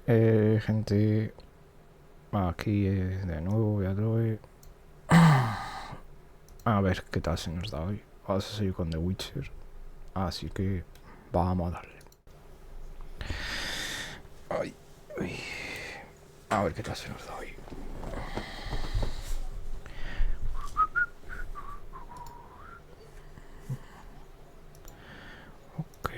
Gente, aquí de nuevo Beatroe. A ver qué tal se nos da hoy. Vamos a seguir con The Witcher, así que vamos a darle. Ay, uy. A ver qué tal se nos da hoy. Ok.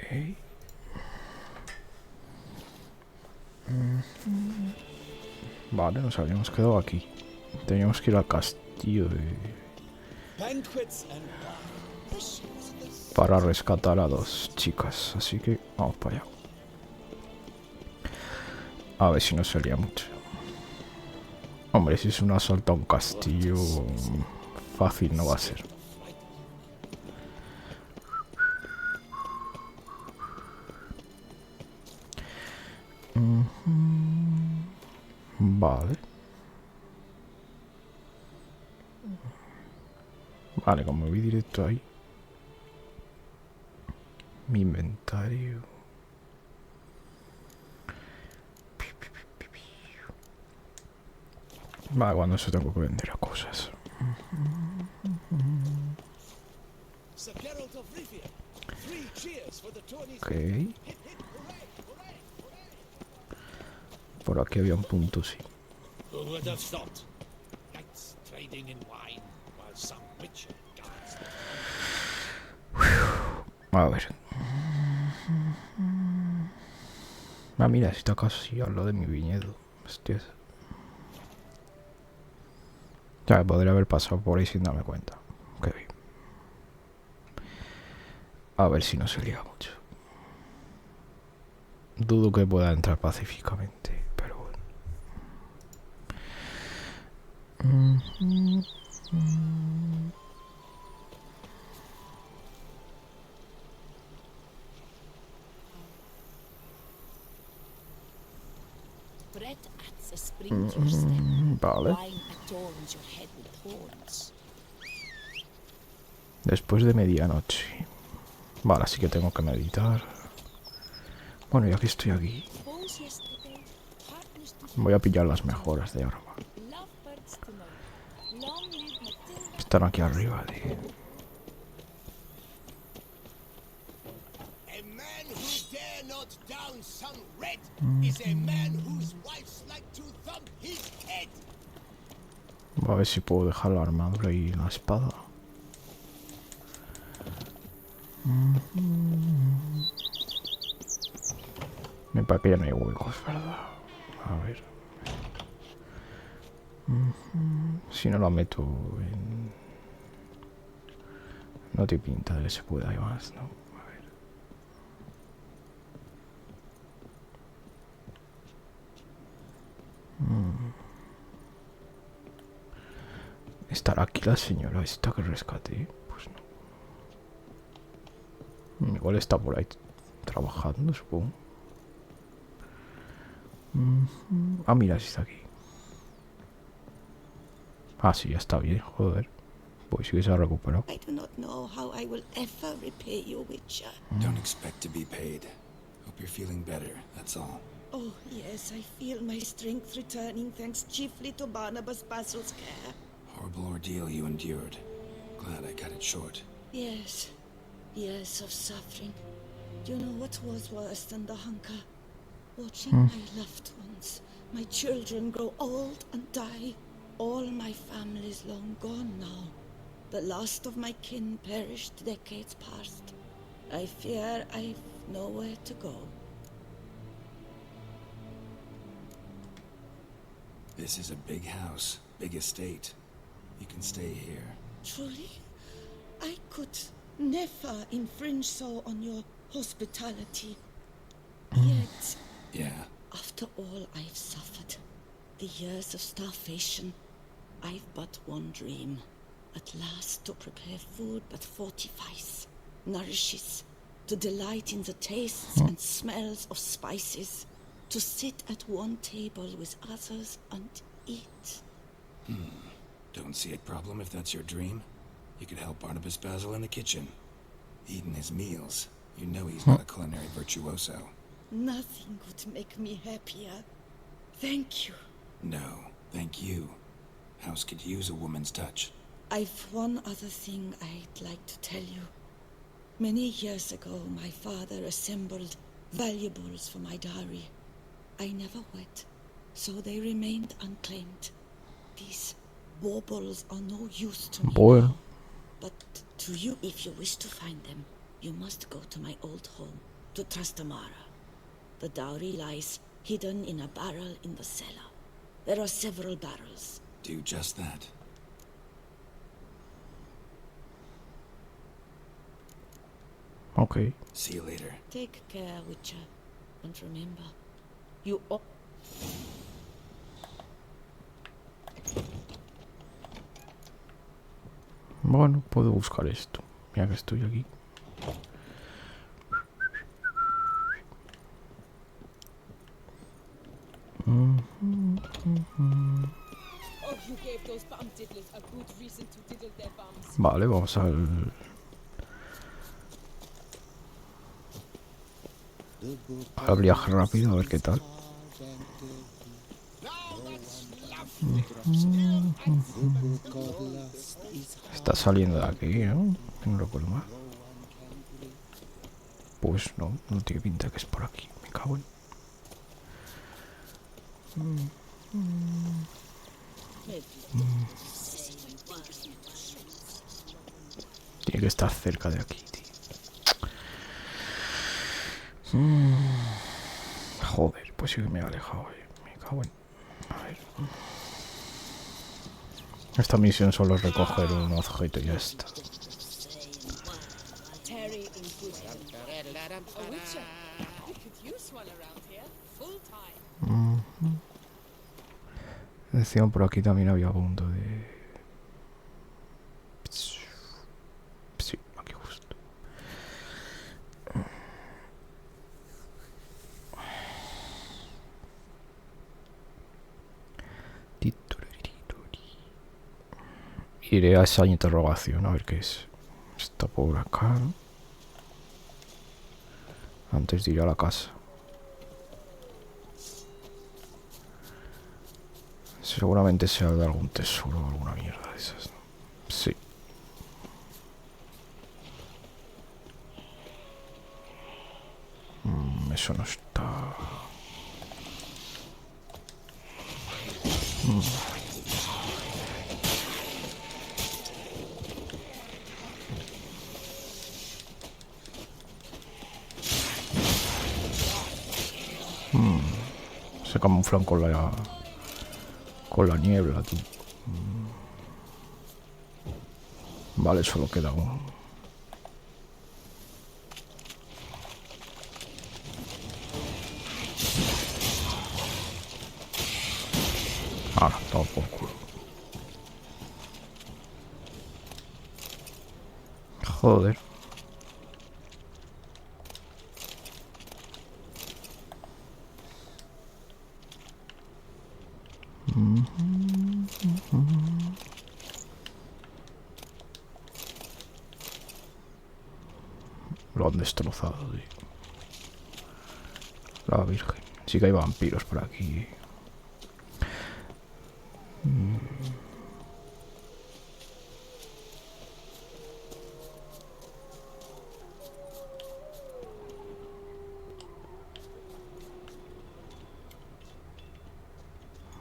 Vale, nos habíamos quedado aquí. Teníamos que ir al castillo para rescatar a dos chicas, así que vamos para allá. A ver si nos salía mucho. Hombre, si es un asalto a un castillo, fácil no va a ser. Vale. Vale, como vi directo ahí. Mi inventario. Vale, cuando eso tengo que vender a cosas. Ok. Por aquí había un punto, sí. A ver. Ah, mira, está casi al lado de mi viñedo. Hostias. Ya, podría haber pasado por ahí sin darme cuenta. Qué bien. A ver si no se lía mucho. Dudo que pueda entrar pacíficamente, pero bueno. Vale. Después de medianoche. Vale, así que tengo que meditar. Bueno, ya que estoy aquí, voy a pillar las mejoras de arma. Están aquí arriba, tío. A ver si puedo dejar la armadura y la espada. Me parece que ya no hay huecos, ¿verdad? A ver. Si no la meto en... No te pinta de que se pueda ir más, ¿no? A ver. ¿Estará aquí la señora esta que rescaté? Pues no. Igual está por ahí trabajando, supongo. Ah, mira, si está aquí. Ah, sí, ya está bien, joder. Pues sí que se ha recuperado. I do not know how I will ever repay you, Witcher. Don't expect to be paid. Hope you're feeling better, that's all. Oh, yes, I feel my strength returning thanks chiefly to Barnabas Basil's care. Horrible ordeal you endured. Glad I cut it short. Yes, years of suffering. Do you know what was worse than the hunger? Watching my loved ones, my children grow old and die. All my family is long gone now. The last of my kin perished decades past. I fear I've nowhere to go. This is a big house, big estate. You can stay here. Truly? I could never infringe so on your hospitality. Yet, Yeah, after all I've suffered, the years of starvation, I've but one dream. At last to prepare food that fortifies, nourishes, to delight in the tastes and smells of spices, to sit at one table with others and eat. don't see a problem if that's your dream. You could help Barnabas Basil in the kitchen. Eating his meals. You know he's not a culinary virtuoso. Nothing would make me happier. Thank you. No, thank you. House could use a woman's touch. I've one other thing I'd like to tell you. Many years ago, my father assembled valuables for my dowry. I never wed, so they remained unclaimed. These baubles are no use to me Bueno. now. But to you, if you wish to find them, you must go to my old home, to Trastamara. The dowry lies hidden in a barrel in the cellar. There are several barrels. Do just that. Ok. See you later. Take care, Witcher. And remember, you all... Bueno, puedo buscar esto. Ya que estoy aquí. Oh, you gave those bum diddlers a good reason to diddle their bums. Vale, vamos al... al viaje rápido, a ver qué tal. Está saliendo de aquí, ¿no? No recuerdo más. Pues no, no tiene pinta que es por aquí. Me cago en... Tiene que estar cerca de aquí, tío. Joder, pues sí que me he alejado, Me cago en... A ver. Esta misión solo es recoger un objeto y ya está. Terry in good health. A witcher. We could use one around here. Full time. Decían por aquí también había punto de... Sí, aquí justo. Iré a esa interrogación a ver qué es. Está por acá, ¿no? Antes de ir a la casa. Seguramente sea de algún tesoro o alguna mierda de esas, ¿no? Sí. Eso no está... Se camuflan con la niebla, tú. Vale, solo queda uno. Ahora, todo por culo. Joder. Lo han destrozado, tío. La Virgen. Sí que hay vampiros por aquí.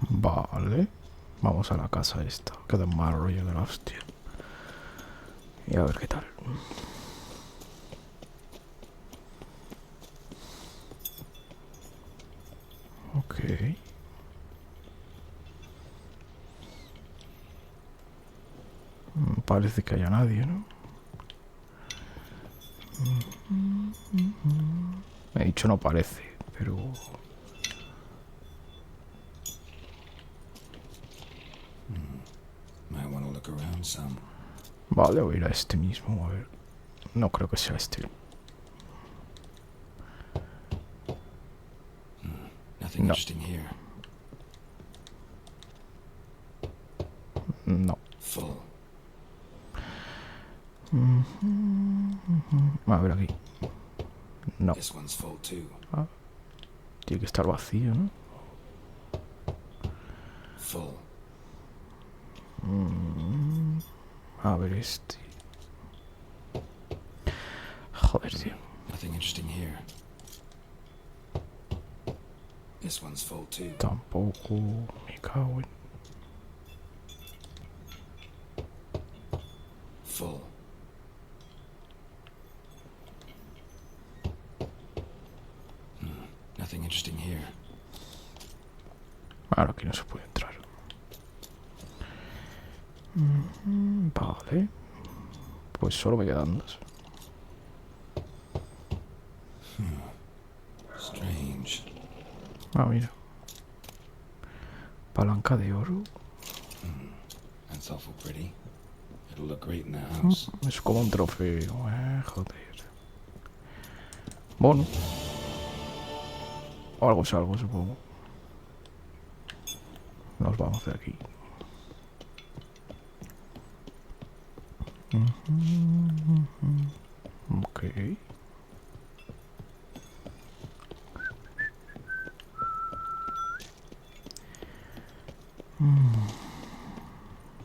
Vale. Vamos a la casa esta. Queda un mal rollo de la hostia. Y a ver qué tal. Ok. Parece que haya nadie, ¿no? Me he dicho no parece, pero... Might want to look around some. Vale, voy a ir a este mismo, a ver. No creo que sea este. Nothing No. interesting here. No. Full. A ver aquí. No. This one's full too. Tiene que estar vacío, ¿no? Full. A ver este. Joder, tío. Nothing interesting here. This one's full too. Tampoco. Me cago en... Full. Nothing interesting here. Ahora aquí no se puede entrar. Vale. Pues solo me quedan dos. Strange. Ah, mira. Palanca de oro. That's awful pretty. It'll look great in the house. Es como un trofeo. Joder. Bueno. O algo es algo, supongo. Nos vamos de aquí. Ok.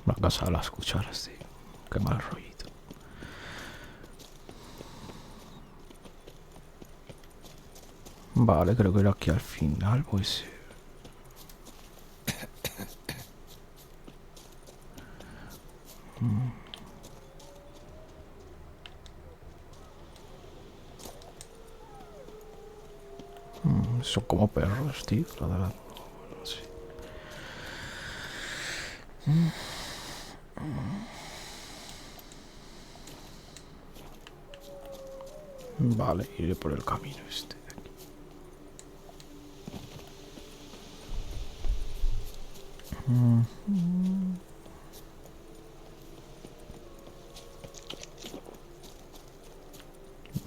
La casa de las cucharas, tío. Qué mal rollito. Vale, creo que era aquí al final, pues. Son como perros, tío. No sé. Vale, iré por el camino este de aquí.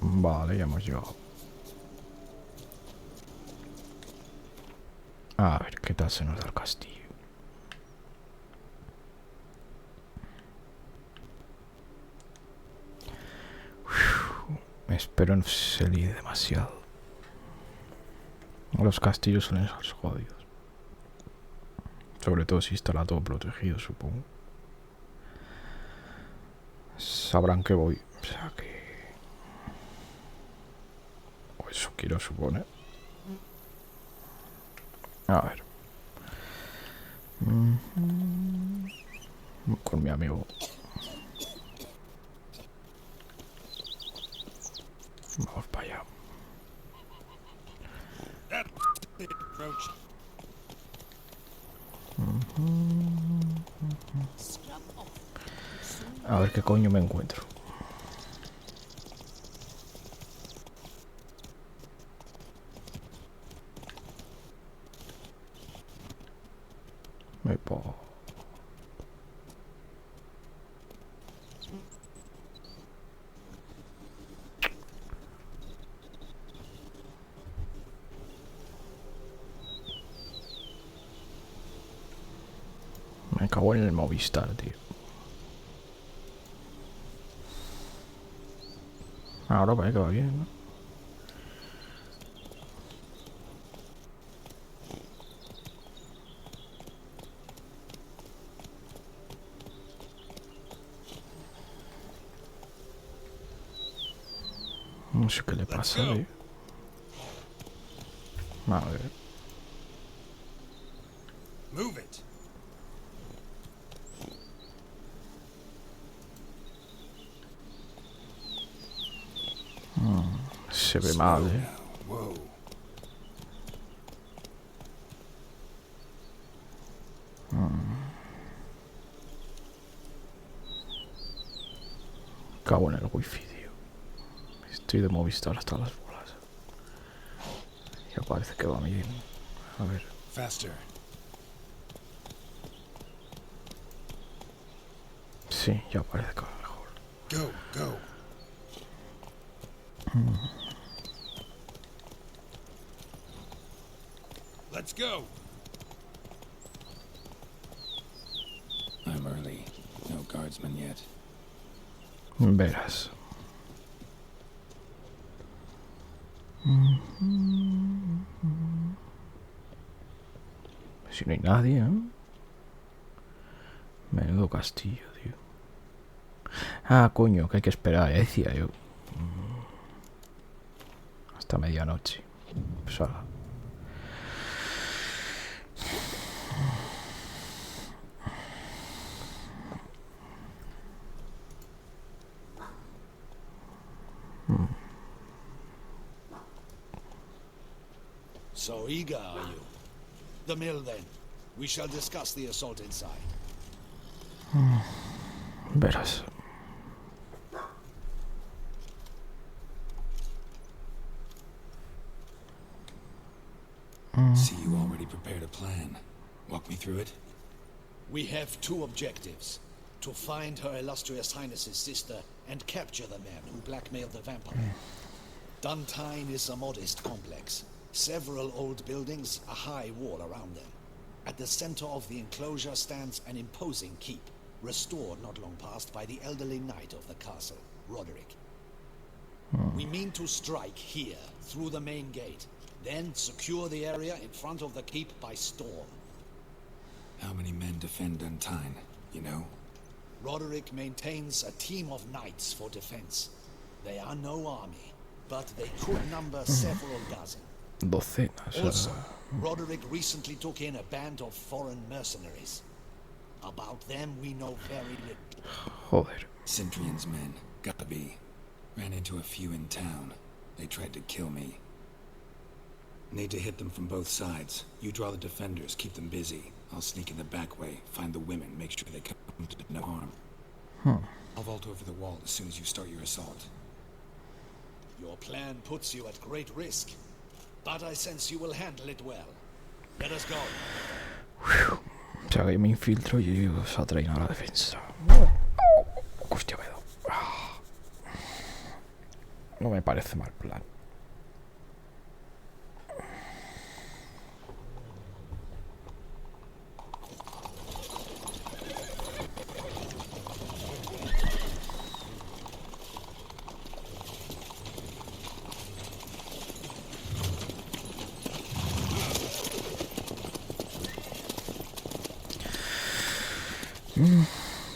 Vale, ya hemos llegado. A ver, ¿qué tal se nos da el castillo? Espero no se líe demasiado. Los castillos suelen ser jodidos. Sobre todo si está todo protegido, supongo. Sabrán que voy. O sea que... O eso quiero suponer. A ver. Con mi amigo. Vamos para allá. A ver qué coño me encuentro. Me pongo. Me cago en el Movistar, tío. Ahora parece que va bien, ¿no? No sé qué le pasa, tío. A ver. Move it. Se ve mal, ¿eh? Whoa. Cago en el wifi, tío. Estoy de Movistar hasta las bolas. Ya parece que va bien. A ver. Faster. Sí, ya parece que va mejor. Go, go. Let's go. I'm early. No guardsmen yet. Verás. Si no hay nadie, ¿eh? Menudo castillo, tío. Ah, coño, que hay que esperar, decía yo. Hasta medianoche. Pues ala. So eager, are you? The mill, then. We shall discuss the assault inside. Verás. See, you already prepared a plan. Walk me through it. We have two objectives. To find Her Illustrious Highness's sister and capture the man who blackmailed the vampire. Duntine is a modest complex. Several old buildings, a high wall around them. At the center of the enclosure stands an imposing keep, restored not long past by the elderly knight of the castle, Roderick. We mean to strike here, through the main gate, then secure the area in front of the keep by storm. How many men defend Duntine, you know? Roderick maintains a team of knights for defense. They are no army, but they could number several dozen. Docenas. Also, Roderick recently took in a band of foreign mercenaries. About them we know very little. Joder. Centrion's men. Gotta be. Ran into a few in town. They tried to kill me. Need to hit them from both sides. You draw the defenders, keep them busy. I'll sneak in the back way, find the women, make sure they come to no harm. I'll vault over the wall as soon as you start your assault. Your plan puts you at great risk, but I sense you will handle it well. Let us go. O sea que me infiltro y ellos atraen a la defensa. Hostia, me he dado. No me parece mal plan.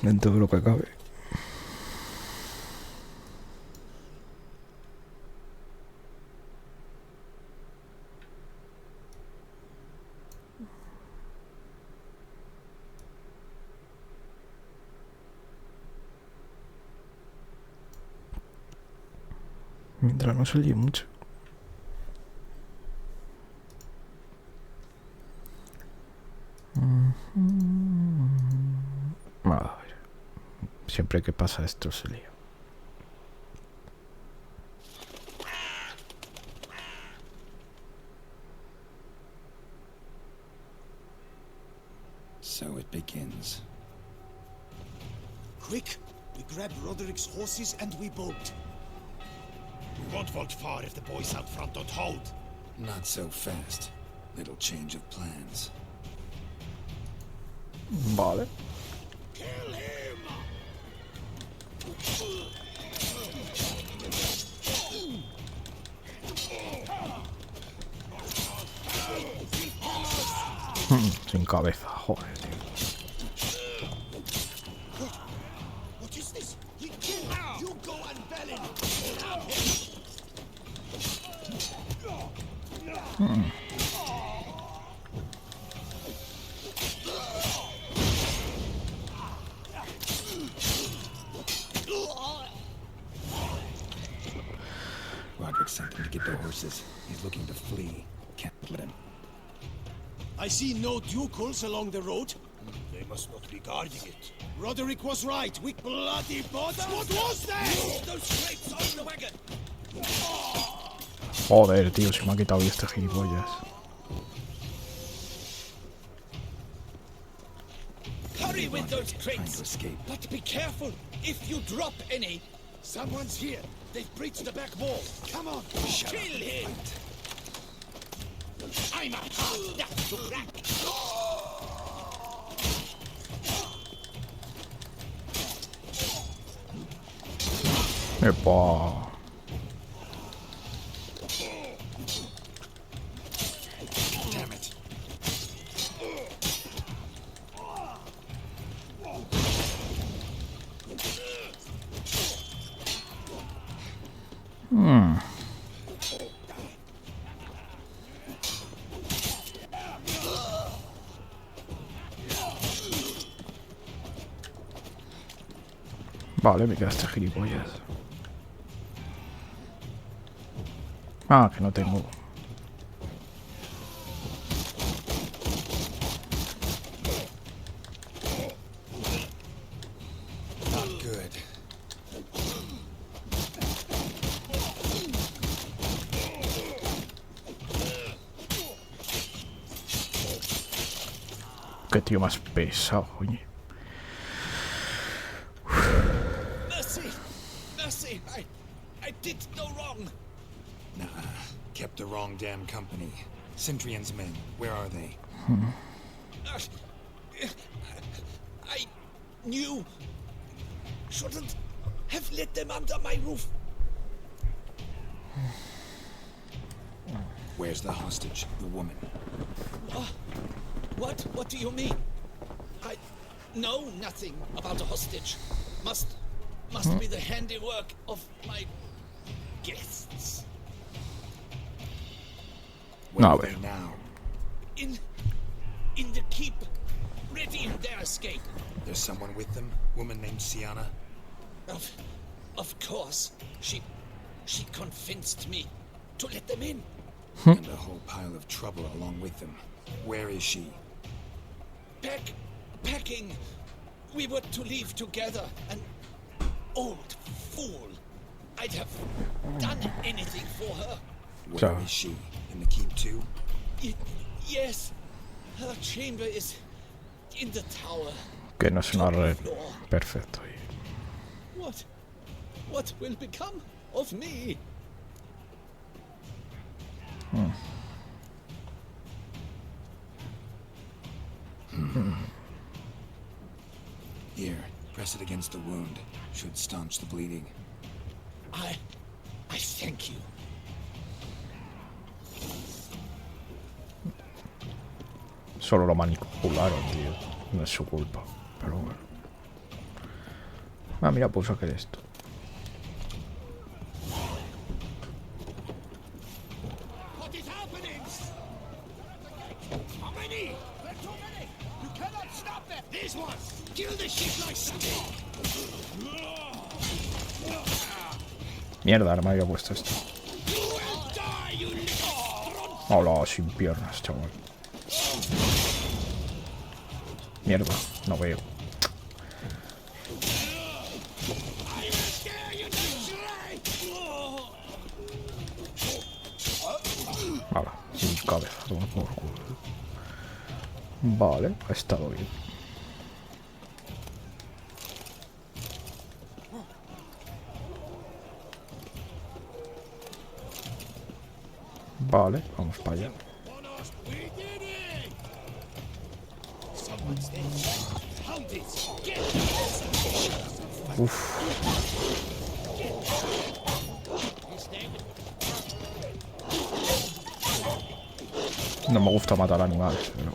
Dentro de lo que cabe. Mientras no se líe mucho. A ver. Siempre que pasa esto se lía. So it begins. Quick! We grab Roderick's horses and we bolt. We won't vault far if the boys out front don't hold. Not so fast. Little change of plans. Vale. Kill him! Sin cabeza, joder, tío. What is this? He killed! You go and Bellin! Roderick sent him to get their horses. He's looking to flee. Can't let him. I see no ducals along the road. They must not be guarding it. Roderick was right. We bloody bots. What was that? Those crates on the wagon. Joder, tío, se me ha quitado este gilipollas. Hurry with those Trying to crates. escape. But be careful. If you drop any, someone's here. They've breached the back wall. Come on. Kill him. I'm a hard nut to crack. Epa. Damn it. Vale, me queda este gilipollas. Ah, que no tengo. Not good. Qué tío más pesado, oye. Mercy! Mercy! I did no wrong! Nah, kept the wrong damn company. Centrion's men, where are they? I knew... Shouldn't have let them under my roof. Where's the hostage, the woman? What do you mean? I know nothing about a hostage. Must be the handiwork of my guests. Where No, are wait. they now? In the keep, ready in their escape. There's someone with them? Woman named Sienna? Of course. She convinced me to let them in. And a whole pile of trouble along with them. Where is she? Packing. We were to leave together. An old fool. I'd have done anything for her. Where is she? In the keep too? Yes. Her chamber is in the tower. Que no es una red. Perfecto. What will become of me? Here, press it against the wound. Should staunch the bleeding. I thank you. Solo lo manipularon, tío. No es su culpa. Pero bueno. Ah, mira, puedo sacar esto. What is happening? How many? There are too many. You cannot stop them. These ones. Kill the shit like steak. Mierda, ahora me había puesto esto. You will die, you little Hola, sin piernas, chaval. Mierda, no veo. I will tear you to shreds. Hala, sin cabeza, toma por culo. Vale, ha estado bien. Vale, vamos para allá. We did it. Someone's there. Hound it. Get Uf, his name. no me gusta matar animales, pero...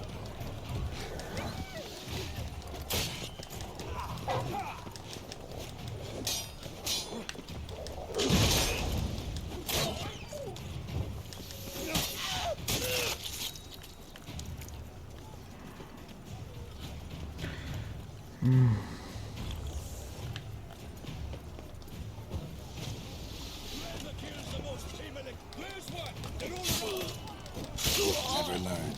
Never learn.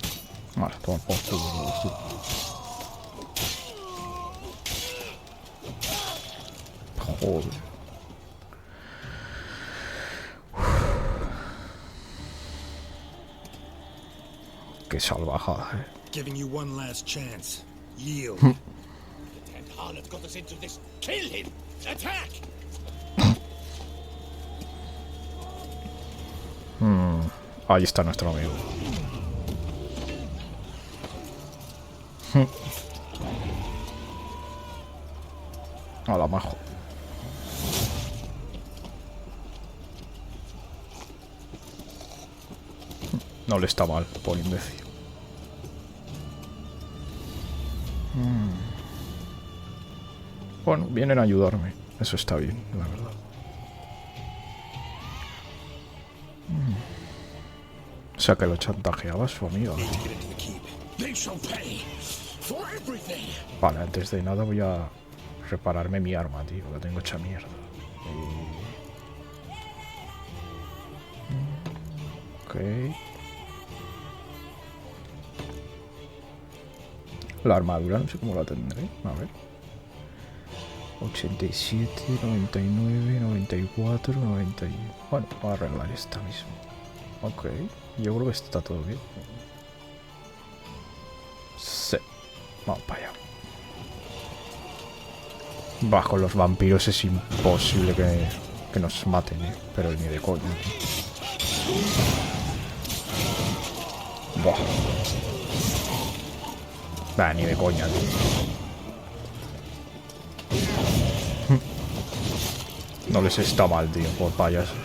Vale, toma por culo. Joder. Qué salvajada, Giving you one last chance. Yield. And Harlot got us into this. Kill him. Attack. Ahí está nuestro amigo. A la majo. No le está mal, por imbécil. Bueno, vienen a ayudarme. Eso está bien, la verdad. sea que lo chantajeaba su amigo. Need to get into the keep. They shall pay for everything. Vale, antes de nada voy a repararme mi arma, tío. La tengo hecha mierda. Ok. La armadura no sé cómo la tendré. A ver. 87, 99, 94, 90. Bueno, voy a arreglar esta mismo. Ok. Yo creo que está todo bien. Sí. Vamos para allá. Bah, con los vampiros es imposible que nos maten, pero ni de coña. Buah. Bah, ni de coña, tío. No les está mal, tío, por payasos.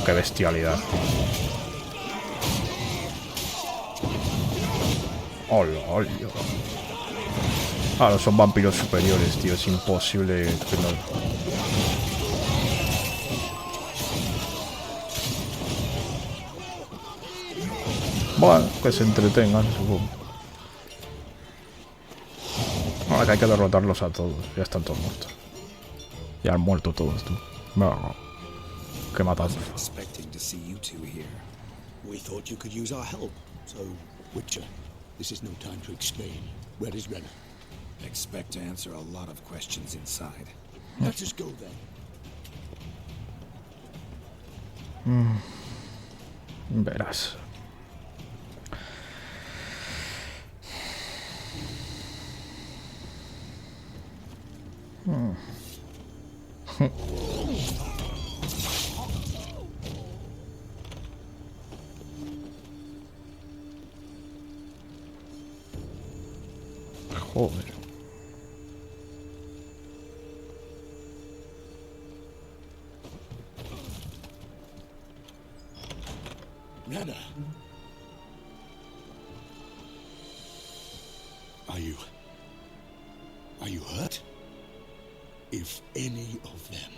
Qué bestialidad. Hola, hola. Ah, no son vampiros superiores, tío. Es imposible que no... Bueno, que se entretengan, supongo. Ahora que hay que derrotarlos a todos. Ya están todos muertos. Ya han muerto todos, tú. No. Qué matazo. Expecting to see you two here. We thought you could use our help. So, Witcher, this is no time to explain. Where is Renna? Expect to answer a lot of questions inside. Let us go then. Verás. Joder. Renna. Are you hurt? If any of them.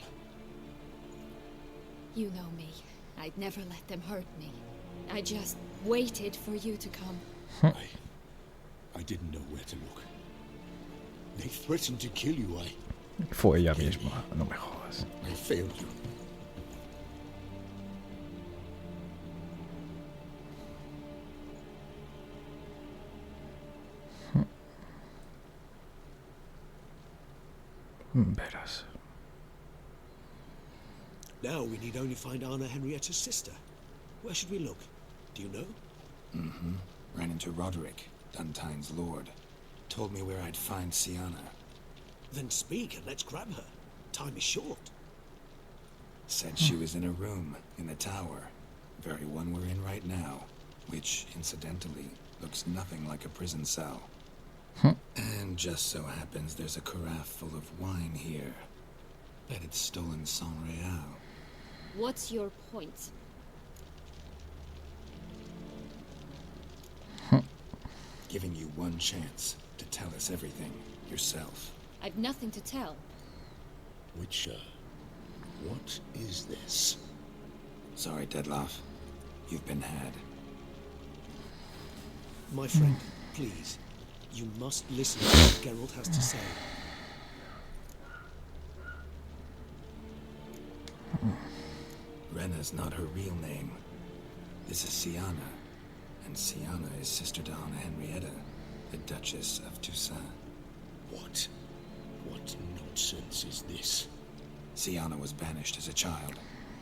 You know me. I'd never let them hurt me. I just waited for you to come. I didn't know where to look. They threatened to kill you. Fue ella misma, no me jodas. I failed you. Verás. Now we need only find Anna Henrietta's sister. Where should we look? Do you know? Ran into Roderick, Duntine's lord. Told me where I'd find Sienna. Then speak and let's grab her. Time is short. Said she was in a room in the tower. Very one we're in right now. Which, incidentally, looks nothing like a prison cell. And just so happens there's a carafe full of wine here. Bet it's stolen San Real. What's your point? Giving you one chance to tell us everything yourself. I've nothing to tell. Witcher, what is this? Sorry, Dettlaff. You've been had. My friend, please. You must listen to what Geralt has to say. Renna's not her real name. This is Sienna. And Sienna is sister to Anna Henrietta, the Duchess of Toussaint. What? What nonsense is this? Sienna was banished as a child,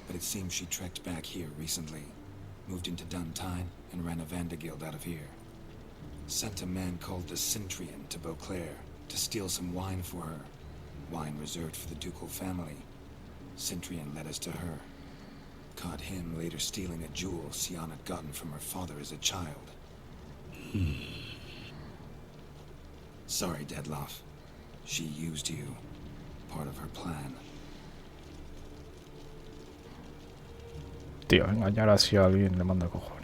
but it seems she trekked back here recently. Moved into Duntine and ran a Vandergild out of here. Sent a man called the Cintrian to Beauclair to steal some wine for her. Wine reserved for the ducal family. Cintrian led us to her. Caught him later stealing a jewel Sienna had gotten from her father as a child. Sorry, Dettlaff. She used you. Part of her plan. Tío, engañar así a alguien le manda cojones.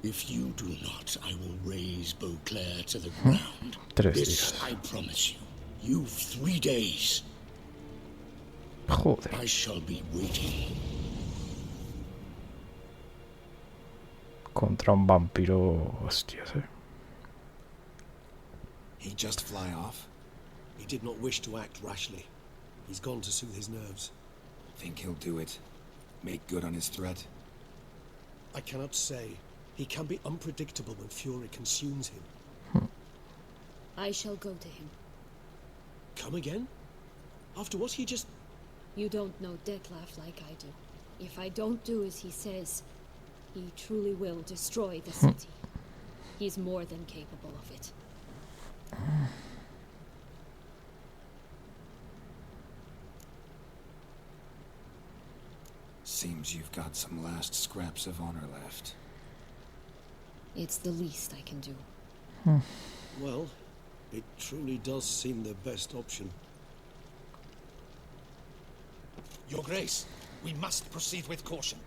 If you do not, I will raise Beauclair to the ground. 3 This días. I promise you. You've 3 days. Joder. I shall be waiting. Contra un vampiro, hostias, He'd just fly off? He did not wish to act rashly. He's gone to soothe his nerves. Think he'll do it? Make good on his threat? I cannot say. He can be unpredictable when fury consumes him. I shall go to him. Come again? After what he just... You don't know Dettlaff like I do. If I don't do as he says, he truly will destroy the city. He's more than capable of it. Seems you've got some last scraps of honor left. It's the least I can do. Well, it truly does seem the best option. Your Grace, we must proceed with caution.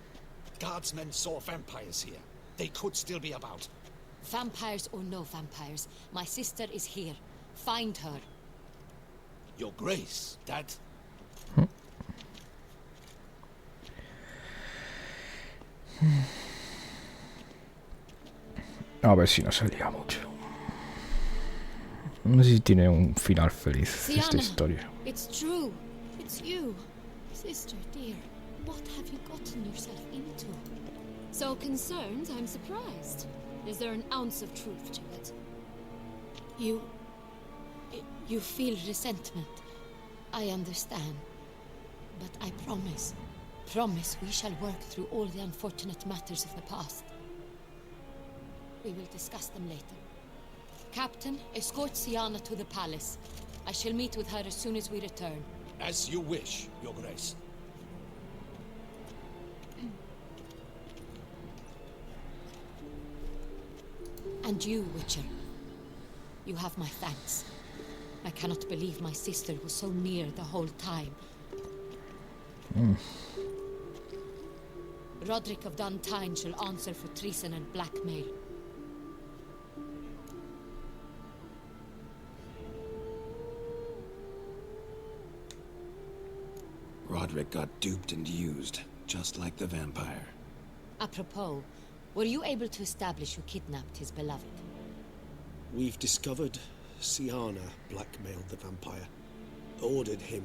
Guardsmen saw vampires here. They could still be about. Vampires or no vampires, my sister is here. Find her. Your Grace, that... A ver si no se lía mucho. No sé si tiene un final feliz esta Siana, historia. it's true. It's you. Sister, dear. What have you gotten yourself into? So concerned, I'm surprised. Is there an ounce of truth to it? You feel resentment. I understand. But I promise we shall work through all the unfortunate matters of the past. We will discuss them later. Captain, escort Siana to the palace. I shall meet with her as soon as we return. As you wish, Your Grace. And you, Witcher. You have my thanks. I cannot believe my sister was so near the whole time. Roderick of Duntine shall answer for treason and blackmail. Roderick got duped and used, just like the vampire. Apropos, were you able to establish who kidnapped his beloved? We've discovered Siana blackmailed the vampire. Ordered him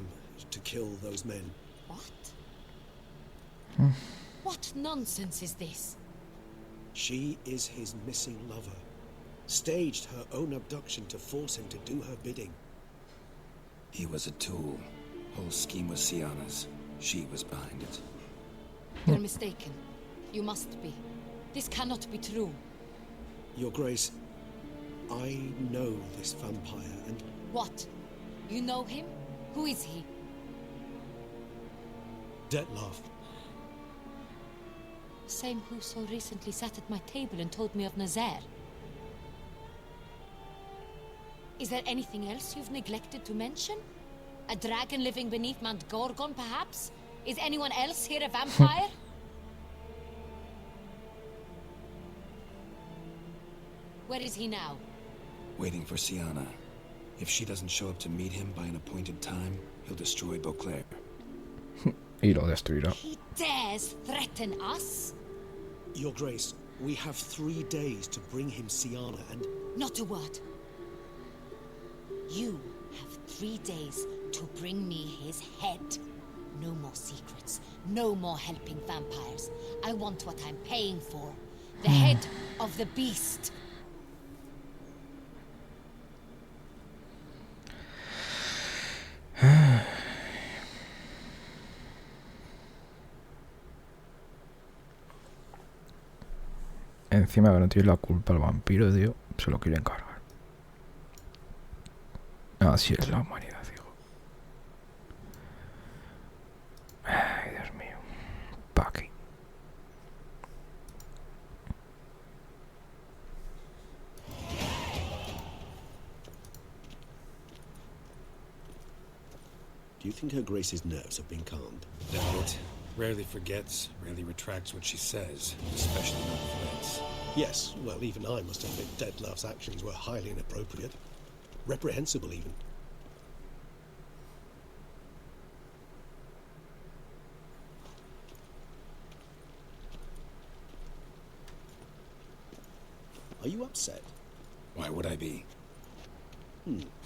to kill those men. What? What nonsense is this? She is his missing lover. Staged her own abduction to force him to do her bidding. He was a tool. Whole scheme was Siana's. She was behind it. You're mistaken. You must be. This cannot be true. Your Grace, I know this vampire and... What? You know him? Who is he? Dettlaff. Same who so recently sat at my table and told me of Nazaire. Is there anything else you've neglected to mention? A dragon living beneath Mount Gorgon, perhaps? Is anyone else here a vampire? Where is he now? Waiting for Siana. If she doesn't show up to meet him by an appointed time, he'll destroy Beauclair. Y lo destruirá. He dares threaten us? Your Grace, we have 3 days to bring him Siana and... Not a word. You have 3 days to bring me his head. No more secrets. No more helping vampires. I want what I'm paying for. The head of the beast. Encima que no tiene la culpa el vampiro, tío, se lo quieren cargar. Así es la humanidad, digo. Ay, Dios mío. Pa' aquí. Do you think Her Grace's nerves have been calmed? Doubt it. Rarely forgets, rarely retracts what she says, especially on threats. Yes, well, even I must admit Dettlaff's actions were highly inappropriate. Reprehensible, even. Are you upset? Why would I be?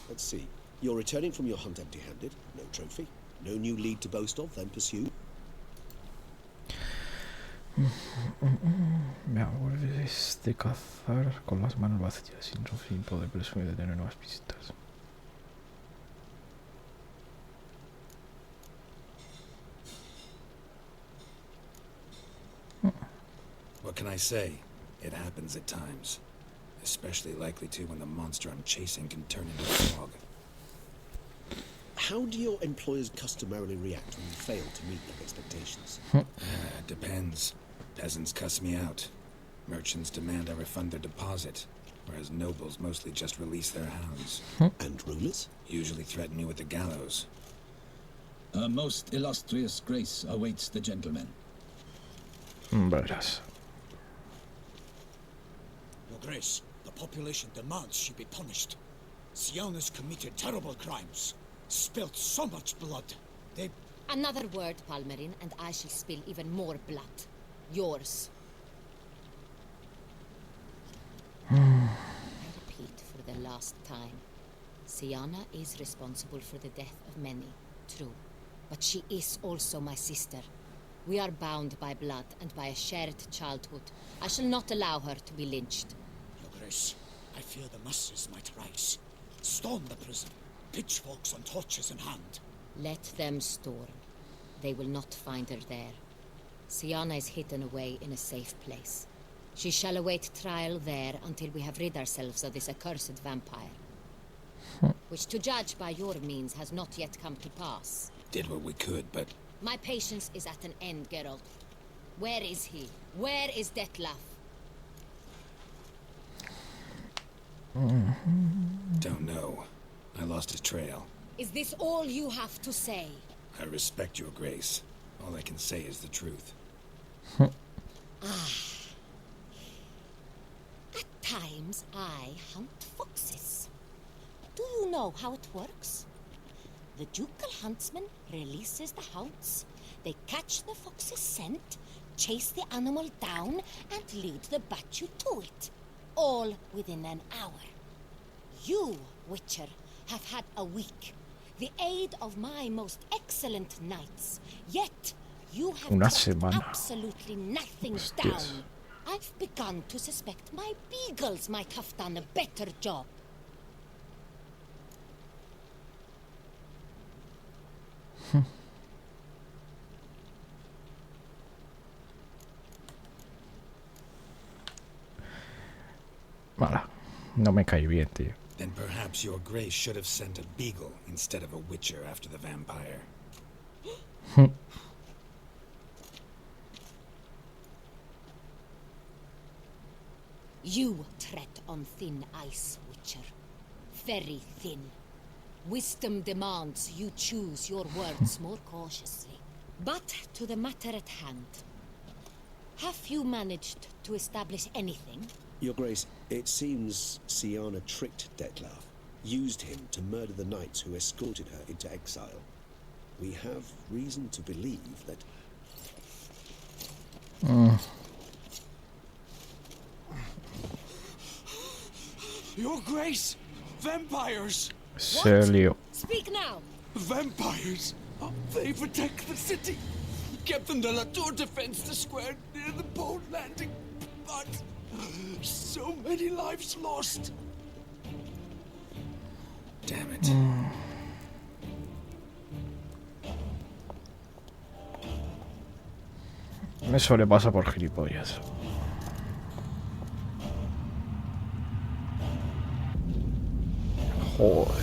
Let's see. You're returning from your hunt empty-handed. No trophy. No new lead to boast of, then pursue. Me aburres de cazar con las manos vacías sin fin poder presumir de tener nuevas pistas. What can I say? It happens at times. Especially likely to when the monster I'm chasing can turn into a fog. How do your employers customarily react when you fail to meet their expectations? Depends. Peasants cuss me out. Merchants demand I refund their deposit, whereas nobles mostly just release their hounds. And rulers? Usually threaten me with the gallows. A most illustrious grace awaits the gentleman. Verás. Your Grace, the population demands she be punished. Syanna's committed terrible crimes. Spilt so much blood. They... Another word, Palmerin, and I shall spill even more blood. Yours. I repeat for the last time. Syanna is responsible for the death of many, true. But she is also my sister. We are bound by blood and by a shared childhood. I shall not allow her to be lynched. Your Grace, I fear the masses might rise. Storm the prison. Pitchforks and torches in hand. Let them storm. They will not find her there. Syanna is hidden away in a safe place. She shall await trial there until we have rid ourselves of this accursed vampire. Which, to judge by your means, has not yet come to pass. Did what we could, but... My patience is at an end, Geralt. Where is he? Where is Dettlaff? Don't know. I lost his trail. Is this all you have to say? I respect your grace. All I can say is the truth. At times, I hunt foxes. Do you know how it works? The ducal huntsman releases the hounds. They catch the fox's scent, chase the animal down, and lead the Batu to it. All within an hour. You, Witcher, have had a week. The aid of my most excellent knights. Yet, you have got absolutely nothing down. I've begun to suspect my beagles might have done a better job. Mala, no me cae bien, tío. Then perhaps your grace should have sent a beagle instead of a witcher after the vampire. You tread on thin ice, Witcher. Very thin. Wisdom demands you choose your words more cautiously. But to the matter at hand. Have you managed to establish anything? Your Grace, it seems Syanna tricked Dettlaff, used him to murder the knights who escorted her into exile. We have reason to believe that... Your Grace! Vampires! Serio. Speak now! Vampires! They protect the city! Captain de la Tour defends the square near the boat landing, but... so many lives lost! Damn it. Eso le pasa por gilipollas. Joder.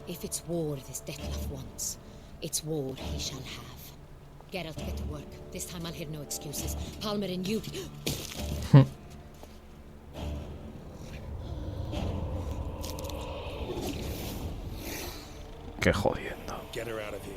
If it's war this Dettlaff wants, it's war he shall have. Geralt, get to work. This time I'll hear no excuses. Palmerin, you... Qué jodiendo. Get her out of here.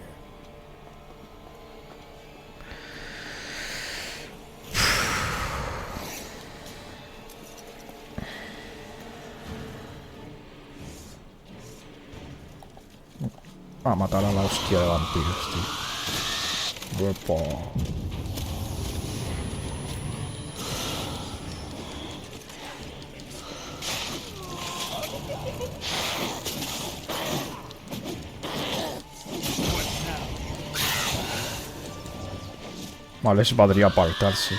Va a matar a la hostia de vampiros, tío. Uepa. Vale, se podría apartarse.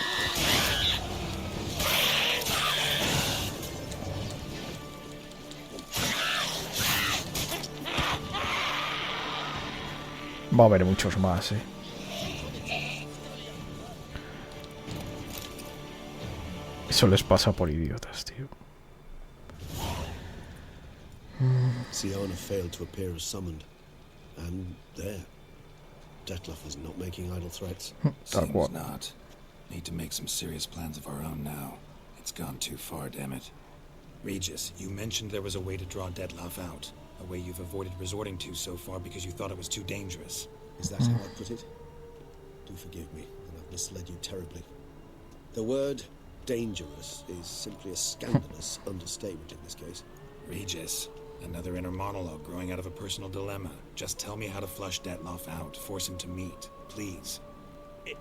Va a haber muchos más, Eso les pasa por idiotas, tío. Siana failed to appear as summoned. And there. Dettlaff is not making idle threats. Seems not. Need to make some serious plans of our own now. It's gone too far, damn it. Regis, you mentioned there was a way to draw Dettlaff out. A way you've avoided resorting to so far because you thought it was too dangerous. Is that how I put it? Do forgive me, and I've misled you terribly. The word dangerous is simply a scandalous understatement in this case. Regis, another inner monologue growing out of a personal dilemma. Just tell me how to flush Dettlaff out, force him to meet, please.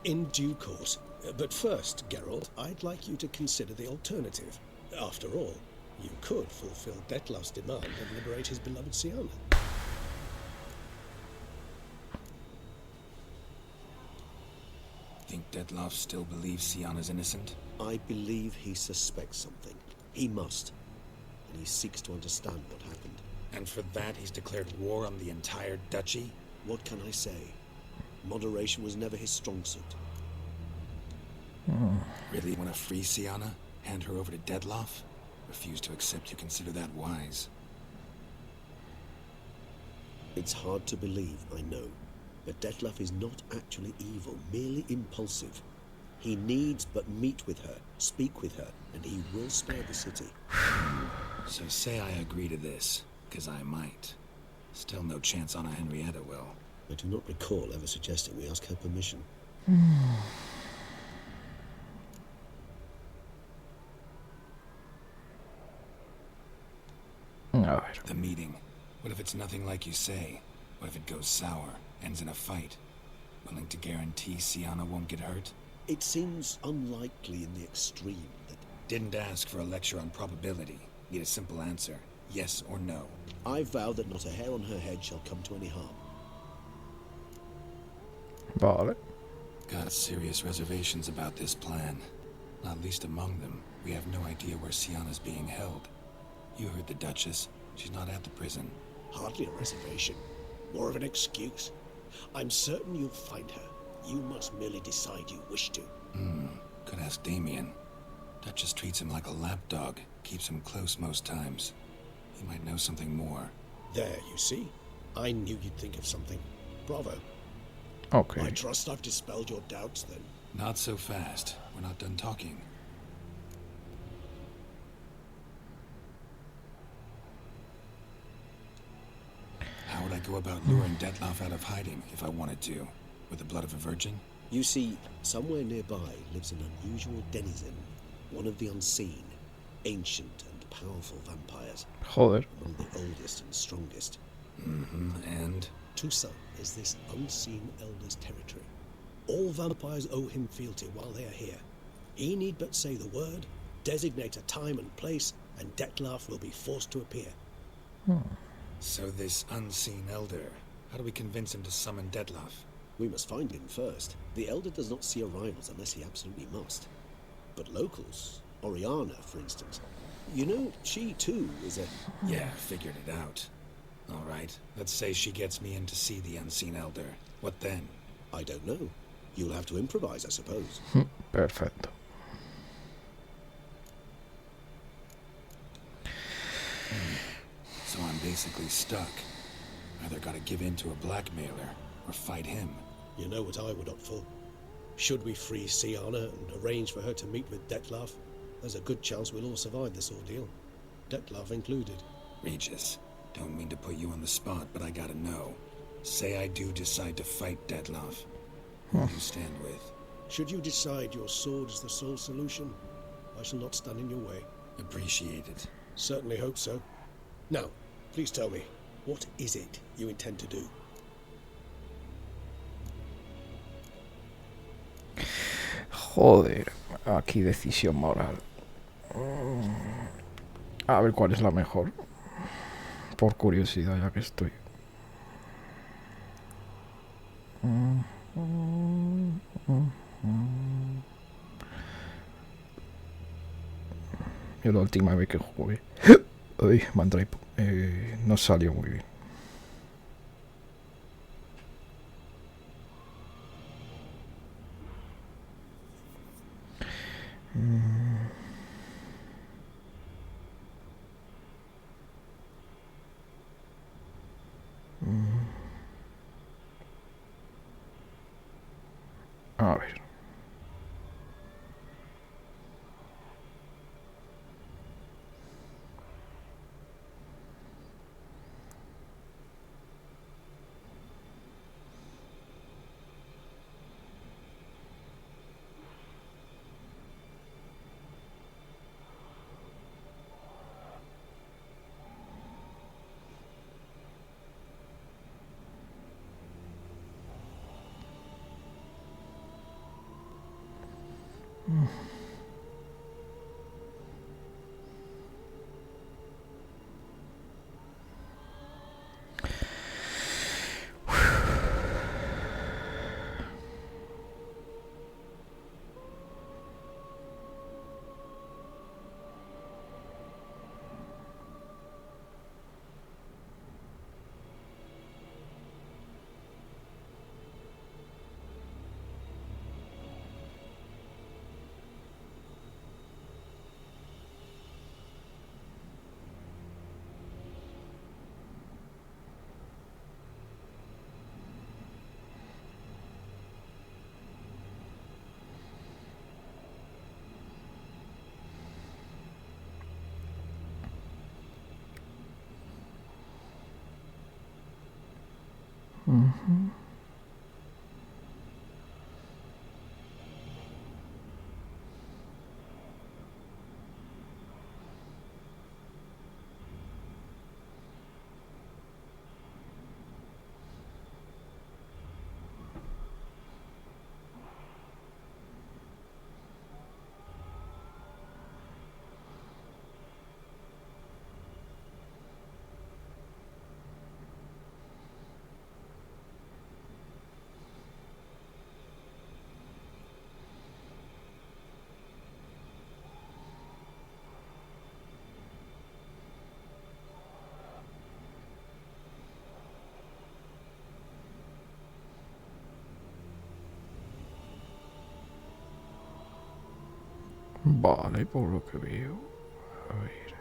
In due course. But first, Geralt, I'd like you to consider the alternative. After all, you could fulfill Dettlaff's demand and liberate his beloved Siana. Think Dettlaff still believes Siana's innocent? I believe he suspects something. He must. And he seeks to understand what happened. And for that he's declared war on the entire duchy? What can I say? Moderation was never his strong suit. Really want to free Siana? Hand her over to Dettlaff? Refuse to accept you consider that wise. It's hard to believe, I know. But Dettlaff is not actually evil, merely impulsive. He needs but meet with her, speak with her, and he will spare the city. So say I agree to this, because I might. Still no chance Anna Henrietta will. I do not recall ever suggesting we ask her permission. The meeting. What if it's nothing like you say? What if it goes sour, ends in a fight? Willing to guarantee Siana won't get hurt? It seems unlikely in the extreme that... Didn't ask for a lecture on probability. Need a simple answer. Yes or no. I vow that not a hair on her head shall come to any harm. Vale. Got serious reservations about this plan. Not least among them, we have no idea where Siana's being held. You heard the Duchess. She's not at the prison. Hardly a reservation. More of an excuse. I'm certain you'll find her. You must merely decide you wish to. Could ask Damien. Duchess treats him like a lapdog. Keeps him close most times. He might know something more. There, you see? I knew you'd think of something. Bravo. Okay. I trust I've dispelled your doubts, then. Not so fast. We're not done talking. How would I go about luring Dettlaff out of hiding if I wanted to? With the blood of a virgin? You see, somewhere nearby lives an unusual denizen. One of the unseen, ancient and powerful vampires. Joder. Among the oldest and strongest. And? Tusa is this unseen elder's territory. All vampires owe him fealty while they are here. He need but say the word, designate a time and place, and Dettlaff will be forced to appear. So this unseen elder, how do we convince him to summon Dettlaff? We must find him first. The elder does not see arrivals unless he absolutely must. But locals, Oriana, for instance, you know, she too is a... Yeah, figured it out. All right, let's say she gets me in to see the unseen elder. What then? I don't know. You'll have to improvise, I suppose. Perfecto. So I'm basically stuck. Either gotta give in to a blackmailer, or fight him. You know what I would opt for? Should we free Siana and arrange for her to meet with Dettlaff, there's a good chance we'll all survive this ordeal. Dettlaff included. Regis, Don't mean to put you on the spot, but I gotta know. Say I do decide to fight Dettlaff. Who do you stand with? Should you decide your sword is the sole solution, I shall not stand in your way. Appreciate it. Certainly hope so. Now, please tell me, what is it you intend to do? Joder, aquí decisión moral. A ver cuál es la mejor. Por curiosidad, ya que estoy. Yo la última vez que jugué, uy, Mandrake, no salió muy bien. A ver. Vale, por lo que veo. A ver.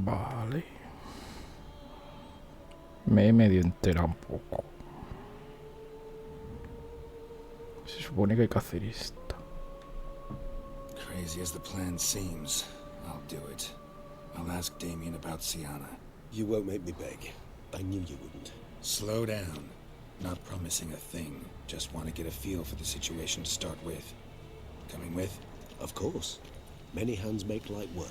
Vale. Me he medio enterado un poco. Se supone que hay que hacer esto. Crazy as the plan seems, I'll do it. I'll ask Damien about Sienna. You won't make me beg. I knew you wouldn't. Slow down. Not promising a thing. Just want to get a feel for the situation to start with. Coming with? Of course. Many hands make light work.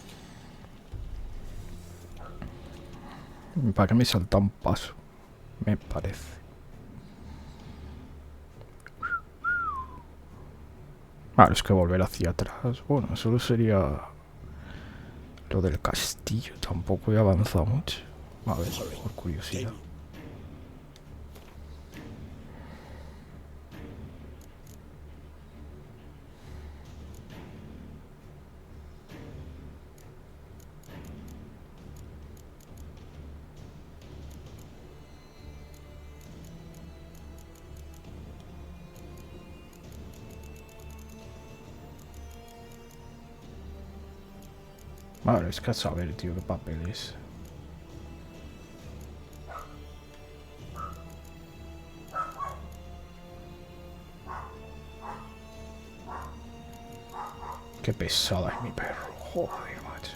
¿Para qué me salta un paso? Me parece. Claro, es que volver hacia atrás. Bueno, solo sería lo del castillo. Tampoco he avanzado mucho. A ver, por curiosidad. Vale, es que a saber, tío, qué papel es. Qué pesada es mi perro. Joder, macho.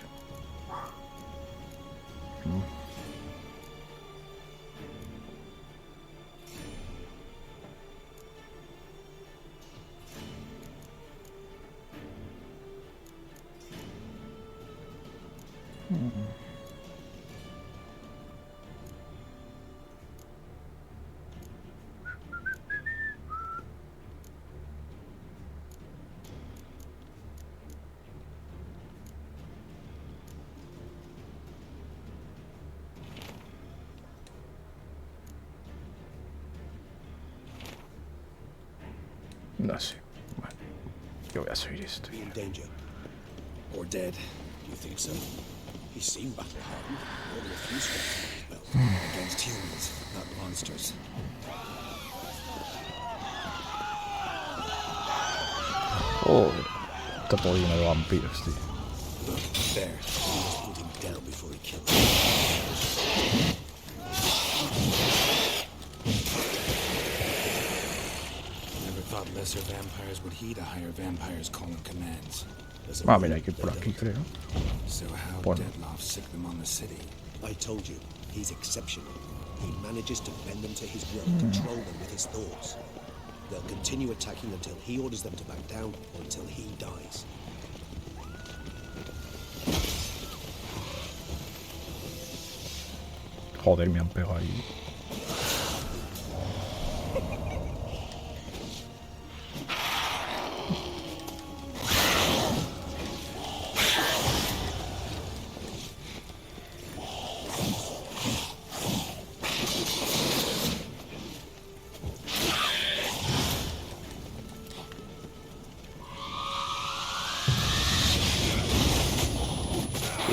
No sé. Bueno, yo voy a seguir esto. In danger. Or dead. You think so? He seemed battle hardened. More than a few scratches on his belt. Against humans, not monsters. Oh, está todo lleno de vampiros, tío. Look, there. He must put him down before he killed him. Never thought lesser vampires would heed a higher vampire's calling commands. Ah, mira, hay que ir por aquí, creo. So how Bueno. Deadloff sick them on the city? I told you, he's exceptional. He manages to bend them to his will, control them with his thoughts. They'll continue attacking until he orders them to back down or until he dies. Joder, me han pegado ahí.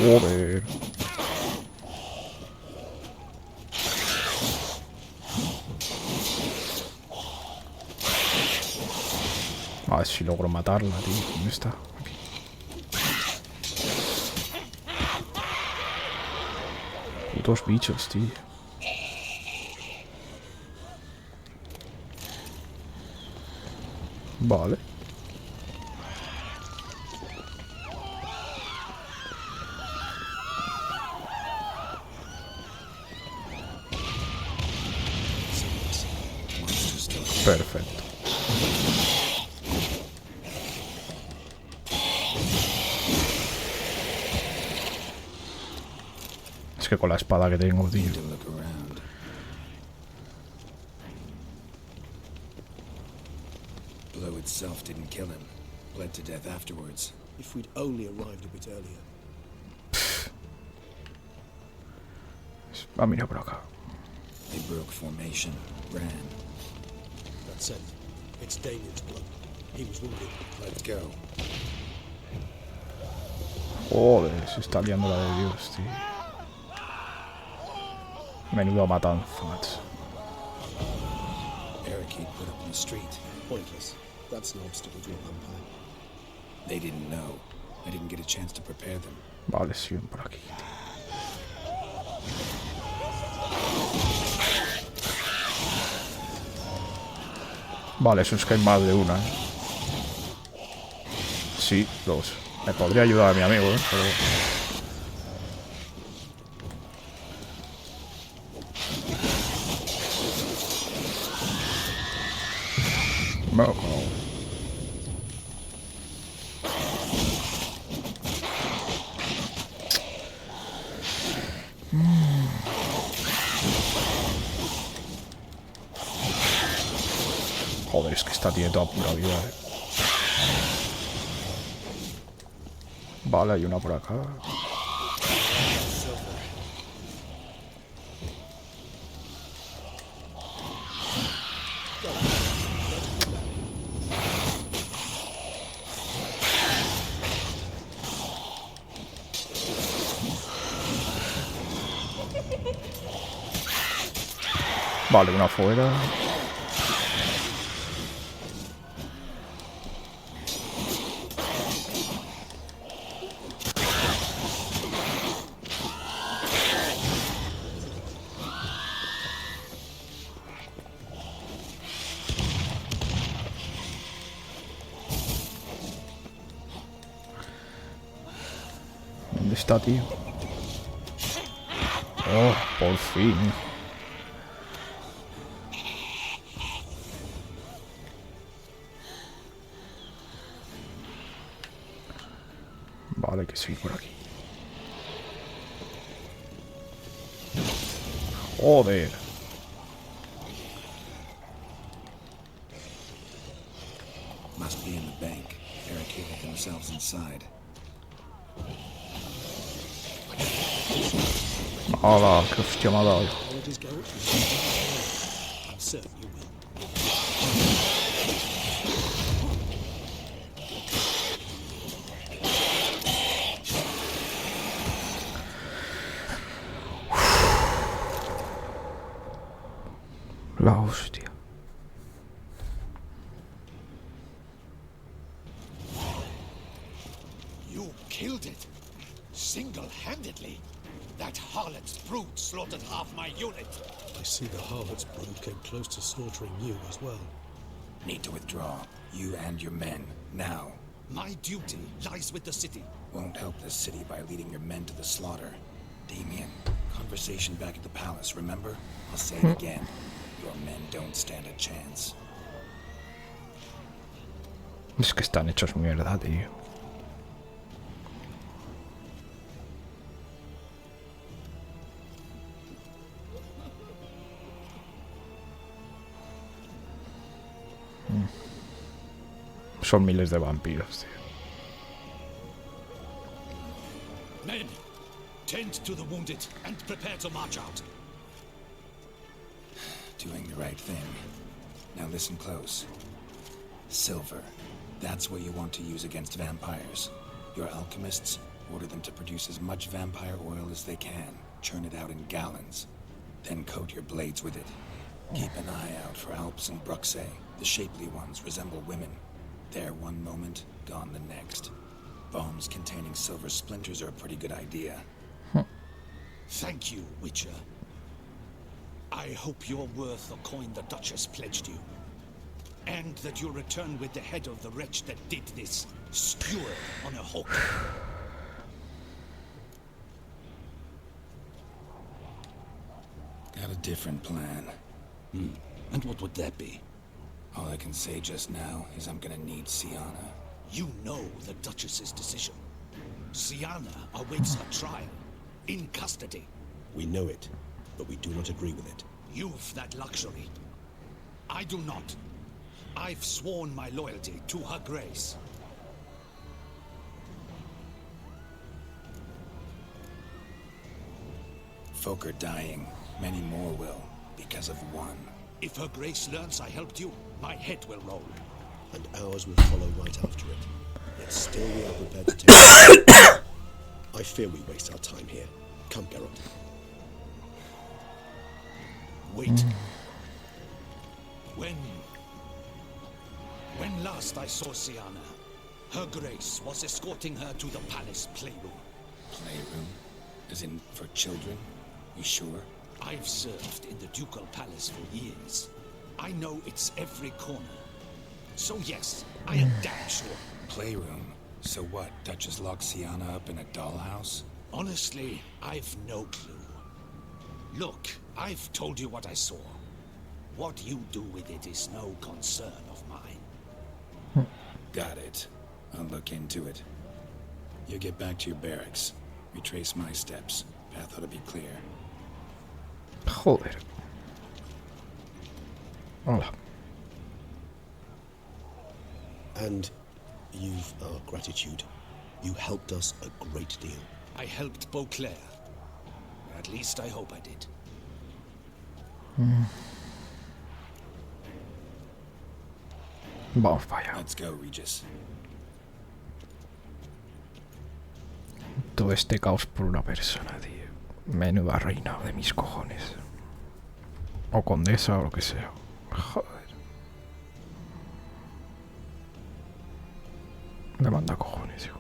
Joder. A ver si logro matarla, tío. ¿Dónde está? Aquí. Putos bichos, tío. Vale. Perfecto. Es que con la espada que tengo, tío. Need to look around. Blow itself didn't kill him. Bled to death afterwards. If we'd only arrived a bit earlier. Ah, mira por acá. They broke formation, ran. That's it. It's Damien's blood. He was wounded. Let's go. Joder, se está liando la de Dios, tío. Menudo matanza, macho. Barricade put up in the street. Pointless. That's no obstacle to a vampire. They didn't know. I didn't get a chance to prepare them. Vale, siguen por aquí, tío. Vale, eso es que hay más de una, ¿eh? Sí, dos. Me podría ayudar a mi amigo, ¿eh? Pero... No. Joder, es que esta tiene toda pura vida, ¿eh? Vale, hay una por acá. Vale, una fuera. ¿Dónde está, tío? Oh, por fin. Vale, que sí, por aquí. Joder. Must be in the bank. Barricaded themselves inside. Hola, qué hostia me ha dado. I'm certain you will. La hostia. You killed it. Single-handedly. That harlot's brood slaughtered half my unit. I see the harlot's brood came close to slaughtering you as well. Need to withdraw. You and your men. Now. My duty lies with the city. Won't help the city by leading your men to the slaughter. Damien, conversation back at the palace, remember? I'll say it again. Your men don't stand a chance. Es que están hechos mierda, tío. Son miles de vampiros, tío. Men, tend to the wounded and prepare to march out. Doing the right thing. Now listen close. Silver. That's what you want to use against vampires. Your alchemists, order them to produce as much vampire oil as they can. Churn it out in gallons. Then coat your blades with it. Keep an eye out for Alps and Bruxae. The shapely ones resemble women. There one moment, gone the next. Bombs containing silver splinters are a pretty good idea. Thank you, Witcher. I hope you're worth the coin the Duchess pledged you. And that you'll return with the head of the wretch that did this, skewered on a hook. Got a different plan. And what would that be? All I can say just now is I'm gonna need Siana. You know the Duchess's decision. Siana awaits her trial, in custody. We know it, but we do not agree with it. You've that luxury. I do not. I've sworn my loyalty to her grace. Folk are dying. Many more will, because of one. If her grace learns I helped you, my head will roll. And ours will follow right after it. Yet still we are prepared to take it. I fear we waste our time here. Come, Geralt. Wait. When last I saw Siana, her grace was escorting her to the palace playroom. Playroom? As in for children? You sure? I've served in the Ducal Palace for years. I know its every corner. So yes, I am damn sure. Playroom? So what, Duchess locked Sienna up in a dollhouse? Honestly, I've no clue. Look, I've told you what I saw. What you do with it is no concern of mine. Got it. I'll look into it. You get back to your barracks. Retrace my steps. Path ought to be clear. Joder. Hola. And you've our gratitude. You helped us a great deal. I helped Beauclair. At least I hope I did. Vamos para allá. Let's go, Regis. Todo este caos por una persona, tío. Menuda reina de mis cojones. O condesa o lo que sea. Joder. Me manda cojones, hijo.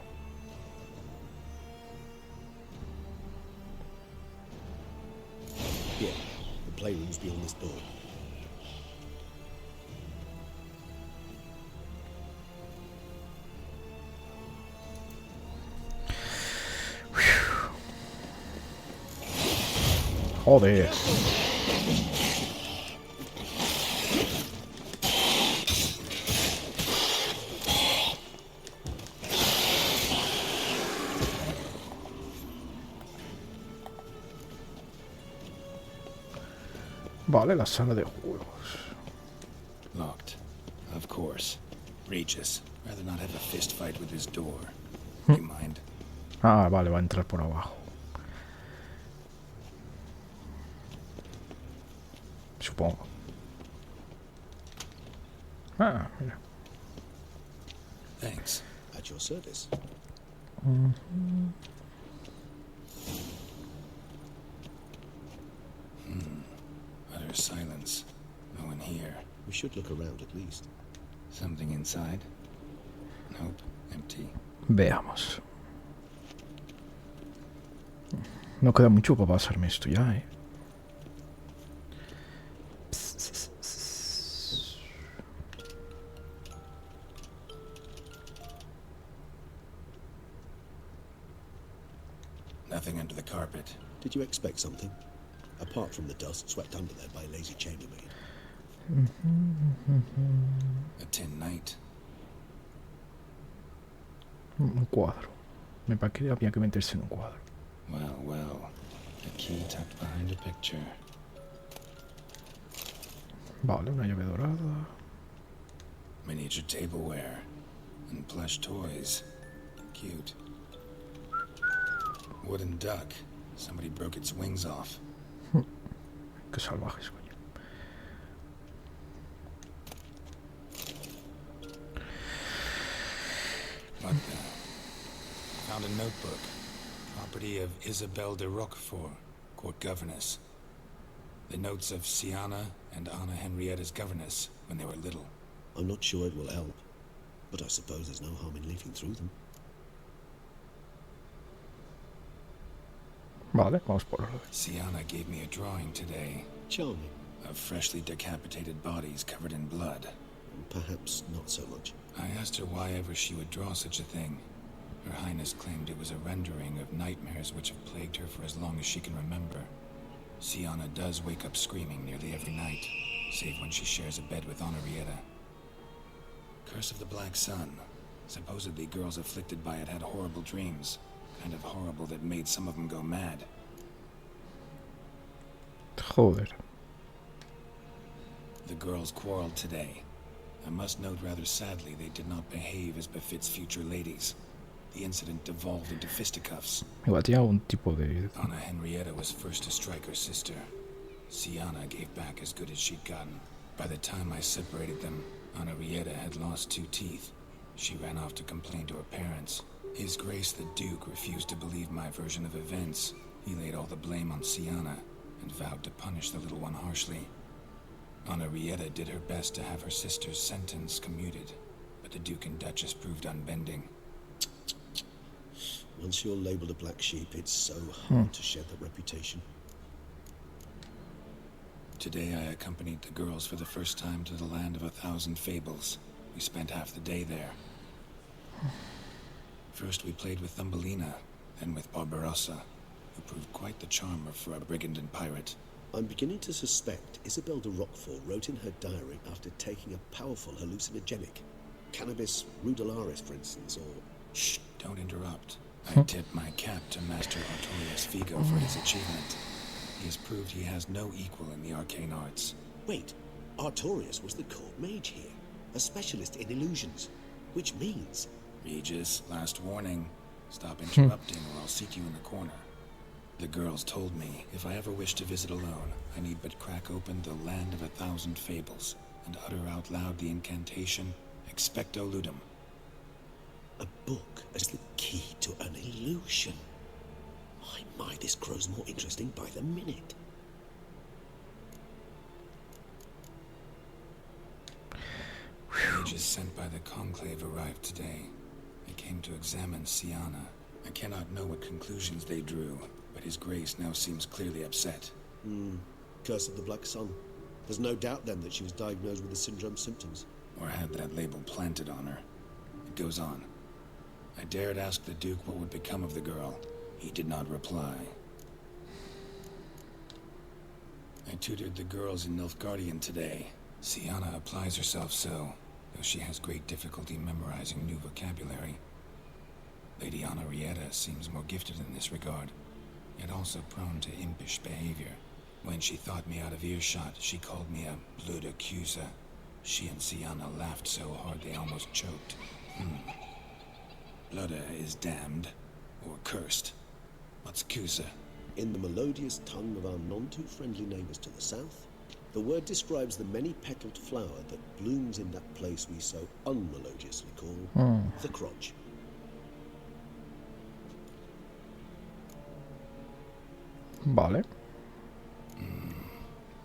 Here, the playroom's beyond this door. Joder. Vale, la sala de juegos. Locked. Of course. Regis, rather not have a fist fight with this door. You mind? Ah, vale, va a entrar por abajo. Supongo. Ah, mira. Thanks. At your service. Utter silence. No one here. We should look around at least. Something inside? Nope. Empty. Veamos. No queda mucho para pasarme esto ya, eh. Nothing under the carpet. Did you expect something? Apart from the dust swept under there by a lazy chambermaid. A tin knight. Un cuadro. Me parece que había que meterse en un cuadro. Well, well. A key tucked behind a picture. Vale, una llave dorada. Miniature tableware. And plush toys. Cute. Wooden duck. Somebody broke its wings off. Qué salvajes, coño. What the? Found a notebook. Property of Isabelle de Roquefort, court governess. The notes of Sienna and Anna Henrietta's governess when they were little. I'm not sure it will help, but I suppose there's no harm in leafing through them. Vale, vamos por orden. Sienna gave me a drawing today. Charming. Of freshly decapitated bodies covered in blood. Perhaps not so much. I asked her why ever she would draw such a thing. Her Highness claimed it was a rendering of nightmares which have plagued her for as long as she can remember. Sienna does wake up screaming nearly every night, save when she shares a bed with Henrietta. Curse of the Black Sun. Supposedly girls afflicted by it had horrible dreams. Kind of horrible that made some of them go mad. Joder. The girls quarreled today. I must note rather sadly they did not behave as befits future ladies. The incident devolved into fisticuffs. Igual tenía algún tipo de... Anna Henrietta was first to strike her sister. Sienna gave back as good as she'd gotten. By the time I separated them, Henrietta had lost 2 teeth. She ran off to complain to her parents. His Grace the Duke refused to believe my version of events. He laid all the blame on Sienna and vowed to punish the little one harshly. Henrietta did her best to have her sister's sentence commuted, but the Duke and Duchess proved unbending. Once you're labelled a black sheep, it's so hard to shed that reputation. Today I accompanied the girls for the first time to the land of 1,000 fables. We spent half the day there. First we played with Thumbelina, then with Barbarossa, who proved quite the charmer for a brigand and pirate. I'm beginning to suspect Isabel de Roquefort wrote in her diary after taking a powerful hallucinogenic. Cannabis rudularis, for instance, or... Shh, don't interrupt. I tip my cap to Master Artorius Figo for his achievement. He has proved he has no equal in the arcane arts. Wait, Artorius was the court mage here, a specialist in illusions, which means... Regis, last warning. Stop interrupting or I'll seat you in the corner. The girls told me if I ever wish to visit alone, I need but crack open the land of 1,000 fables and utter out loud the incantation Expecto Ludum. A book as the key to an illusion. My, this grows more interesting by the minute. Mages sent by the Conclave arrived today. They came to examine Siana. I cannot know what conclusions they drew, but His Grace now seems clearly upset. Curse of the Black Sun. There's no doubt then that she was diagnosed with the syndrome symptoms. Or had that label planted on her. It goes on. I dared ask the Duke what would become of the girl. He did not reply. I tutored the girls in Nilfgaardian today. Siana applies herself so, though she has great difficulty memorizing new vocabulary. Lady Henrietta seems more gifted in this regard, yet also prone to impish behavior. When she thought me out of earshot, she called me a blood accuser. She and Siana laughed so hard they almost choked. Blood is damned, or cursed. What's Cusa? In the melodious tongue of our none-too-friendly neighbors to the south, the word describes the many-petaled flower that blooms in that place we so unmelodiously call the crotch. Vale.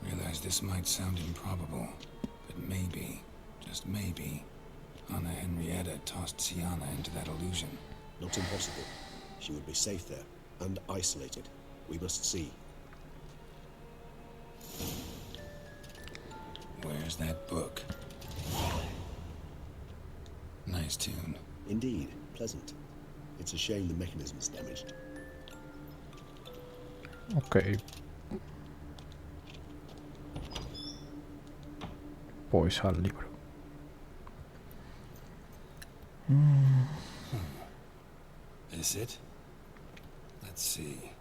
Realize this might sound improbable, but maybe, just maybe, Anna Henrietta tossed Siana into that illusion. Not impossible. She would be safe there, and isolated. We must see. Where's that book? Nice tune. Indeed, pleasant. It's a shame the mechanism is damaged. Ok. Pues al libro. Is it? Let's see.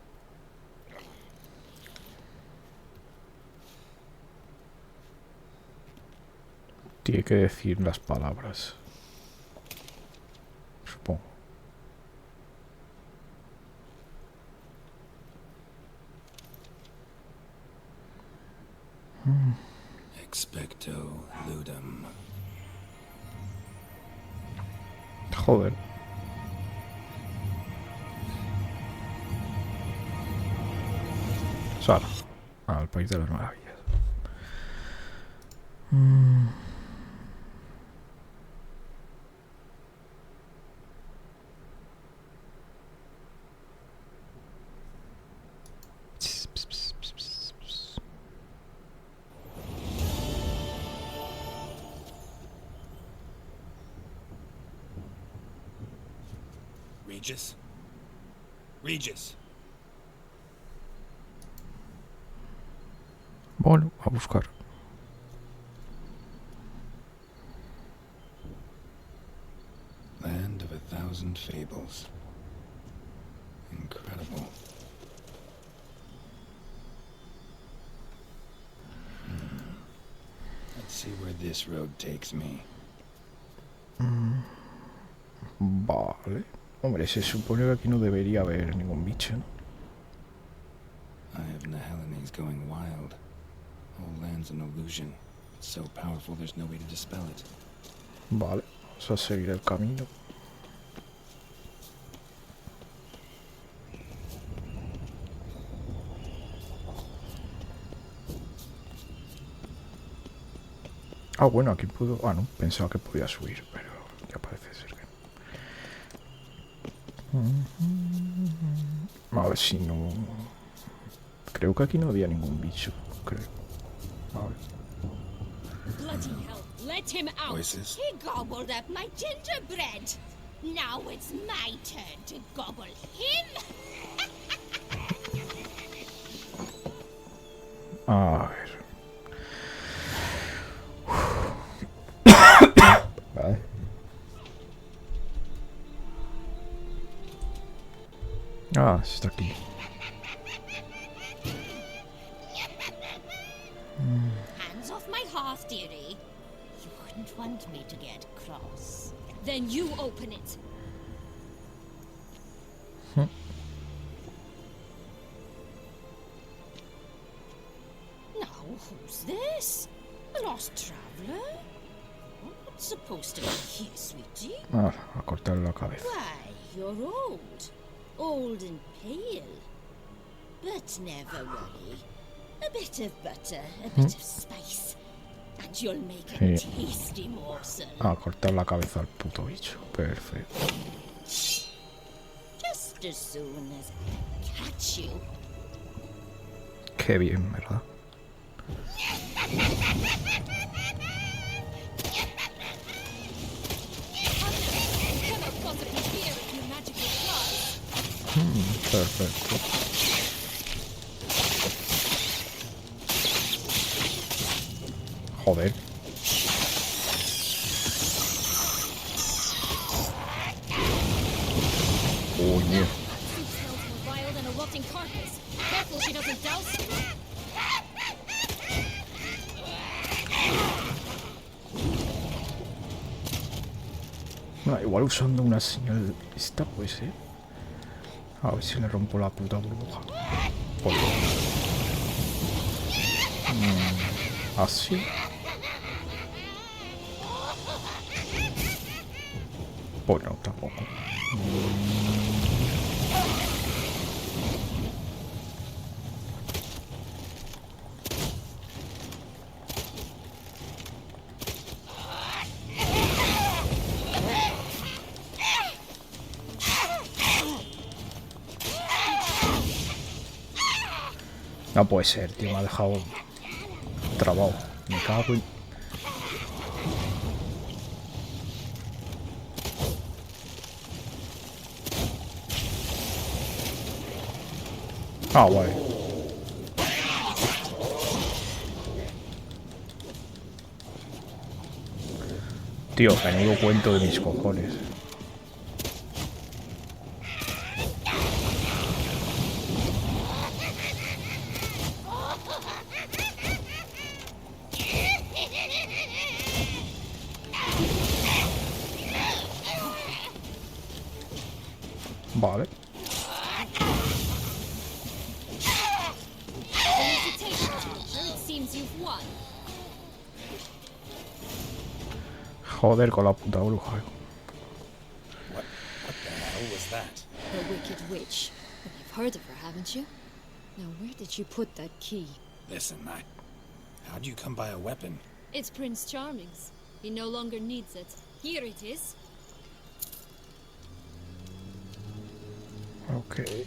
Tiene que decir las palabras. Supongo. Expecto Ludum. Joder. Sara. Al país de las maravillas. Regis? Regis! Bueno, a buscar. Land of 1,000 fables. Incredible. Let's see where this road takes me. Vale. Hombre, se supone que aquí no debería haber ningún bicho, ¿no? Eye of Nehelene going wild. Whole land's an illusion. It's so powerful there's no way to dispel it. Vale, vamos a seguir el camino. Ah, bueno, aquí puedo... Ah, no, pensaba que podía subir, pero ya parece ser que no. A ver si no... Creo que aquí no había ningún bicho, creo. A ver. Bloody hell, let him out! Voices. He gobbled up my gingerbread. Now it's my turn to gobble him. A ver. Vale. Ah, está aquí. Hands off my hearth, dearie. You wouldn't want me to get cross. Then you open it. Now, who's this? A lost traveler? What's supposed to be here, sweetie? Ah, a cortarle la cabeza. Why, you're old. Old and pale. But never worry. A bit of butter, a bit of spice, and you'll make a tasty morsel. A cortar la cabeza al puto bicho. Perfecto. Just as soon as I catch you. Qué bien, ¿verdad? Perfecto. Joder. Coño. Ah, igual usando una señal esta puede ser. A ver si le rompo la puta burbuja. Así. Pues no, tampoco. No puede ser, tío, me ha dejado trabado. Me cago en... Ah, guay. Tío, menudo cuento de mis cojones. Vale. Joder con la puta bruja. What the hell was that? The Wicked Witch. You've heard of her, haven't you? Now, where did you put that key? Listen, how'd you come by a weapon? It's Prince Charming's. He no longer needs it. Here it is. Okay.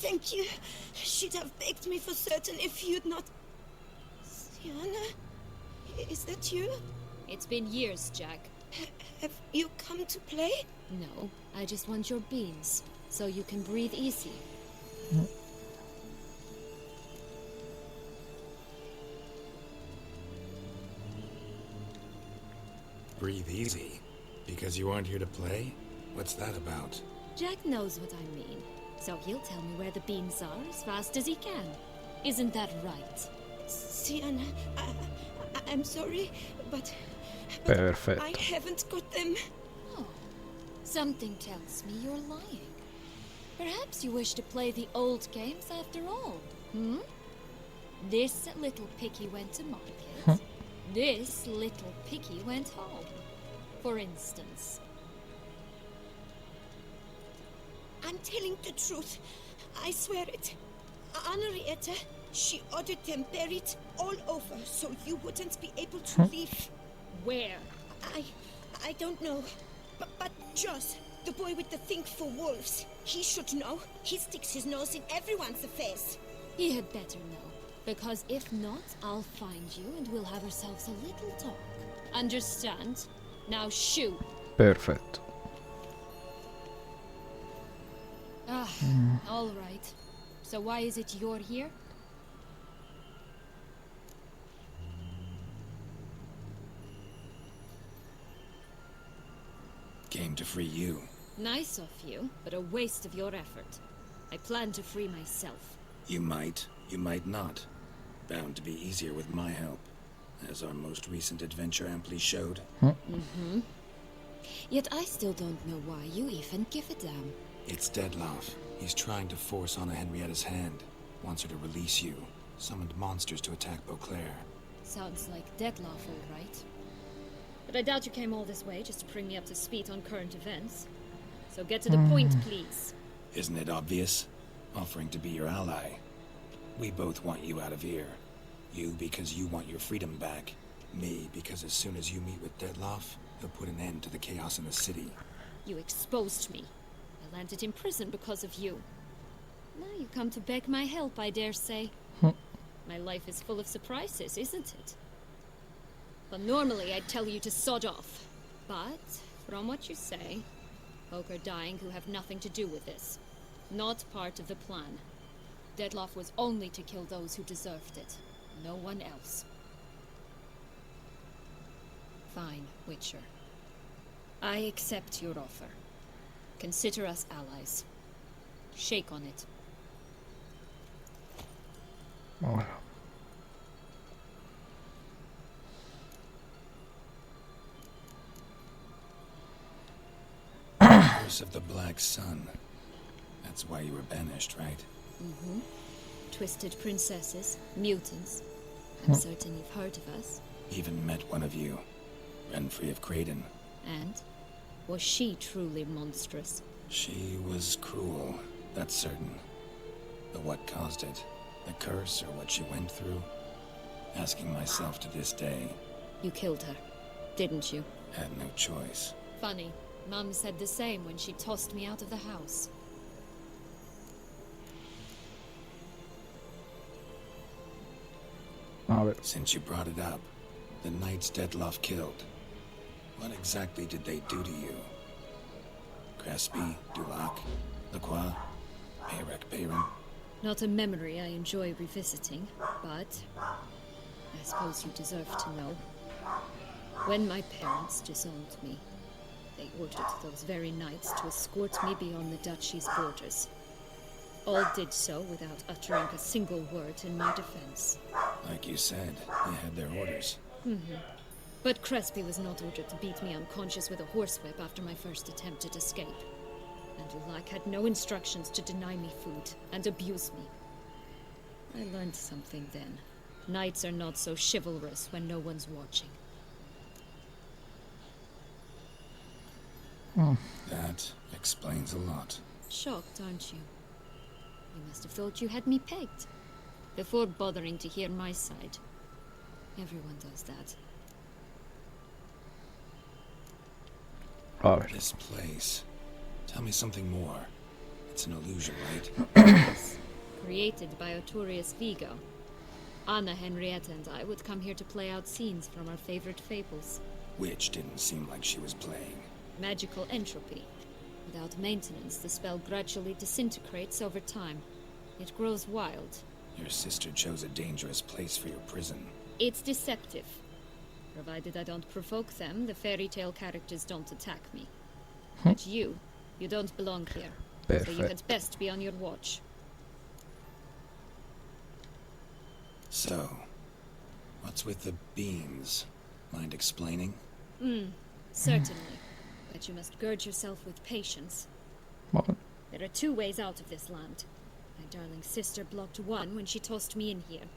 Thank you. She'd have begged me for certain if you'd not... Sienna? Is that you? It's been years, Jack. Have you come to play? No, I just want your beans, so you can breathe easy. Breathe easy? Because you aren't here to play? What's that about? Jack knows what I mean, so he'll tell me where the beans are as fast as he can. Isn't that right? Sienna, I'm sorry, but Perfect. I haven't got them. Oh, something tells me you're lying. Perhaps you wish to play the old games after all, hmm? This little piggy went to market. This little piggy went home, for instance. I'm telling the truth. I swear it. Henrietta, she ordered them buried all over so you wouldn't be able to leave. Where? I don't know. But Joss, The boy with the think for wolves. He should know. He sticks his nose in everyone's affairs. He had better know, because if not, I'll find you and we'll have ourselves a little talk. Understand? Now shoo! Perfetto. All right. So why is it you're here? Came to free you. Nice of you, but a waste of your effort. I plan to free myself. You might not. Bound to be easier with my help, as our most recent adventure amply showed. Yet I still don't know why you even give a damn. It's Dettlaff. He's trying to force Anna Henrietta's hand. Wants her to release you. Summoned monsters to attack Beauclair. Sounds like Dettlaff, all right. But I doubt you came all this way just to bring me up to speed on current events. So get to the point, please. Isn't it obvious? Offering to be your ally. We both want you out of here. You because you want your freedom back. Me because as soon as you meet with Dettlaff, he'll put an end to the chaos in the city. You exposed me. I landed in prison because of you. Now you come to beg my help, I dare say. My life is full of surprises, isn't it? Well, normally I'd tell you to sod off. But, from what you say, folk are dying who have nothing to do with this. Not part of the plan. Dettlaff was only to kill those who deserved it. No one else. Fine, Witcher. I accept your offer. Consider us allies. Shake on it. Ora. Curse of the Black Sun. That's why you were banished, right? Twisted princesses, mutants. I'm certain you've heard of us. Even met one of you. Renfri of Creighton. And? Was she truly monstrous? She was cruel, that's certain. But what caused it? The curse or what she went through? Asking myself to this day. You killed her, didn't you? Had no choice. Funny. Mum said the same when she tossed me out of the house. Since you brought it up, the knights Dettlaff killed. What exactly did they do to you? Crespi, Dulac, Lacroix, Bayron? Not a memory I enjoy revisiting, but I suppose you deserve to know. When my parents disowned me, they ordered those very knights to escort me beyond the duchy's borders. All did so without uttering a single word in my defense. Like you said, they had their orders. But Crespi was not ordered to beat me unconscious with a horsewhip after my first attempted escape. And Dulac had no instructions to deny me food and abuse me. I learned something then. Knights are not so chivalrous when no one's watching. That explains a lot. Shocked, aren't you? You must have thought you had me pegged. Before bothering to hear my side. Everyone does that. This place. Tell me something more. It's an illusion, right? Yes. Created by Arturius Vigo. Anna Henrietta and I would come here to play out scenes from our favorite fables. Which didn't seem like she was playing. Magical entropy. Without maintenance, the spell gradually disintegrates over time. It grows wild. Your sister chose a dangerous place for your prison. It's deceptive. Provided I don't provoke them, the fairy tale characters don't attack me. But you don't belong here. So you had best be on your watch. So, what's with the beans? Mind explaining? Certainly. But you must gird yourself with patience. There are two ways out of this land. My darling sister blocked one when she tossed me in here.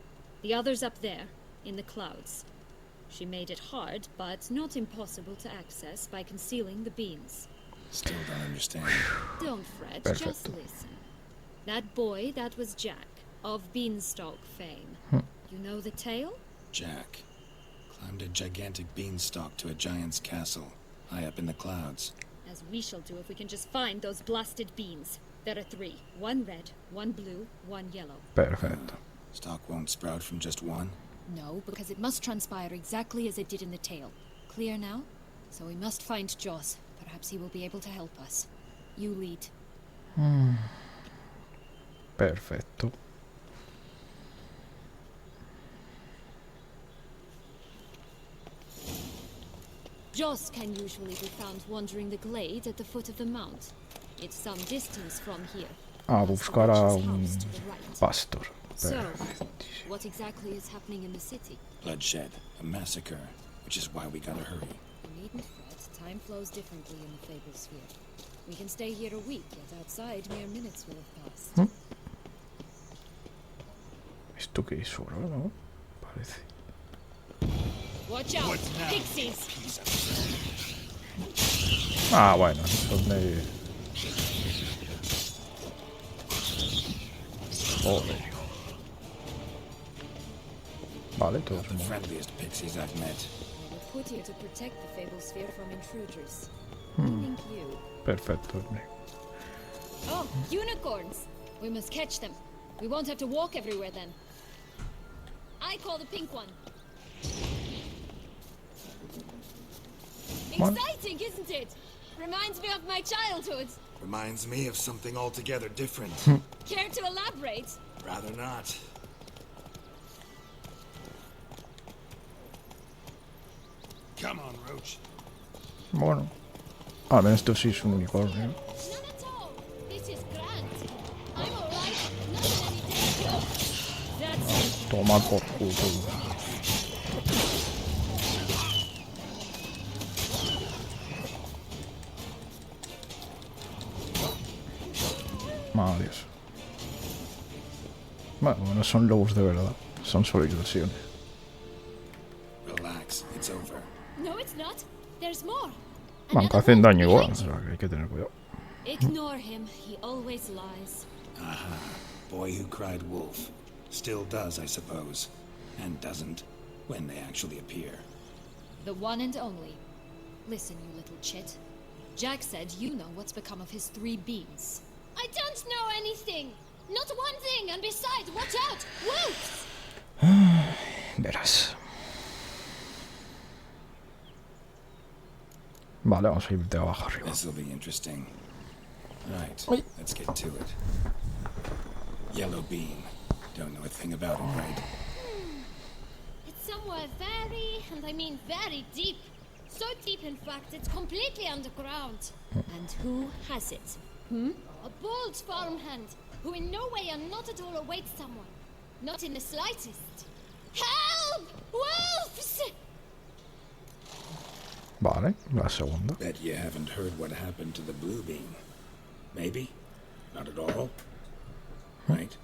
The other's up there, in the clouds. She made it hard, but not impossible to access by concealing the beans. Still don't understand. Don't fret, just listen. That boy, that was Jack, of Beanstalk fame. You know the tale? Jack climbed a gigantic beanstalk to a giant's castle, high up in the clouds. As we shall do if we can just find those blasted beans. There are 3. 1 red, 1 blue, 1 yellow. Perfetto. Stalk won't sprout from just one? No, because it must transpire exactly as it did in the tale. Clear now? So we must find Joss. Perhaps he will be able to help us. You lead. Perfetto. Joss can usually be found wandering the glade at the foot of the mount. It's some distance from here. Ah, buscará un pastor. So, Perfetto. what exactly is happening in the city? Bloodshed, a massacre, which is why we gotta hurry. You needn't fret. Time flows differently in the Fable Sphere. We can stay here a week, yet outside mere minutes will have passed. Esto que es oro, ¿no? Parece. Watch out! Pixies! Ah, bueno, son de... Joder. Vale, todos The mueren. friendliest pixies I've met. We were put here to protect the Fable Sphere from intruders. Meaning you. Perfecto. Oh, unicorns! We must catch them. We won't have to walk everywhere then. I call the pink one. What? Exciting, isn't it? Reminds me of my childhood. Reminds me of something altogether different. Care to elaborate? Rather not. Come on, Roach. Bueno. Almeno esto sí es un unicornio. None at all. This is grand. I'm alright. Not in any danger. That's Tomar por culo. Madre Dios. Bueno, no son lobos de verdad. Son solo ilusiones. Relax, it's over. No, it's not. There's more. Aunque hacen daño igual, o sea que hay que tener cuidado. Ignore him. He always lies. Aha. Boy who cried wolf. Still does, I suppose. And doesn't, when they actually appear. The one and only. Listen, you little chit. Jack said you know what's become of his 3 beans. I don't know anything. Not one thing. And besides, watch out. Wolves! Verás. Vale, vamos a ir de abajo arriba. This'll be interesting. Right, let's get to it. Yellow bean. Don't know a thing about it, right? It's somewhere very, and I mean very deep. So deep, in fact, it's completely underground. And who has it? A bold farmhand, who in no way and not at all awaits someone. Not in the slightest. Help! Wolves! Vale, la segunda. Bet you haven't heard what happened to the blue bean. Maybe? Not at all? Right?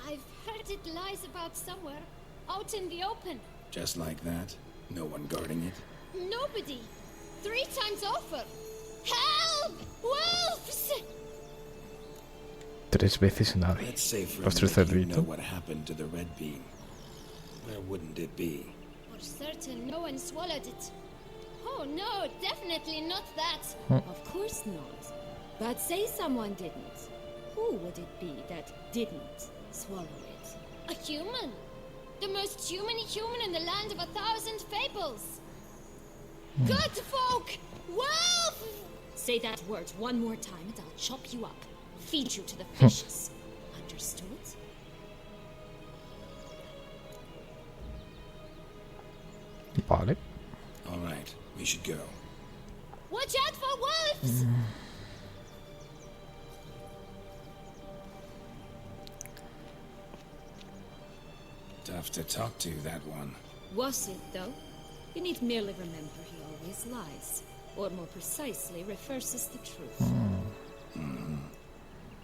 I've heard it lies about somewhere, out in the open. Just like that? No one guarding it? Nobody. 3 times over. Help! Wolves! 3 veces nadie. Let's say for Los a 3 minute you know cerditos. what happened to the red bean. Where wouldn't it be? For certain, no one swallowed it. Oh no, definitely not that. Of course not. But say someone didn't. Who would it be that didn't swallow it? A human. The most human in the land of 1,000 fables. Good folk! Wolf! Say that word one more time and I'll chop you up. Feed you to the fishes. Understood? Vale. All right, we should go. Watch out for wolves! Tough to talk to, that one. Was it, though? You need merely remember he always lies. Or more precisely, reverses the truth.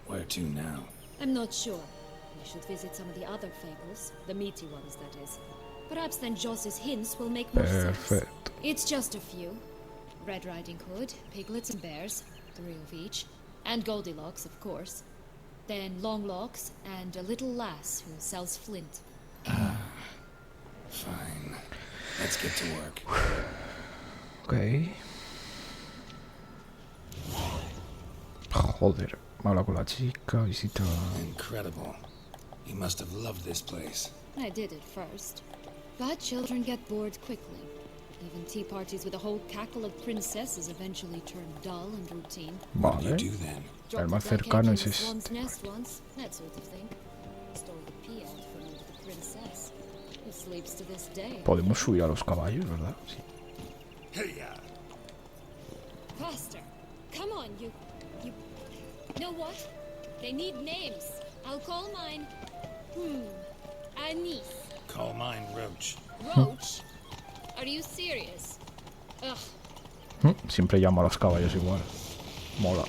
Where to now? I'm not sure. We should visit some of the other fables. The meaty ones, that is. Perhaps then Joss's hints will make more sense. Perfecto. It's just a few. Red Riding Hood, piglets and bears, 3 of each. And Goldilocks, of course. Then Longlocks, and a little lass who sells flint. Fine. Let's get to work. Ok. Joder, me habla con la chica, visita... Incredible. You must have loved this place. I did at first. But children get bored quickly. Even tea parties with a whole cackle of princesses eventually turn dull and routine. What do Vale. you do then? El más cercano es Swan's este. nest once, that sort of thing. Stole the pee out from under the princess, who sleeps to this day. Podemos subir a los caballos, ¿verdad? Sí. Faster! Come on, you... Know what? They need names. I'll call mine... Anise. Call mine Roach. Roach? Are you serious? Ugh. Siempre llamo a los caballos igual. Mola.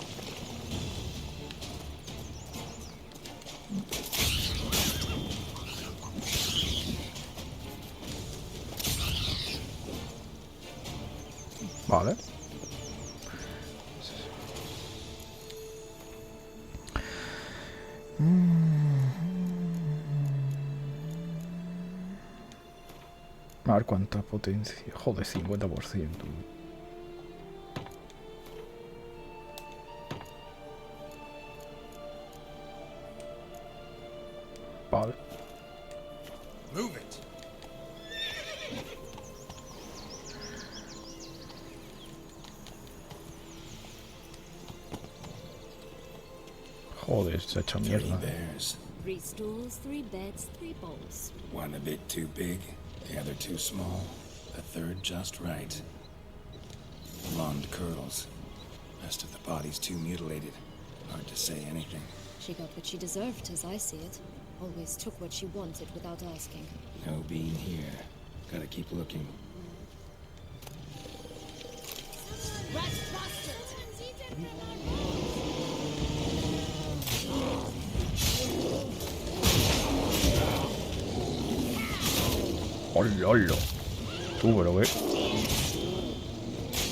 Vale. A ver cuánta potencia. Joder, 50%. Vale. Move it. Joder, se ha hecho 3 mierda. bears. 3 stools, 3 beds, 3 bowls. One a bit too big, the other too small, the third just right. Blonde curls. Rest of the body's too mutilated. Hard to say anything. She got what she deserved, as I see it. Always took what she wanted without asking. No bean here. Gotta keep looking. Rat bastard! ¡Hola, hola! Tú, pero qué.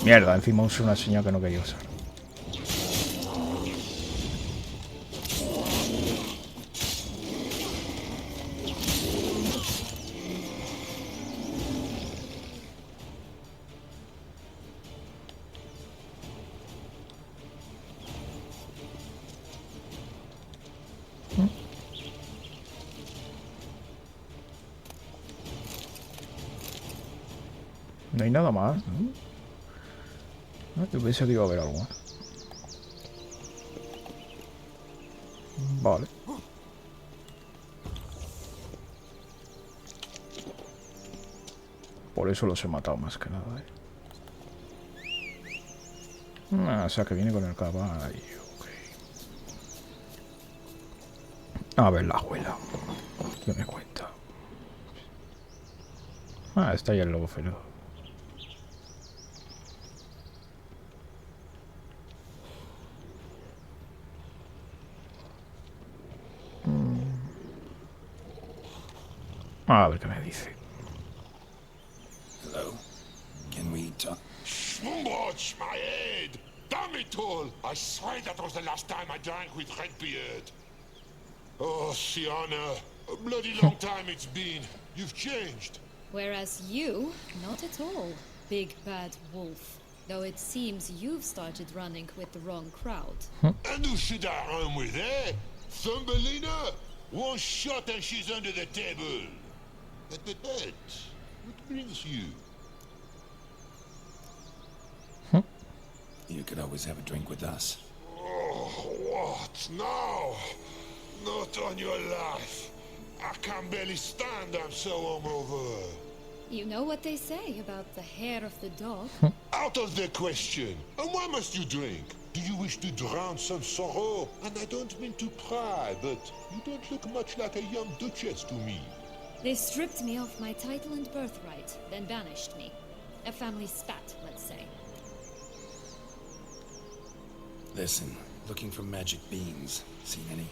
Mierda, encima usé una señal que no quería usar. No hay nada más, ¿no? No, yo pensé que iba a haber algo más. Vale. Por eso los he matado más que nada, ¿eh? O sea que viene con el caballo. Okay. A ver la abuela. ¿Qué me cuenta? Ah, está ahí el lobo feroz. A ver qué me dice. Hello? Can we talk? Watch my head! Damn it all! I swear that was the last time I drank with Redbeard. Oh, Sienna, a bloody long time it's been. You've changed. Whereas you, not at all, big bad wolf. Though it seems you've started running with the wrong crowd. And who should I run with, eh? Thumbelina? One shot and she's under the table. But what brings you? You could always have a drink with us. Oh, what now? Not on your life. I can barely stand, I'm so hungover. You know what they say about the hair of the dog? Out of the question. And why must you drink? Do you wish to drown some sorrow? And I don't mean to pry, but you don't look much like a young duchess to me. They stripped me of my title and birthright, then banished me. A family spat, let's say. Listen, looking for magic beans. Seen any?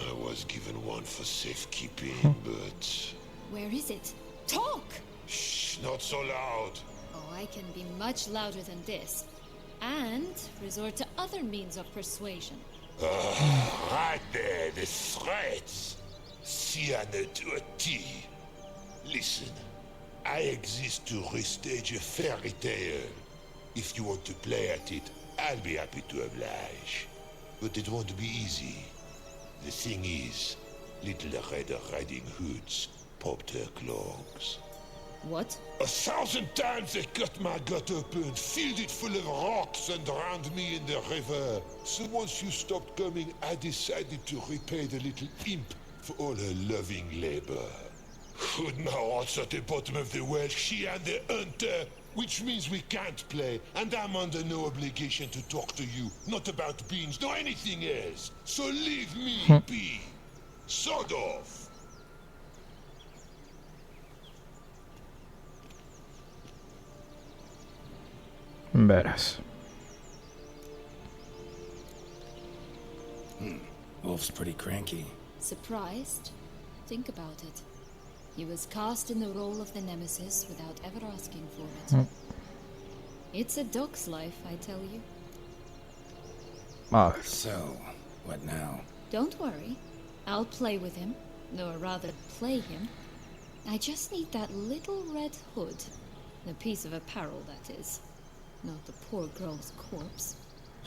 I was given one for safekeeping, but... Where is it? Talk! Shh, not so loud. Oh, I can be much louder than this. And resort to other means of persuasion. Right there, the threats. Sienna to a T. Listen, I exist to restage a fairy tale. If you want to play at it, I'll be happy to oblige. But it won't be easy. The thing is, Little Red Riding Hoods popped her clogs. What? 1,000 times they cut my gut open, filled it full of rocks, and drowned me in the river. So once you stopped coming, I decided to repay the little imp for all her loving labor. Hood now what's at the bottom of the well, she and the hunter, which means we can't play, and I'm under no obligation to talk to you, not about beans, nor anything else. So leave me be. Sod off. Verás. Wolf's pretty cranky. Surprised? Think about it. He was cast in the role of the Nemesis without ever asking for it. It's a dog's life, I tell you. So, what now? Don't worry. I'll play with him. Or rather, play him. I just need that little red hood. A piece of apparel, that is. Not the poor girl's corpse.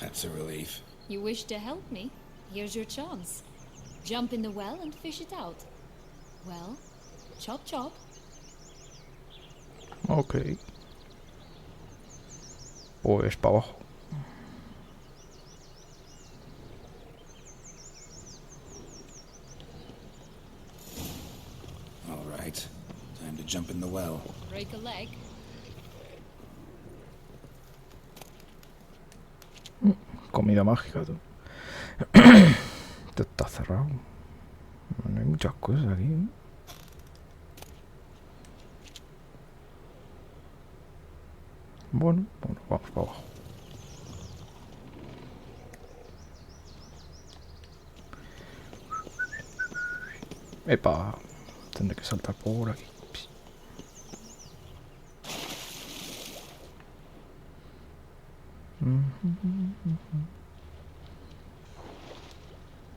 That's a relief. You wish to help me? Here's your chance. Jump in the well and fish it out. Well, chop chop. Ok. Pues para abajo. All right. Time to jump in the well. Break a leg. Comida mágica, tú. Esto está cerrado. No hay muchas cosas aquí, ¿eh? Bueno, vamos para abajo. Epa, tendré que saltar por aquí.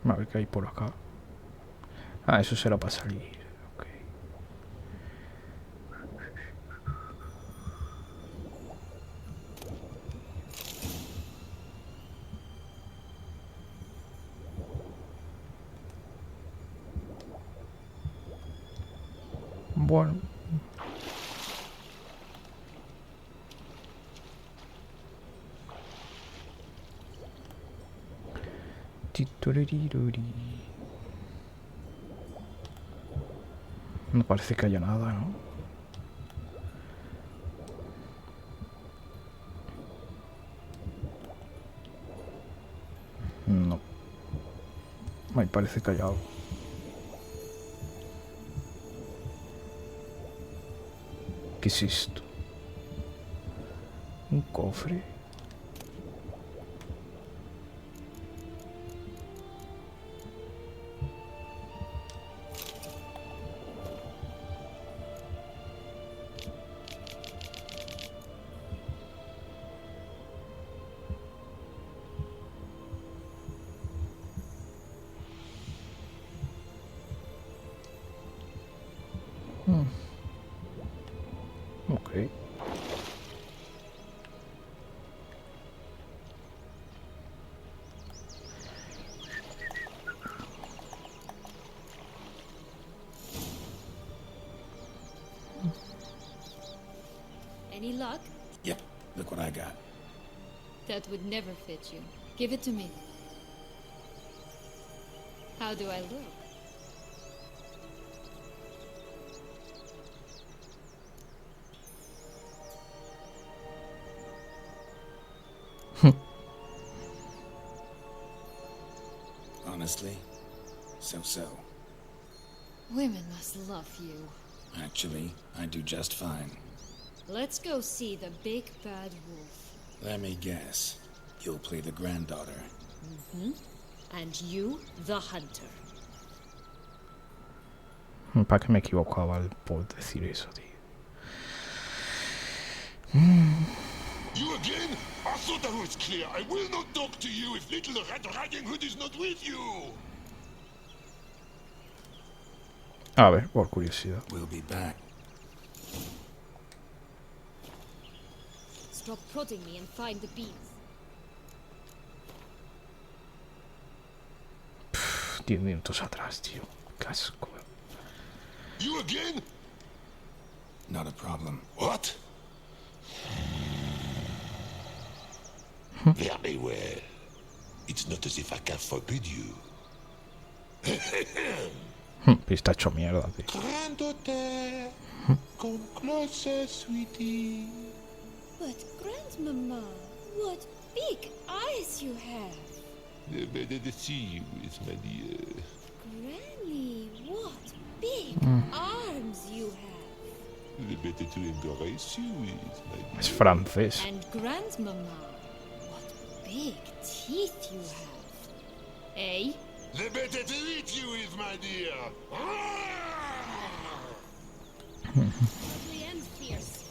A ver qué hay por acá. Ah, eso será para salir. Ok. Bueno. No parece que haya nada, ¿no? No. Ay, parece que hay algo. ¿Qué es esto? ¿Un cofre? Ok. Any luck? Yep, look what I got. That would never fit you. Give it to me. How do I look? Honestly, so-so. Women must love you. Actually, I do just fine. Let's go see the big bad wolf. Let me guess. You'll play the granddaughter. And you, the hunter. ¿Para qué me equivocaba por decir eso, tío? You again? I thought that was clear. I will not talk to you if Little Red Riding Hood is not with you. A ver, por curiosidad. We'll be back. Stop prodding me and find the beans. 10 minutos atrás, tío. Casco. You again? Not a problem. What? Very well. It's not as if I can forbid you. Está hecho mierda, tío. Granddaughter, come closer, sweetie. But Grandmama, what big eyes you have. The better to see you is, my dear. Granny, what big arms you have. The better to embrace you is, my dear. Es francés. And Grandmama, what big teeth you have. Eh? The better to eat you is, my dear. Ugly and fierce.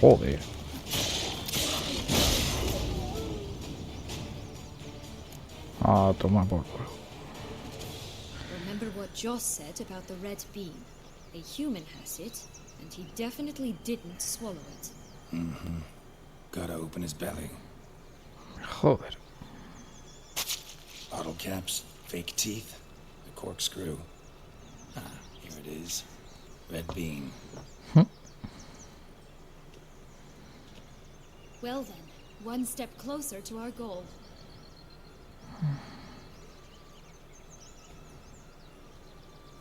Joder. Ah, toma por culo. Remember what Joss said about the red bean? A human has it, and he definitely didn't swallow it. Mm-hmm. Gotta open his belly. Joder. Bottle caps, fake teeth, a corkscrew. Ah, here it is. Red bean. Well then, one step closer to our goal.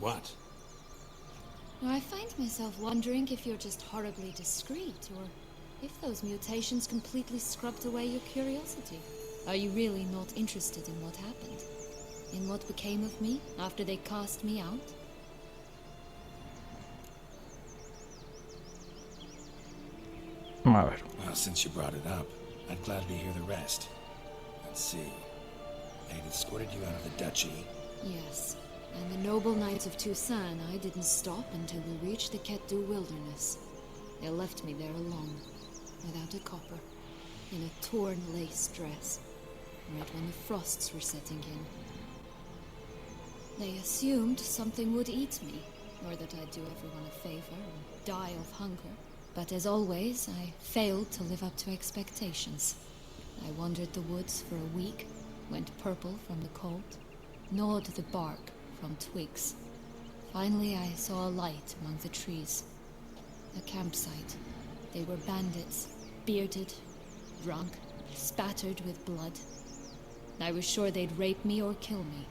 What? I find myself wondering if you're just horribly discreet, or if those mutations completely scrubbed away your curiosity. Are you really not interested in what happened? In what became of me after they cast me out? A ver. Well, since you brought it up, I'd gladly hear the rest. Let's see. They'd escorted you out of the duchy. Yes. And the noble knights of Toussaint, I didn't stop until we reached the Ketdu wilderness. They left me there alone, without a copper, in a torn lace dress, right when the frosts were setting in. They assumed something would eat me, or that I'd do everyone a favor and die of hunger. But as always, I failed to live up to expectations. I wandered the woods for a week, went purple from the cold, gnawed the bark from twigs. Finally, I saw a light among the trees. A campsite. They were bandits, bearded, drunk, spattered with blood. I was sure they'd rape me or kill me,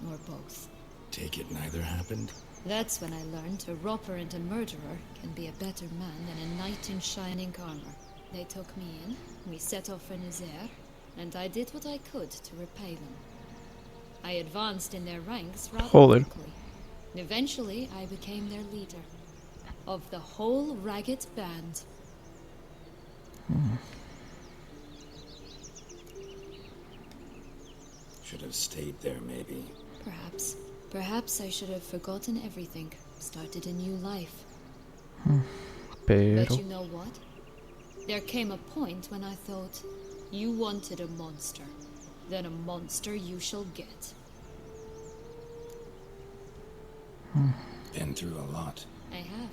or both. Take it neither happened? That's when I learned a robber and a murderer can be a better man than a knight in shining armor. They took me in, we set off for Nazaire, and I did what I could to repay them. I advanced in their ranks rather quickly. Eventually, I became their leader. Of the whole ragged band. Should have stayed there, maybe. Perhaps. Perhaps I should have forgotten everything, started a new life. Pero... But you know what? There came a point when I thought, you wanted a monster. Then a monster you shall get. Been through a lot. I have.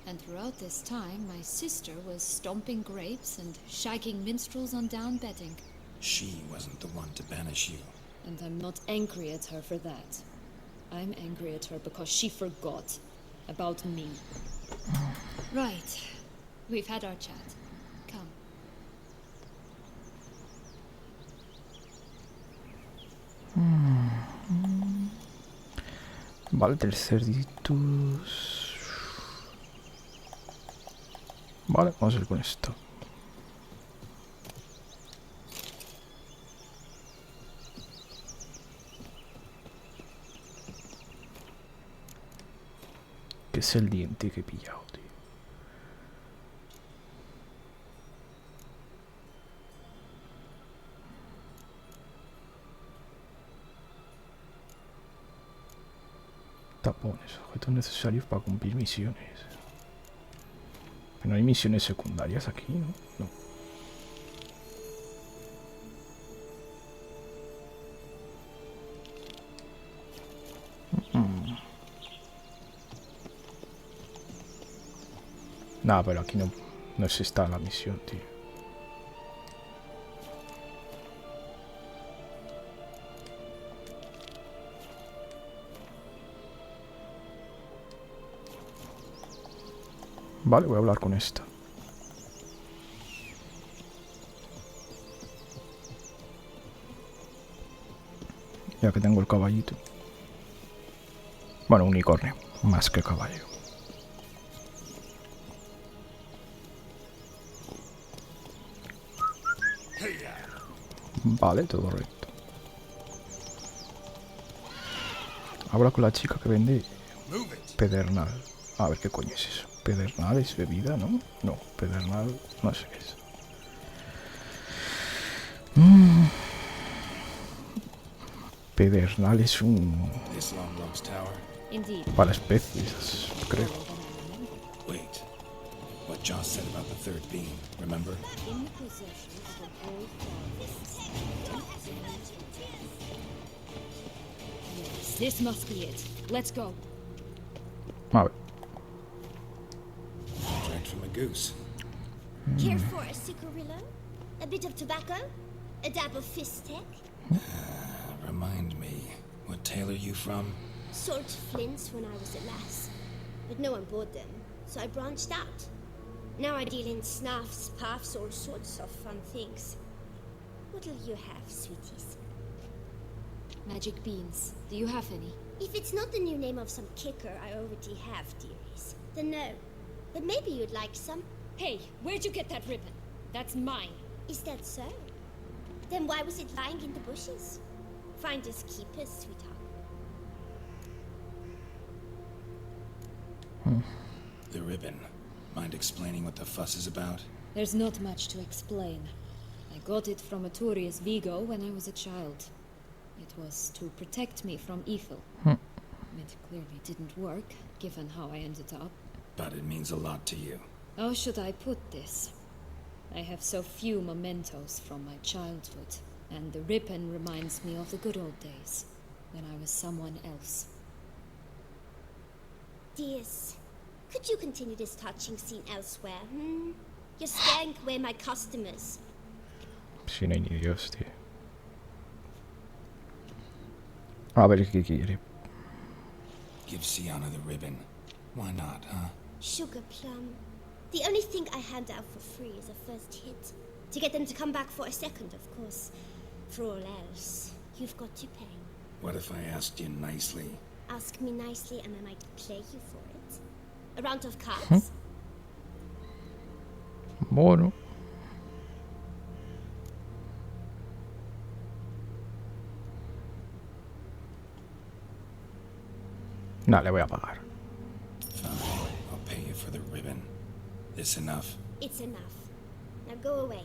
And throughout this time, my sister was stomping grapes and shagging minstrels on down bedding. She wasn't the one to banish you. And I'm not angry at her for that. I'm angry at her because she forgot about me. Right. We've had our chat. Come. Vale, terceritos. Vale, vamos a ir con esto. Que es el diente que he pillado, tío. Tapones, objetos necesarios para cumplir misiones. Pero no hay misiones secundarias aquí, ¿no? No. Nah, pero aquí no se está en la misión, tío. Vale, voy a hablar con esta. Ya que tengo el caballito. Bueno, unicornio, más que caballo. Vale, todo recto. Habla con la chica que vende pedernal. A ver qué coño es eso. Pedernal es bebida, ¿no? No, pedernal no sé qué es. Pedernal es un... para especies, creo. Wait. What Joss said about the third beam, remember? Yes, this must be it. Let's go. A ver. Dragged from a goose. Care for a cigarillo? A bit of tobacco? A dab of fistek? Remind me, what tale are you from? Sold flints when I was a lass, but no one bought them, so I branched out. Now I deal in snuffs, puffs, all sorts of fun things. What'll you have, sweeties? Magic beans. Do you have any? If it's not the new name of some kicker I already have, dearies, then no. But maybe you'd like some? Hey, where'd you get that ribbon? That's mine. Is that so? Then why was it lying in the bushes? Finders keepers, sweetheart. The ribbon. Mind explaining what the fuss is about? There's not much to explain. I got it from Aturius Vigo when I was a child. It was to protect me from evil. It clearly didn't work, given how I ended up. But it means a lot to you. How should I put this? I have so few mementos from my childhood, and the ribbon reminds me of the good old days, when I was someone else. Dears, could you continue this touching scene elsewhere, You're scaring away my customers. Si no hay ni Dios, tío. A ver qué quiere. Give Sienna the ribbon. Why not, huh? Sugar plum. The only thing I hand out for free is a first hit. To get them to come back for a second, of course. For all else, you've got to pay. What if I asked you nicely? Ask me nicely and I might play you for it. A round of cards? Bueno. No, le voy a pagar. Fine, I'll pay you for the ribbon. This enough? It's enough. Now go away.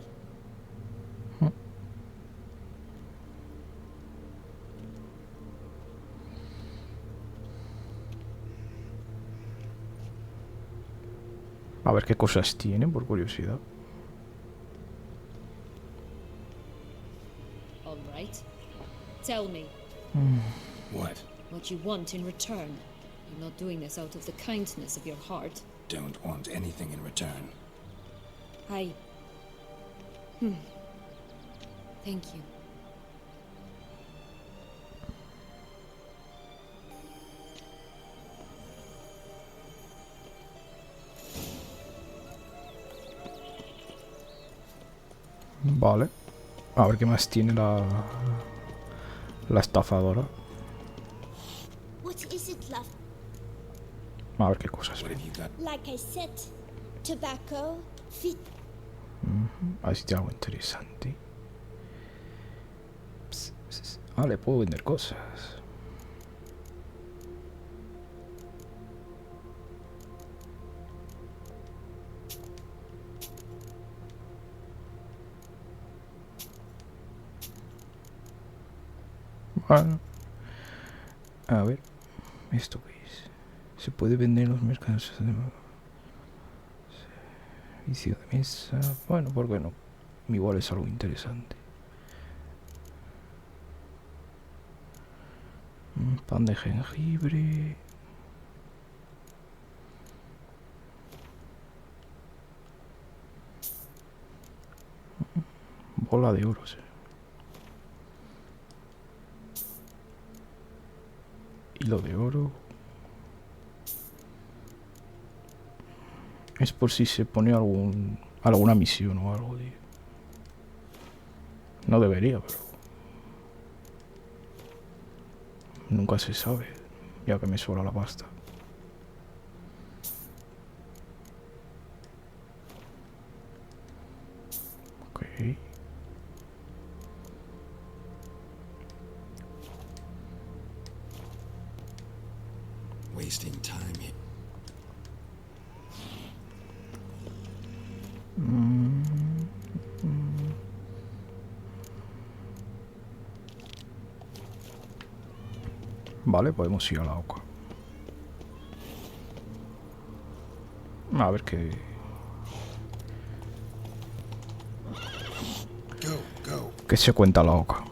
A ver qué cosas tiene, por curiosidad. All right. Tell me. What? What you want in return. You're not doing this out of the kindness of your heart. Don't want anything in return. Thank you. Vale. A ver qué más tiene la estafadora. What is it, love? A ver qué cosas. Like I said, tobacco, fit. A ver si tiene algo interesante. Ah, le puedo vender cosas. Bueno. A ver. ¿Esto qué es? Se puede vender en los mercados. Servicio de mesa. Bueno, ¿por qué no? Igual es algo interesante. Pan de jengibre. Bola de oro, sí. Hilo de oro. Es por si se pone alguna misión o algo, tío. No debería, pero... Nunca se sabe, ya que me sobra la pasta. Ok. Wasting time here. Vale, podemos ir a la oca. A ver qué... ¿Qué se cuenta la oca?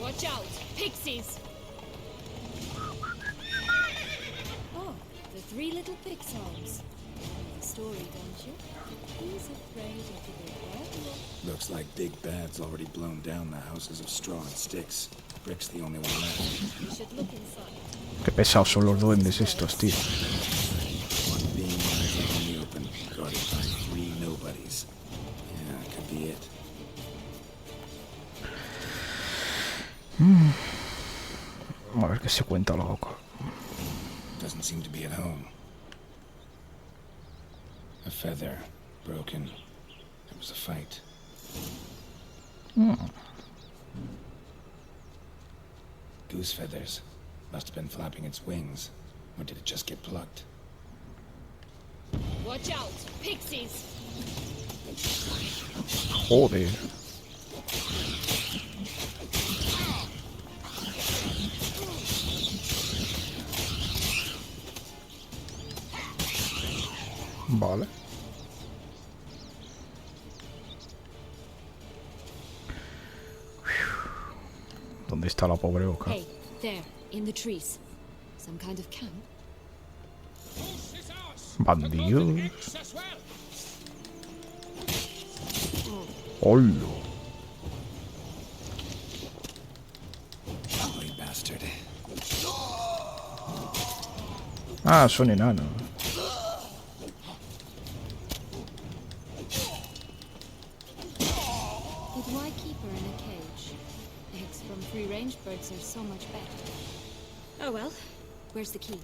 Watch out, pixies! Oh, the three little pixels. The story, don't you? Who's afraid of the big bad? Looks like Big Bad's already blown down the houses of straw and sticks. Brick's the only one left. You should look inside. Qué pesados son los duendes estos, tío. One being lies out in the open, guarded by three nobodies. Yeah, could be it. A ver qué se cuenta la oca. Doesn't seem to be at home. A feather, broken. It was a fight. Goose feathers. Must have been flapping its wings. Or did it just get plucked? Watch out, pixies! Joder. Vale. ¿Dónde está la pobre oca? Hey, there, in the trees. Some kind of camp? Bandidos. ¡Hola! Ugly bastard. Ah, son enanos. But why keep her in a cage? Eggs from free-range birds are so much better. Oh well, where's the key?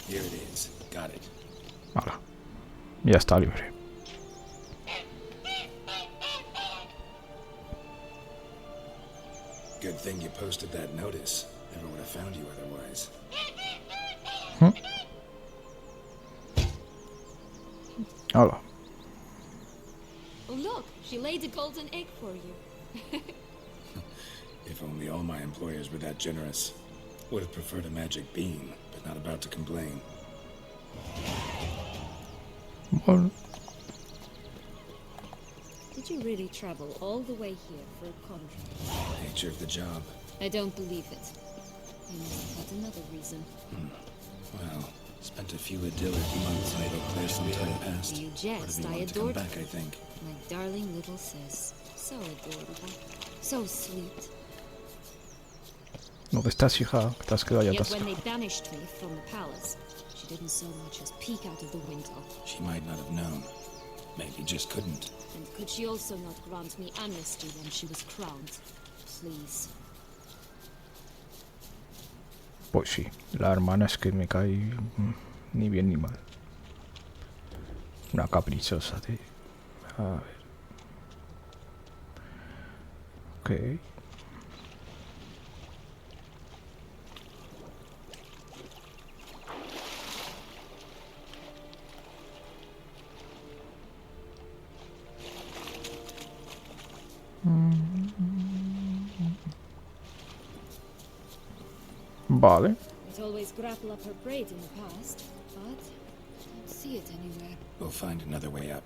Here it is. Got it. Hala. Ya está libre. Good thing you posted that notice. Never would have found you otherwise. Hala. Oh look, she laid a golden egg for you. If only all my employers were that generous. Would have preferred a magic bean, but not about to complain. Bueno. Did you really travel all the way here for a contract? Nature of the job. I don't believe it. You must have had another reason. Well, spent a few idyllic months in Eau Claire some time past. You Part of jest, me I wanted to come adored back, I think. my darling little sis. So adorable. So sweet. ¿Dónde estás, hija? Te has quedado ya Yet atascada. when they banished me from the palace, she didn't so much as peek out of the window. She might not have known. Maybe just couldn't. And could she also not grant me amnesty when she was crowned? Please. Pues sí, la hermana es que me cae ni bien ni mal. Una caprichosa, tío. A ver. Ok. Vale. It always grapple up her braid in the past, but I don't see it anywhere. We'll find another way up.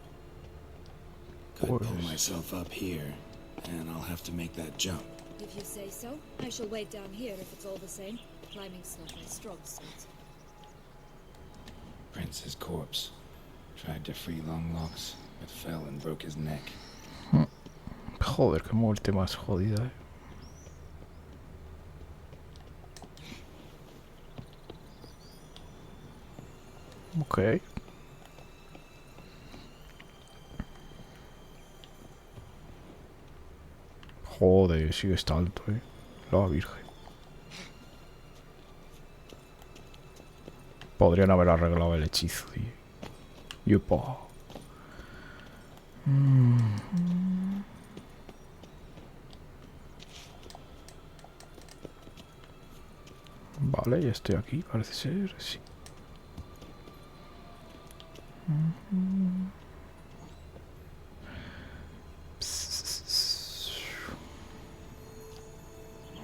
Could pull myself up here, and I'll have to make that jump. If you say so, I shall wait down here if it's all the same. climbing stuff my strong suit. Prince's corpse. Tried to free Longlocks, but fell and broke his neck. Joder, qué muerte más jodida, eh. Ok. Joder, sigue está alto, eh. La virgen. Podrían haber arreglado el hechizo, tío. Yupa. Vale, ya estoy aquí, parece ser, sí.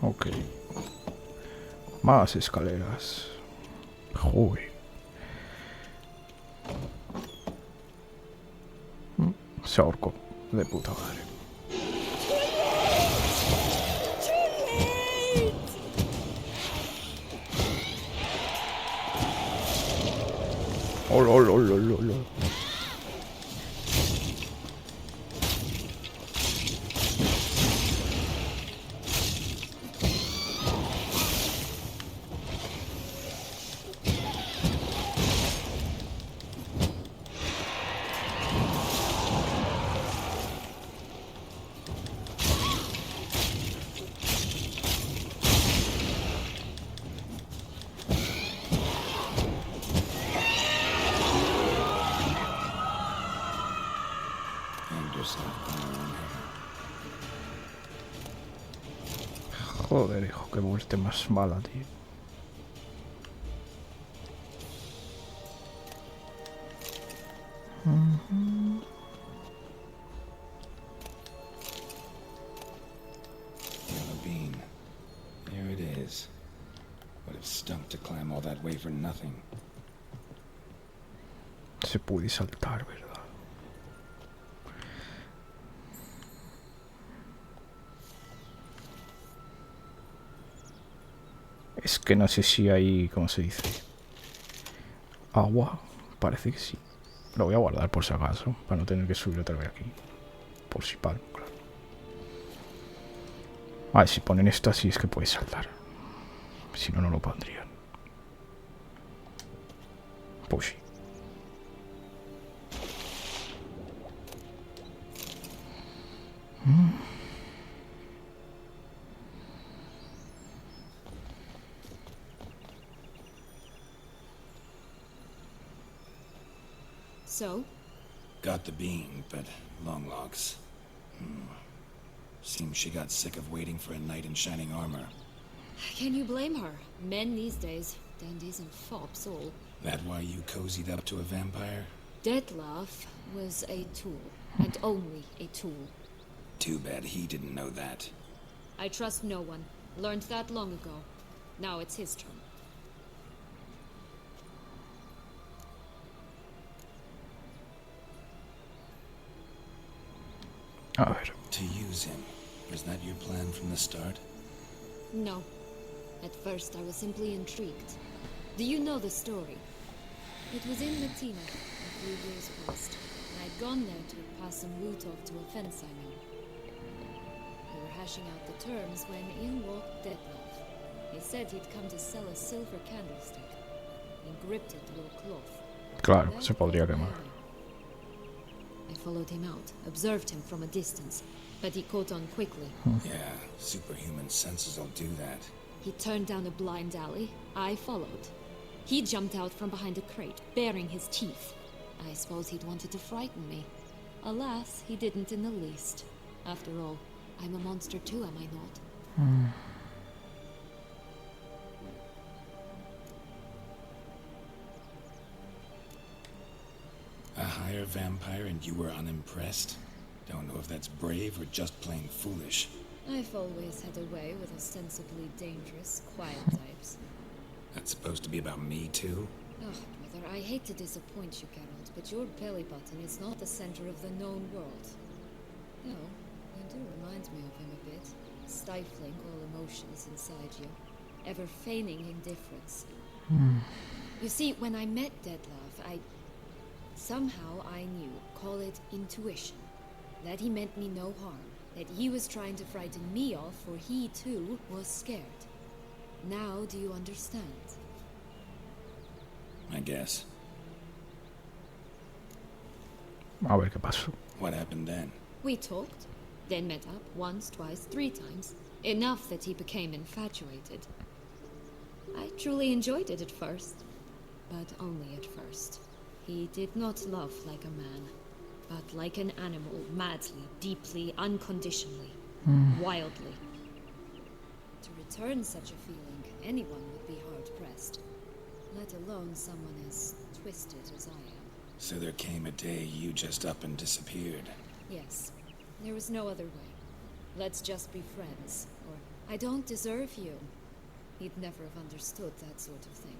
Ok. Más escaleras. Joder. Se ahorcó. De puta madre. ¡Ol, ol, ol, ol, ol! Joder, hijo, qué muerte más mala, tío. Yellow bean. There it is. Would have stunk to climb all that way for nothing. Se puede saltar, ¿verdad? Es que no sé si hay... ¿Cómo se dice? Agua. Parece que sí. Lo voy a guardar por si acaso. Para no tener que subir otra vez aquí. Por si palmo, claro. A ver, si ponen esto así es que puedes saltar. Si no, no lo pondrían. Pues sí. So? Got the bean, but Longlocks. Seems she got sick of waiting for a knight in shining armor. Can you blame her? Men these days, dandies and fops all. That why you cozied up to a vampire? Dettlaff was a tool, and only a tool. Too bad he didn't know that. I trust no one. Learned that long ago. Now it's his turn. A ver. To use him. Was that your plan from the start? No. At first I was simply intrigued. Do you know the story? It was in Latina, a few years past, and I'd gone there to pass some loot off to a fence I knew. We were hashing out the terms when in walked Dettlaff. He said he'd come to sell a silver candlestick, encrypted to a cloth. Claro, se podría quemar. I followed him out, observed him from a distance, but he caught on quickly. Yeah, superhuman senses will do that. He turned down a blind alley. I followed. He jumped out from behind a crate, baring his teeth. I suppose he'd wanted to frighten me. Alas, he didn't in the least. After all, I'm a monster too, am I not? A higher vampire and you were unimpressed? Don't know if that's brave or just plain foolish. I've always had a way with ostensibly dangerous, quiet types. That's supposed to be about me too? Oh, brother, I hate to disappoint you, Geralt, but your belly button is not the center of the known world. No, you do remind me of him a bit, stifling all emotions inside you. ever feigning indifference. Mm. You see, when I met Dettlaff, somehow I knew, call it intuition, that he meant me no harm, that he was trying to frighten me off, for he too was scared. Now do you understand? I guess. A ver qué pasó. What happened then? We talked, then met up once, twice, 3 times. Enough that he became infatuated. I truly enjoyed it at first, but only at first. He did not love like a man, but like an animal, madly, deeply, unconditionally, wildly. To return such a feeling, anyone would be hard-pressed, let alone someone as twisted as I am. So there came a day you just up and disappeared. Yes, there was no other way. Let's just be friends, or I don't deserve you. He'd never have understood that sort of thing.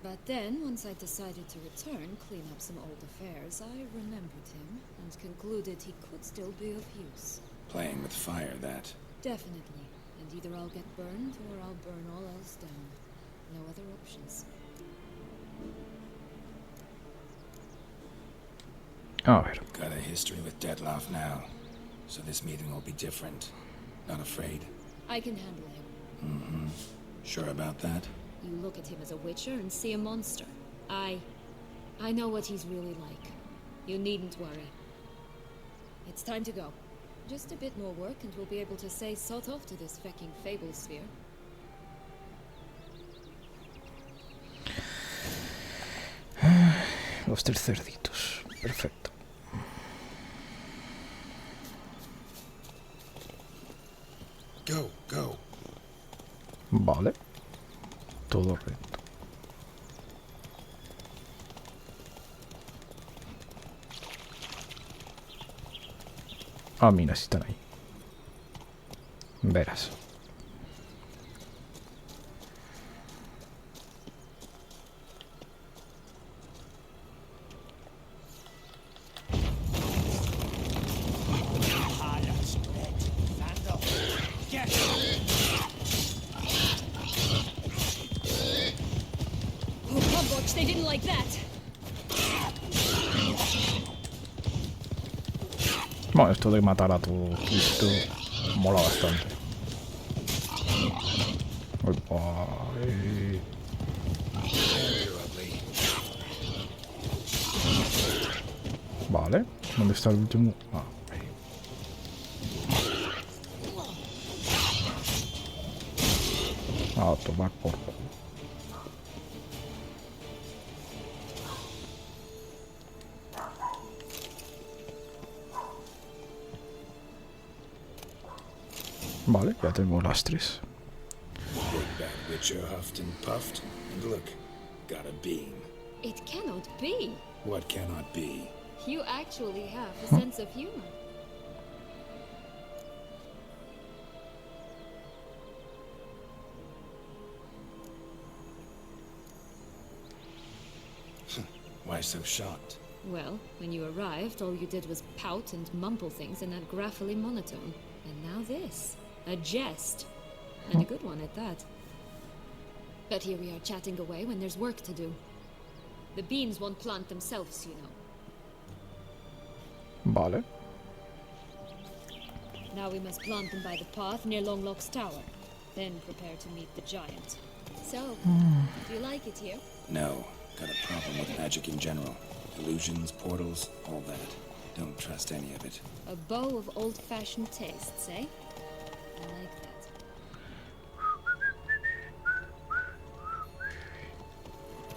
But then, once I decided to return, clean up some old affairs, I remembered him and concluded he could still be of use. Playing with fire, that. Definitely. And either I'll get burned or I'll burn all else down. No other options. A ver. Got a history with Dettlaff now, so this meeting will be different. Not afraid? I can handle him. Mm-hmm. Sure about that? You look at him as a witcher and see a monster. I know what he's really like. You needn't worry. It's time to go. Just a bit more work and we'll be able to say sort off to this fecking fable sphere. Los 3 cerditos. Perfecto. Go, go. Vale. Todo recto. Ah, mira, si están ahí. Verás. They didn't like that. Bueno, esto de matar a todo esto mola bastante. Ay. Vale, ¿dónde está el último? Ah, ahí. A tomar por culo. Vale, ya tenemos las 3. Big bad witcher huffed and puffed, and look, got a beam. It cannot be. What cannot be? You actually have a sense of humor. Why so shocked? Well, when you arrived, all you did was pout and mumble things in that graphically monotone. And now this. A jest. And a good one at that. But here we are chatting away when there's work to do. The beans won't plant themselves, you know. Vale. Now we must plant them by the path near Longlock's tower. Then prepare to meet the giant. So, do you like it here? No. Got a problem with magic in general. Illusions, portals, all that. Don't trust any of it. A bow of old-fashioned tastes, eh? I like that.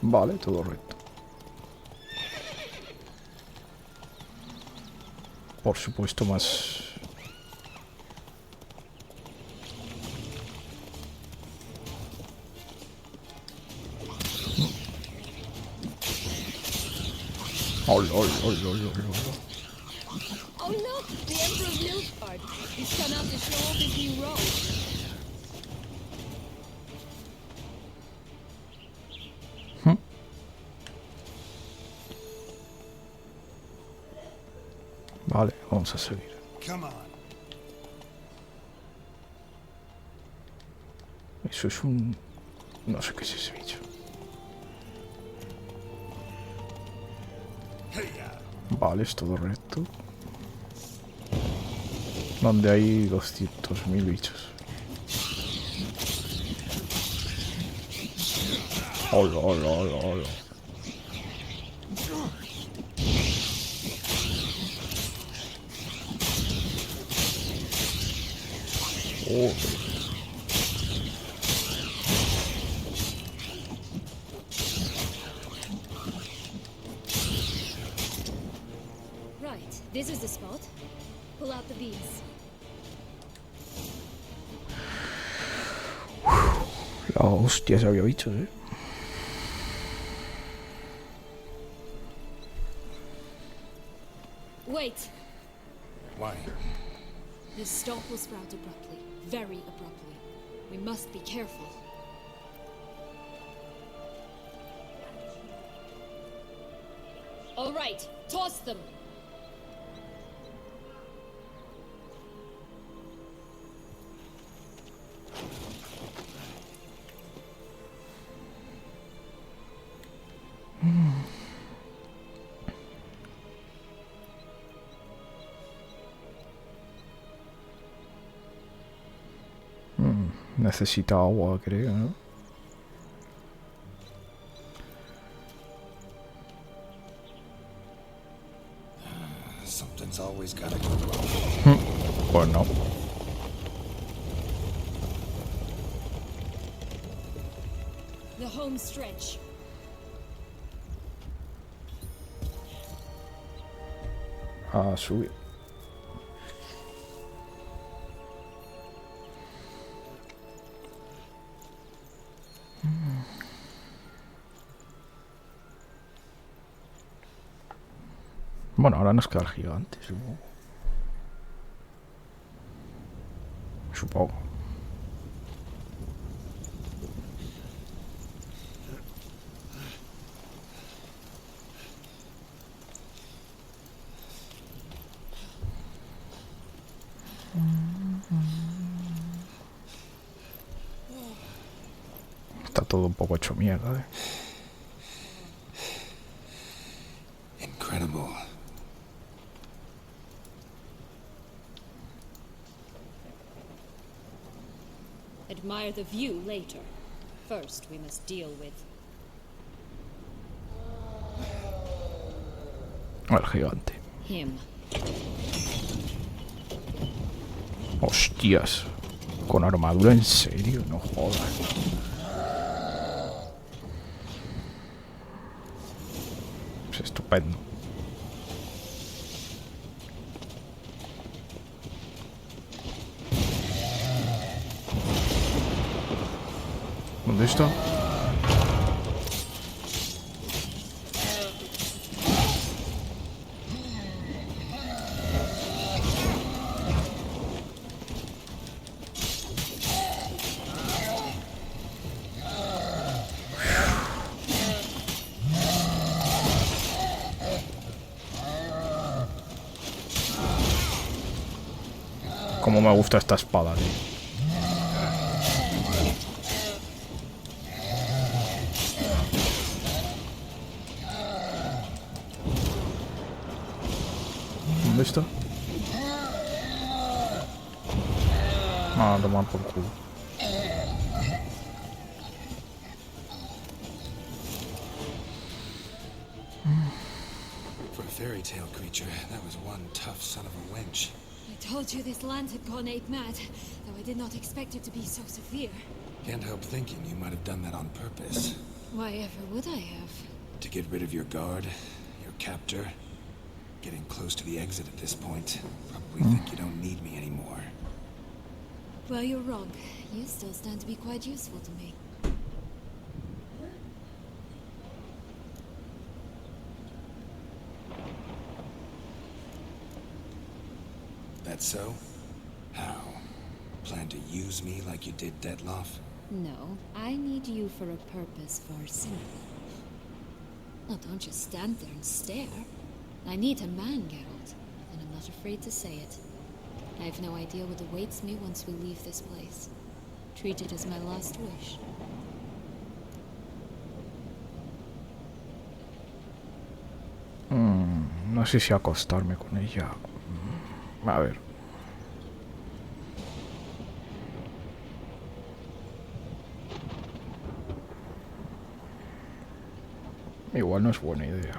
Vale, todo recto. Por supuesto, más... Oh, lol, lol, lol, lol, lol. Oh look! The Emperor of Nilfgaard! He's come out to show off his new robe. Vale, vamos a seguir. Come on. Eso es un... no sé qué es ese bicho. Vale, es todo recto. Donde hay 200.000 bichos. Hola, hola, hola, hola. Oh. Right, this is the spot. Pull out the bees. La hostia, se había bichos, Wait. Why? This stalk will sprout abruptly. Very abruptly. We must be careful. All right, toss them. Necesita agua, creo, ¿no? Something's always gotta go. Pues no. The home stretch. A subir. Bueno, ahora nos queda el gigante, supongo. Supongo. Está todo un poco hecho mierda, Incredible. Admire the view later. First, we must deal with... El gigante. him. Hostias. Con armadura, en serio, no jodas. Es estupendo. ¿Dónde está? Cómo me gusta esta espada, tío. ¿Dónde está? Ah, tomar por culo. For a fairy tale creature, that was one tough son of a wench. I told you this land had gone ape mad, though I did not expect it to be so severe. Can't help thinking you might have done that on purpose. Why ever would I have? To get rid of your guard, your captor. Getting close to the exit at this point. Probably think you don't need me anymore. Well, you're wrong. You still stand to be quite useful to me. That so? How? Plan to use me like you did Detloff? No, I need you for a purpose far simpler. Now, don't just stand there and stare. I need a man, Geralt, and I'm not afraid to say it. I have no idea what awaits me once we leave this place. Treat it as my last wish. No sé si acostarme con ella. A ver. Igual no es buena idea.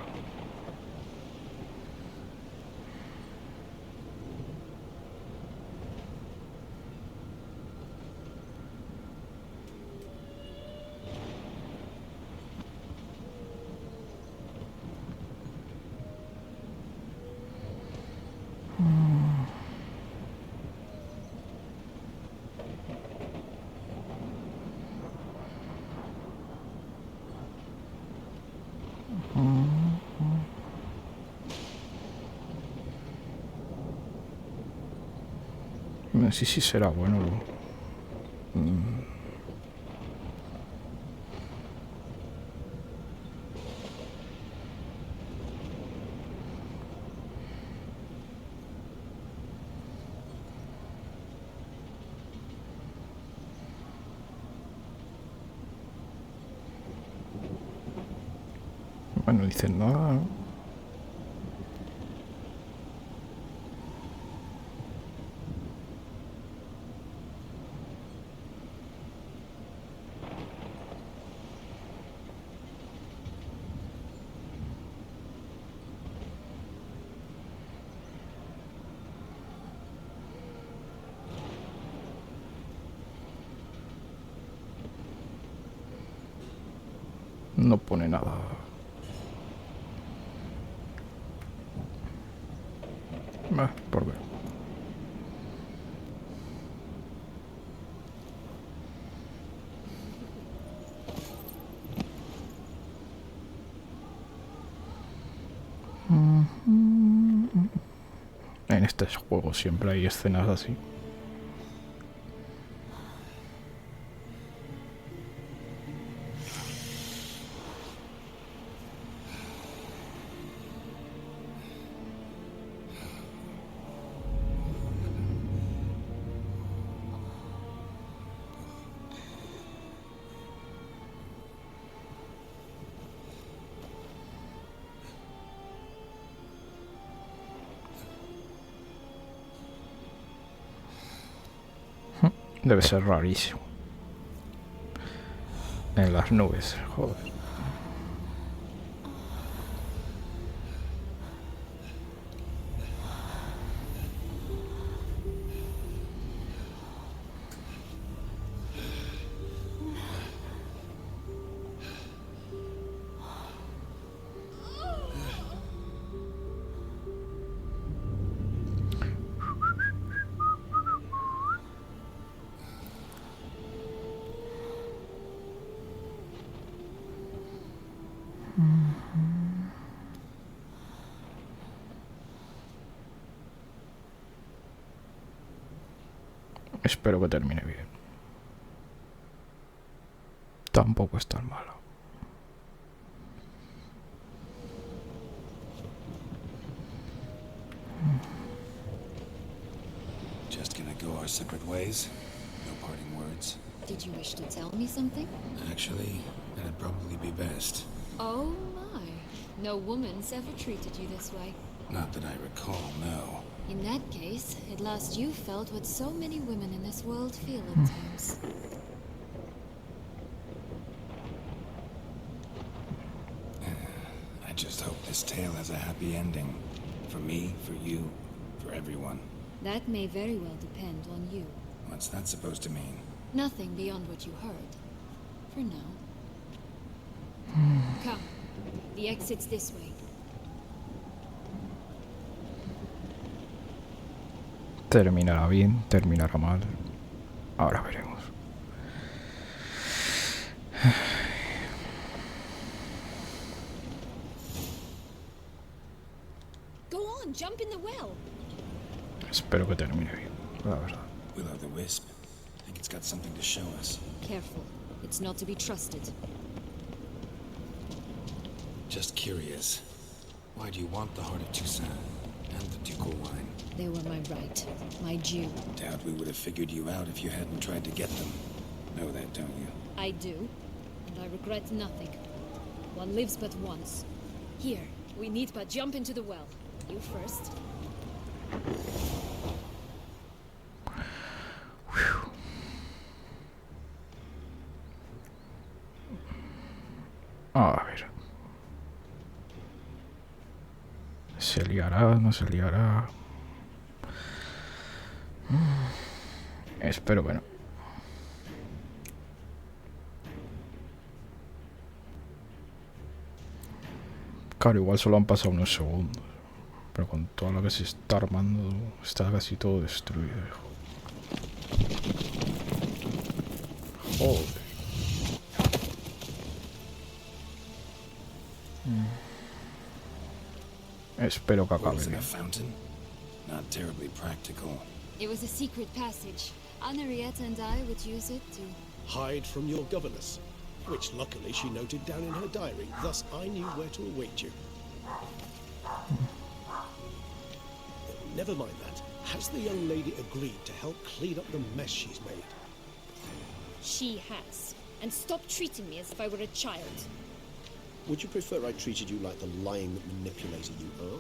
Sí, sí será bueno. Bueno, no dicen nada, ¿no? No pone nada. Por ver. En este juego siempre hay escenas así. Debe ser rarísimo. En las nubes, joder. Espero que termine bien. Tampoco es tan malo. Just gonna go our separate ways? No parting words? Did you wish to tell me something? Actually, that'd probably be best. Oh my. No woman's ever treated you this way. Not that I recall, no. In that case, at last you felt what so many women in this world feel at times. I just hope this tale has a happy ending. For me, for you, for everyone. That may very well depend on you. What's that supposed to mean? Nothing beyond what you heard. For now. Come. The exit's this way. Terminará bien, terminará mal. Ahora veremos. Go on, jump in the well. Espero que termine bien, la verdad. Will-o'-the-Wisp. I think it's got something to show us. Careful. It's not to be trusted. Just curious. Why do you want the Heart of Toussaint and the ducal wine? They were my right, my due. Doubt we would have figured you out if you hadn't tried to get them. know that, don't you? I do, and I regret nothing. One lives but once. Here, we need but jump into the well. You first. A ver. ¿Se liará? ¿No se liará? Espero que no. Claro, igual solo han pasado unos segundos. Pero con todo lo que se está armando, está casi todo destruido, hijo. Joder. Espero que acabe bien. Not terribly practical. It was a secret passage. Henrietta and I would use it to hide from your governess, which luckily she noted down in her diary. Thus I knew where to await you. Never mind that. Has the young lady agreed to help clean up the mess she's made? She has. And stop treating me as if I were a child. Would you prefer I treated you like the lying manipulator you are?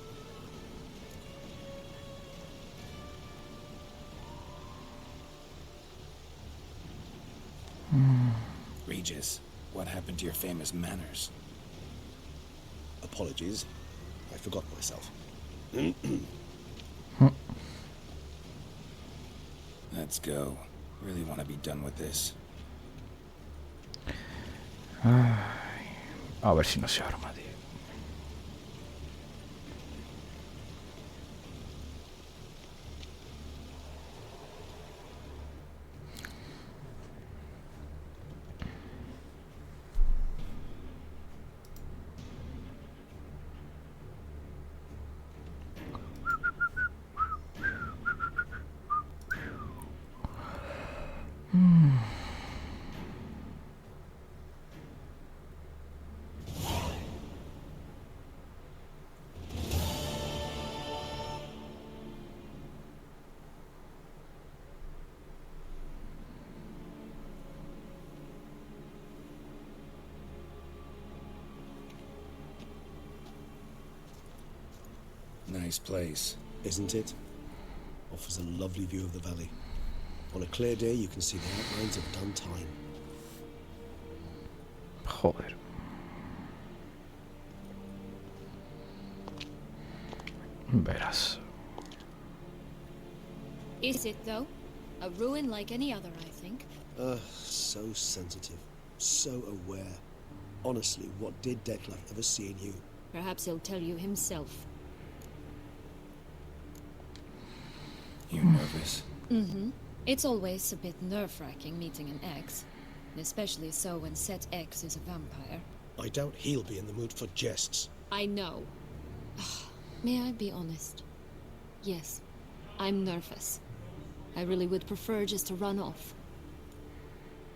Regis, what happened to your famous manners? Apologies. I forgot myself. Let's go. Really want to be done with this. A ver si no se arma, tío. Nice place. Isn't it? Offers a lovely view of the valley. On a clear day, you can see the outlines of Duntine. Joder. Verás. Is it, though? A ruin like any other, I think. So sensitive. So aware. Honestly, what did Detlef ever see in you? Perhaps he'll tell you himself. You nervous? Mm-hmm. It's always a bit nerve-wracking meeting an ex. Especially so when Set X is a vampire. I doubt he'll be in the mood for jests. I know. May I be honest? Yes, I'm nervous. I really would prefer just to run off.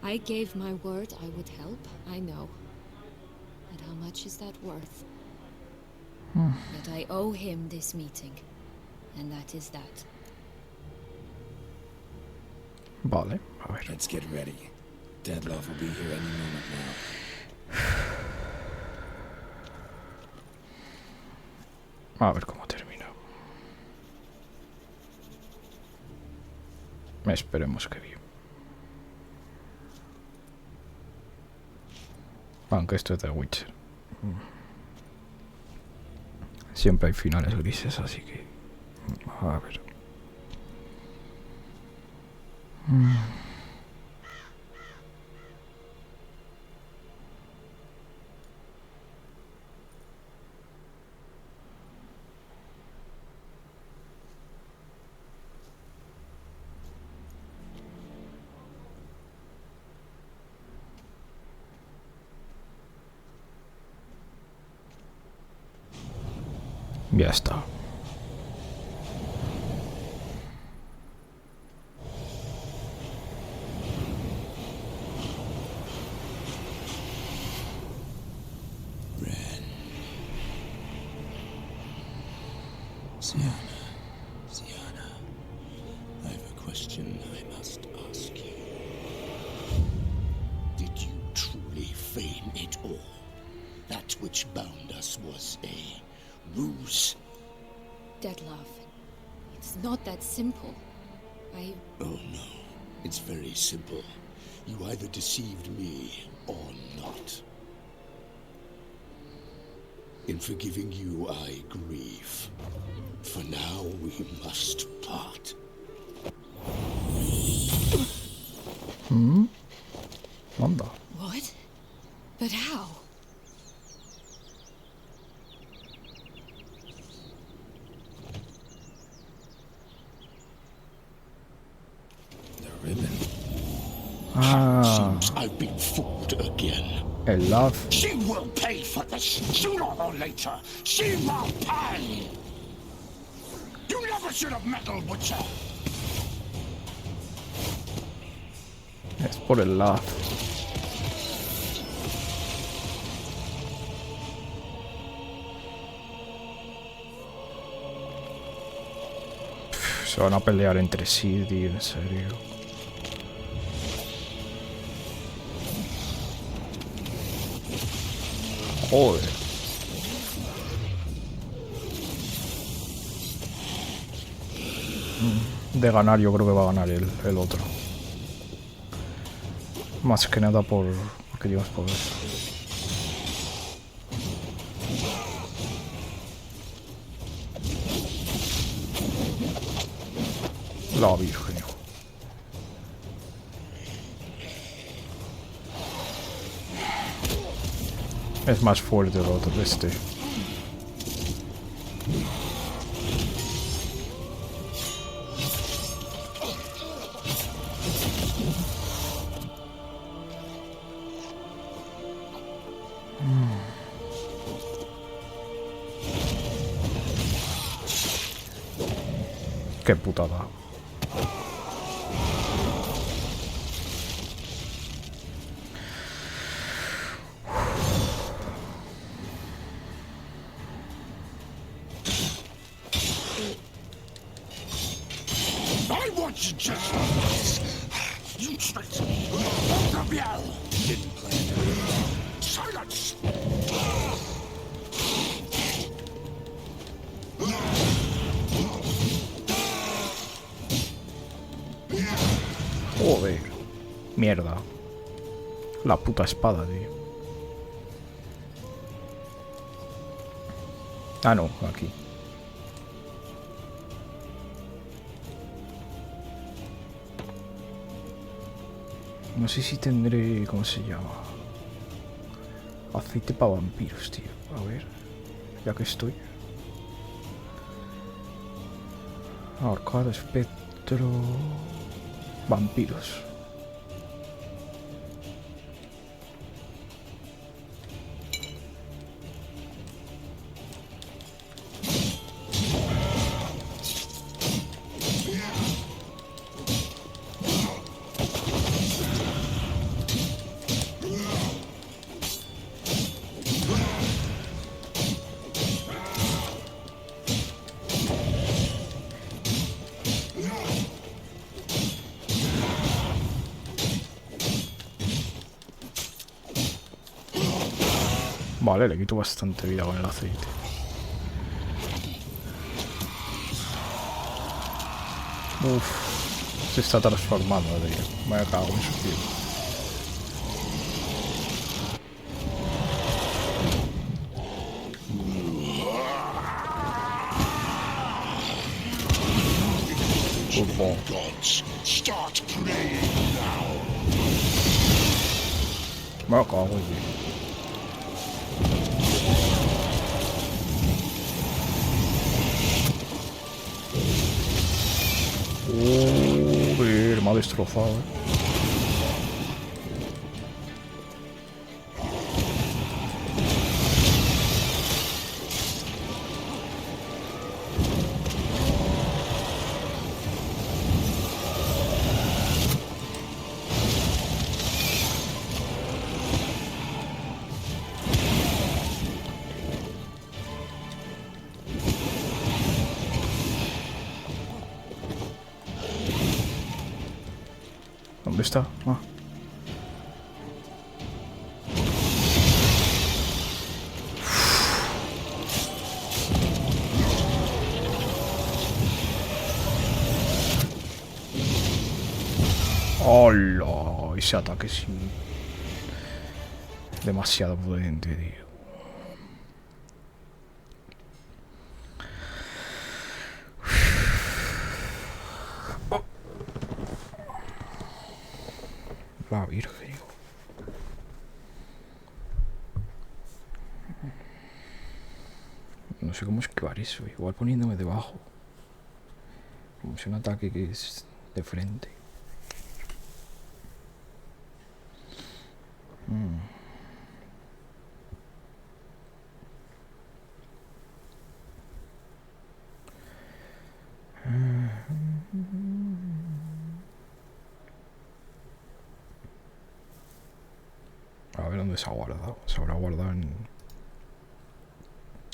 I gave my word I would help, I know. But how much is that worth? But I owe him this meeting. And that is that. Vale, a ver. Let's get ready. Detlef will be here any moment now. A ver cómo termina. Esperemos que bien. Aunque esto es The Witcher. Siempre hay finales grises, así que... A ver. Ya está. Sienna, I have a question I must ask you. that which bound us was a ruse. Detlef, it's not that simple. Oh no, it's very simple. You either deceived me or not. In forgiving you, I grieve. For now, we must part. Anda. What? But how? The ribbon. Seems I've been fooled again. El love. She will pay for this, sooner or later. She will pay. You never should have meddled with her. Es por el love. Se van a pelear entre sí, tío, en serio. Joder. De ganar yo creo que va a ganar el otro. Más que nada porque Dios poder. La Virgen, hijo. Es más fuerte el otro, este. Qué putada. I want you just like this. Useless. Both of you. Didn't plan to. Silence. Joder. Mierda. La puta espada, tío. Ah, no, aquí. No sé si tendré... ¿Cómo se llama? Aceite para vampiros, tío. A ver. Ya que estoy. Ahorcado, espectro... Vampiros. Vale, le quito bastante vida con el aceite. Uff, se está transformando, tío. Me cago en su tío. Start praying now. Me cago en tío. Joder, me ha destrozado, ¿Dónde está? Ah. ¡Hola! Ese ataque sí. Demasiado potente, tío. La Virgen. No sé cómo esquivar eso. Igual poniéndome debajo. Como si un ataque que es de frente. A ver dónde se ha guardado. Se habrá guardado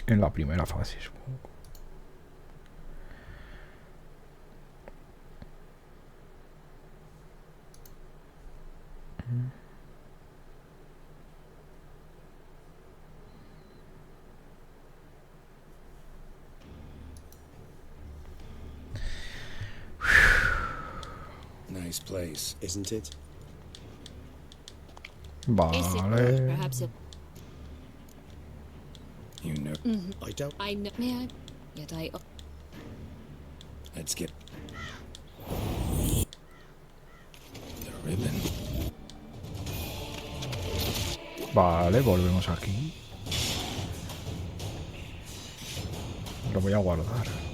en la primera fase, supongo. Nice place, isn't it? Vale. Perhaps it. You know. I don't. I know. May I? Yet I. Let's get the ribbon. Vale, volvemos aquí. Lo voy a guardar.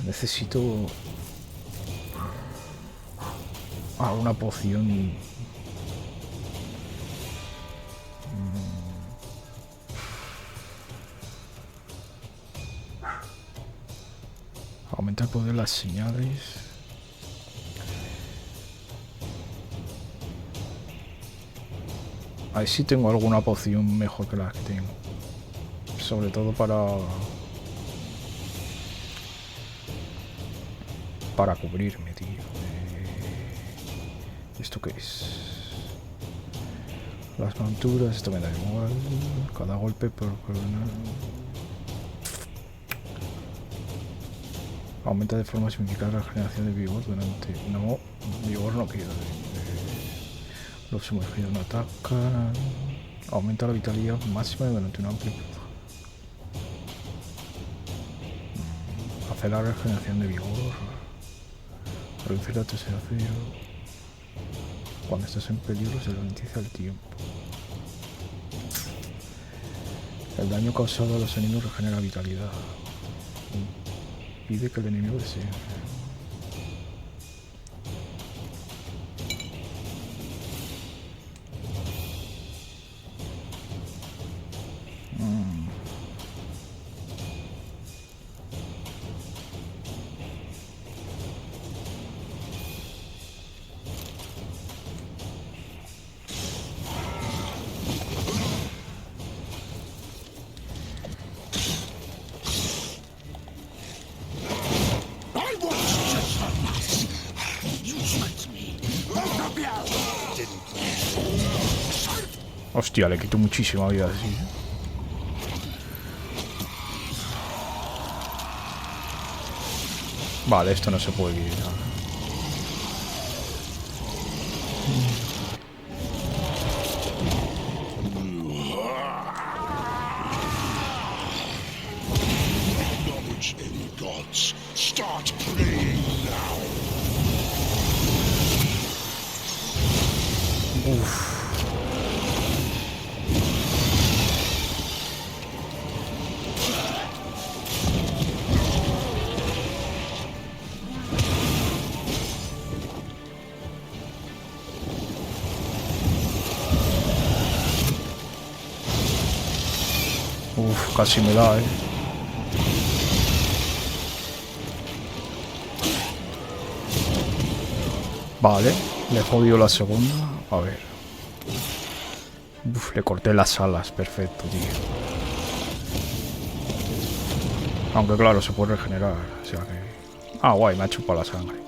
Necesito una poción. Aumenta el poder de las señales. A ver si tengo alguna poción mejor que las que tengo. Sobre todo para cubrirme, tío. ¿Esto qué es? Las monturas, esto me da igual. Cada golpe por coronar. Aumenta de forma significativa la generación de vigor durante... No, vigor no quiero. Los sumergidos no atacan. Aumenta la vitalidad máxima durante un amplio plazo. Acelera la regeneración de vigor. Reducir la tercera cero. Cuando estás en peligro se ralentiza el tiempo. El daño causado a los enemigos regenera vitalidad. Pide que el enemigo desee. Hostia, le quito muchísima vida así. Vale, esto no se puede quitar. Acknowledge any gods. Start praying now. Uf. Uf, casi me da, Vale, le he jodido la segunda. A ver. Uf, le corté las alas, perfecto, tío. Aunque claro, se puede regenerar, o sea que... Ah, guay, me ha chupado la sangre.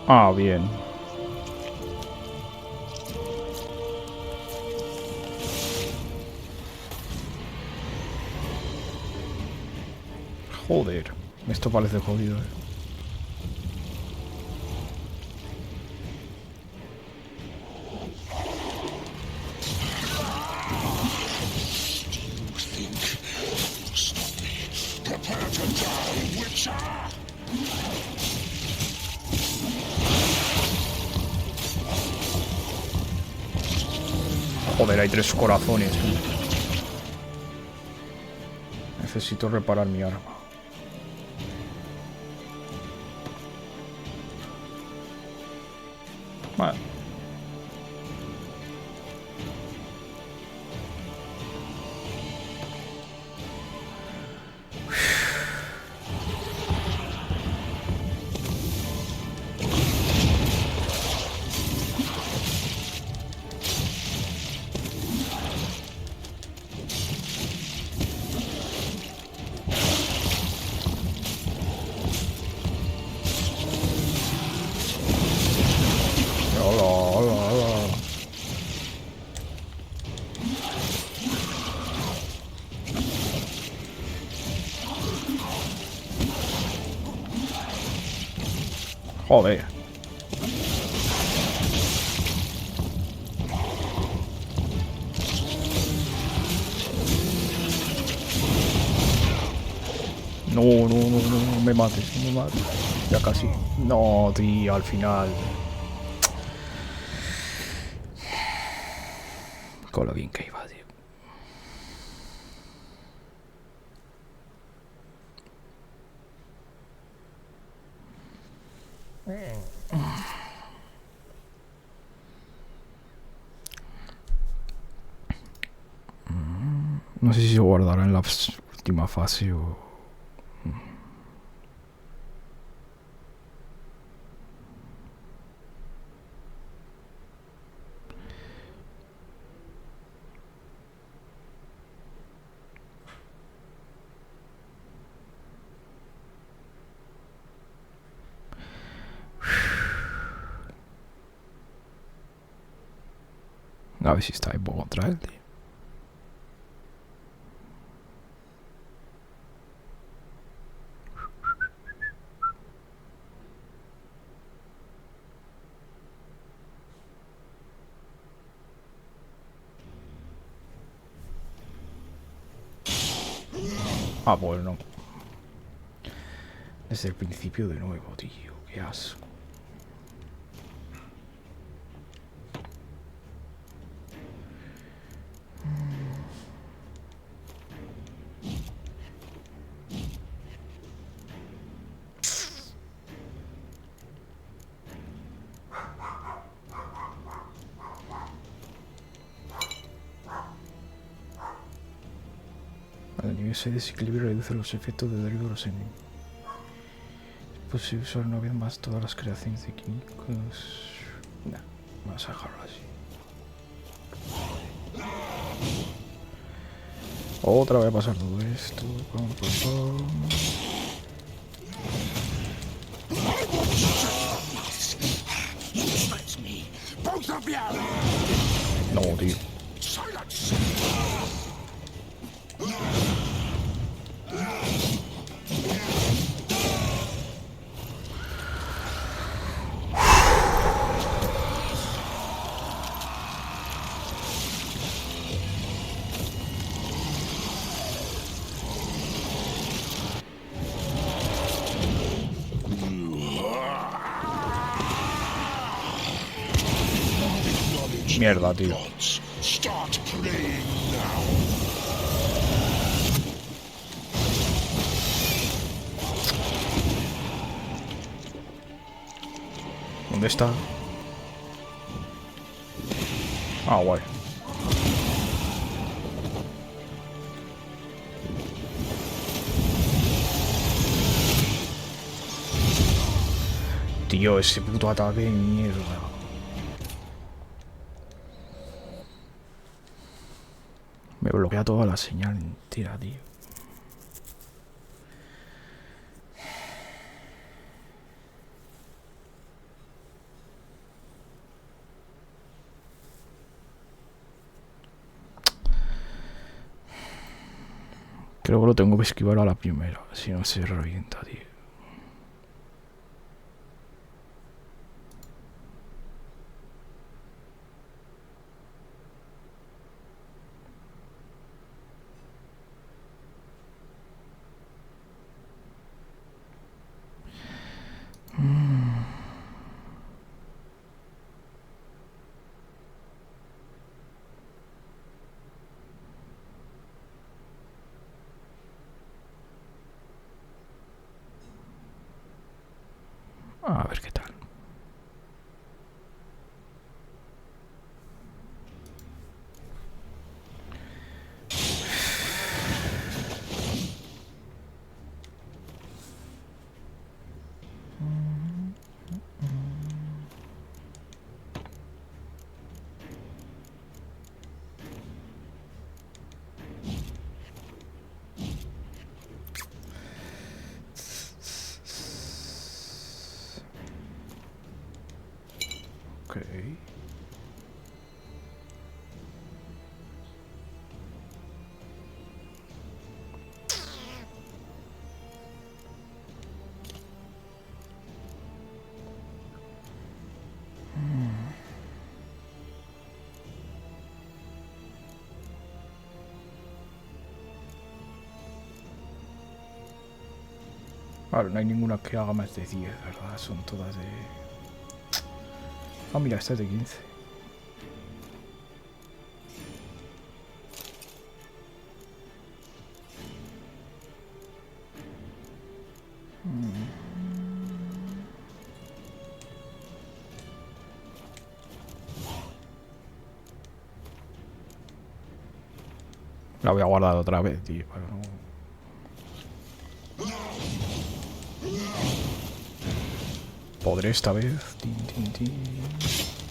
Ah, bien. Joder, esto parece jodido, Joder, hay 3 corazones. Necesito reparar mi arma. Vale. Joder. No, no, no, no, no me mates, no me mates. Ya casi. No, tío, al final. Con lo bien que iba, tío. No sé si se guardará en la última fase o... A ver si está ahí por contra él, tío. Ah, pues no. Desde el principio de nuevo, tío. Qué asco. Al nivel 6 desequilibrio reduce los efectos de derribo de los enemigos. Es posible usar una vez más todas las creaciones de químicos. Nah, vamos a dejarlo así. Otra vez a pasar todo esto. Pam, pam, pam. No, tío. Mierda, tío. ¿Dónde está? Ah, guay. Tío, ese puto ataque de mierda. Me bloquea toda la señal entera, tío. Creo que lo tengo que esquivar a la primera, si no se revienta, tío. A ver qué tal. Ok. Claro, no hay ninguna que haga más de 10, ¿verdad? Son todas de... Ah, mira, esta es de 15. La voy a guardar otra vez, tío. Para no... Podré esta vez. Tin, tin, tin.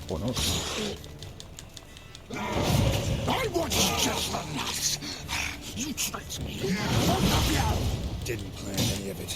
O no. I want just the nuts. You tricked me. Both of you. Didn't plan any of it.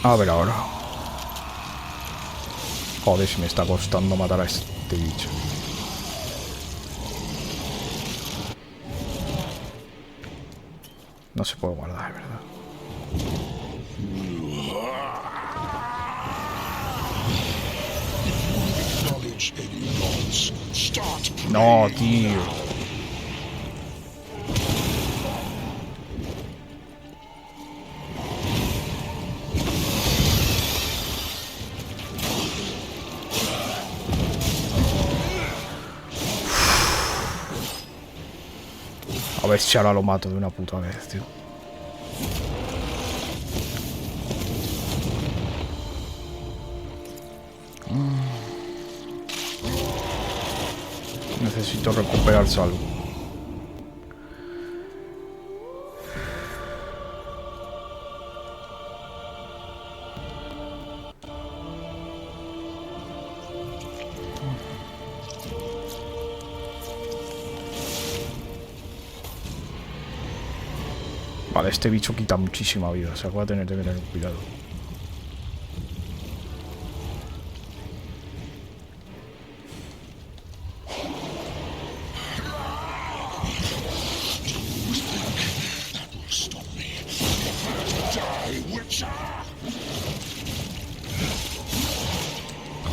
A ver ahora. Joder, si me está costando matar a este bicho. No se puede guardar, ¿verdad? No, tío. A ver si ahora lo mato de una puta vez, tío. Necesito recuperar salud. Vale, este bicho quita muchísima vida, o sea que voy a tener que tener cuidado.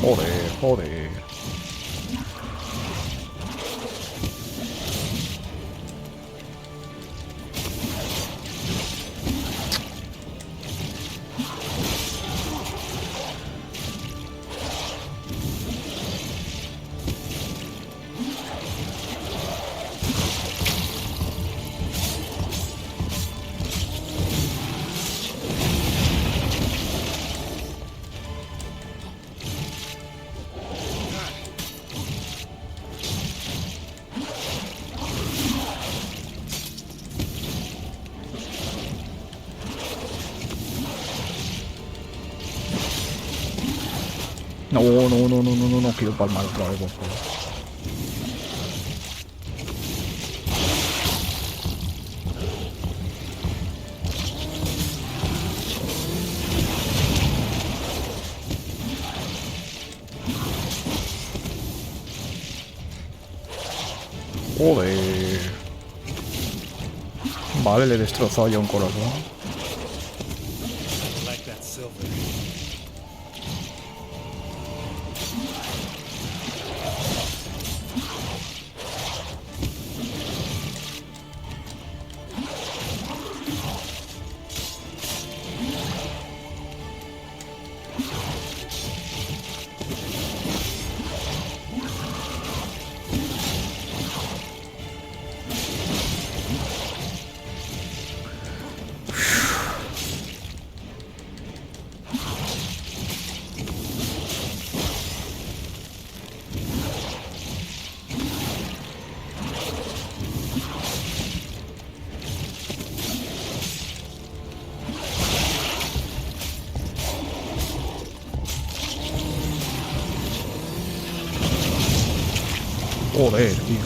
Joder, joder. No, no, no, no, no, no, no quiero palmar otra vez, por favor. Joder. Vale, le he destrozado ya un corazón. Like that silver. Joder, tío.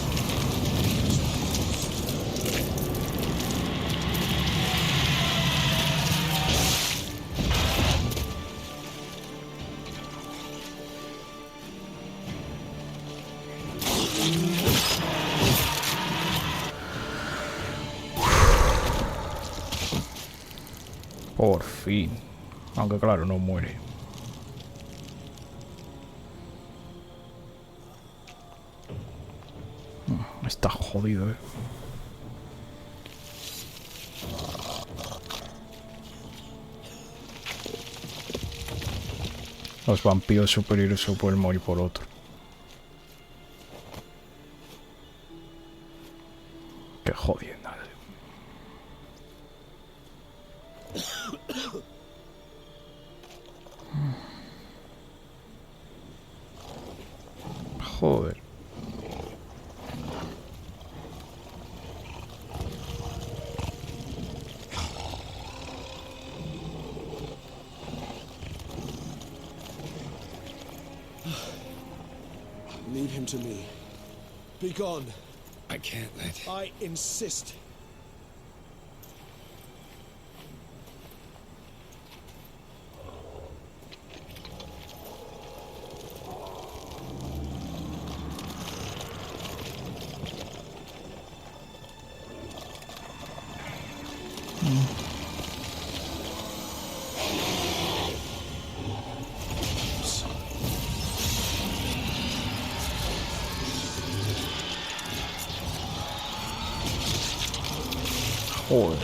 Por fin. Aunque claro, no muere. Está jodido, eh. Los vampiros superiores se pueden morir por otro. Qué jodienda. Joder. Leave him to me. Be gone. I can't let... I insist. Joder.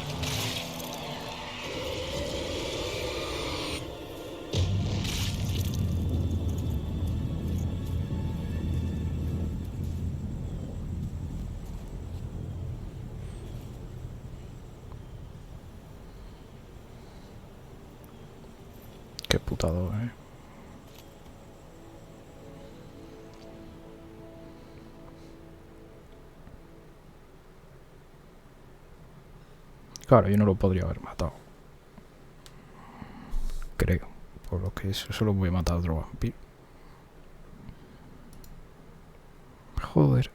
Qué putado, eh. Claro, yo no lo podría haber matado. Creo. Por lo que eso solo voy a matar a otro vampiro. Joder.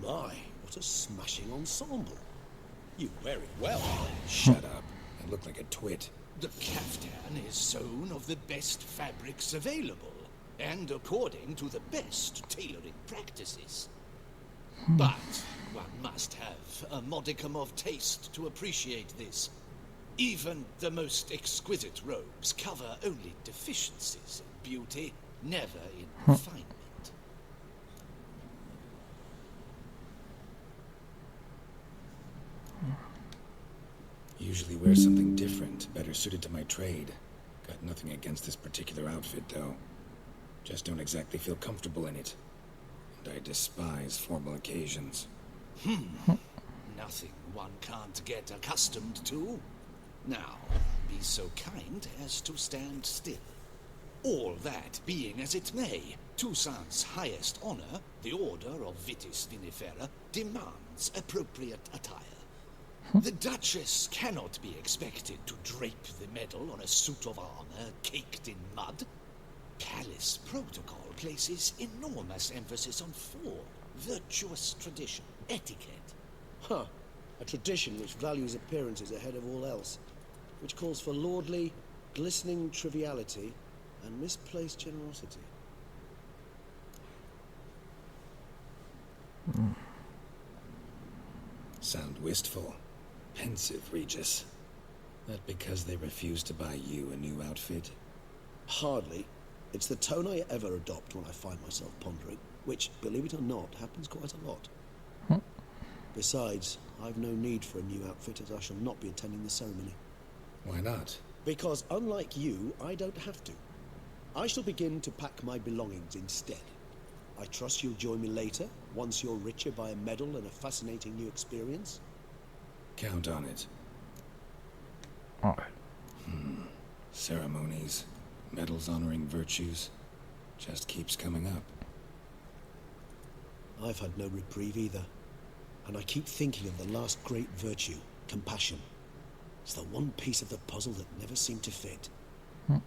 My, what a smashing ensemble. You wear it well. Shut up. I look like a twit. The caftan is sewn of the best fabrics available, and according to the best tailoring practices. But one must have a modicum of taste to appreciate this. Even the most exquisite robes cover only deficiencies in beauty, never in refinement. Usually wear something different, better suited to my trade. Got nothing against this particular outfit, though. Just don't exactly feel comfortable in it. And I despise formal occasions. Nothing one can't get accustomed to. Now, be so kind as to stand still. All that being as it may, Toussaint's highest honor, the Order of Vitis Vinifera, demands appropriate attire. The Duchess cannot be expected to drape the medal on a suit of armor caked in mud. Palace protocol places enormous emphasis on form, virtuous tradition, etiquette. Huh. A tradition which values appearances ahead of all else, which calls for lordly, glistening triviality and misplaced generosity. Sound wistful, pensive, Regis. That because they refuse to buy you a new outfit? Hardly. It's the tone I ever adopt when I find myself pondering, which, believe it or not, happens quite a lot. Besides, I've no need for a new outfit as I shall not be attending the ceremony. Why not? Because unlike you, I don't have to. I shall begin to pack my belongings instead. I trust you'll join me later, once you're richer by a medal and a fascinating new experience? Count on it. Okay. Ceremonies, medals honoring virtues, just keeps coming up. I've had no reprieve either. And I keep thinking of the last great virtue, compassion. It's the one piece of the puzzle that never seemed to fit.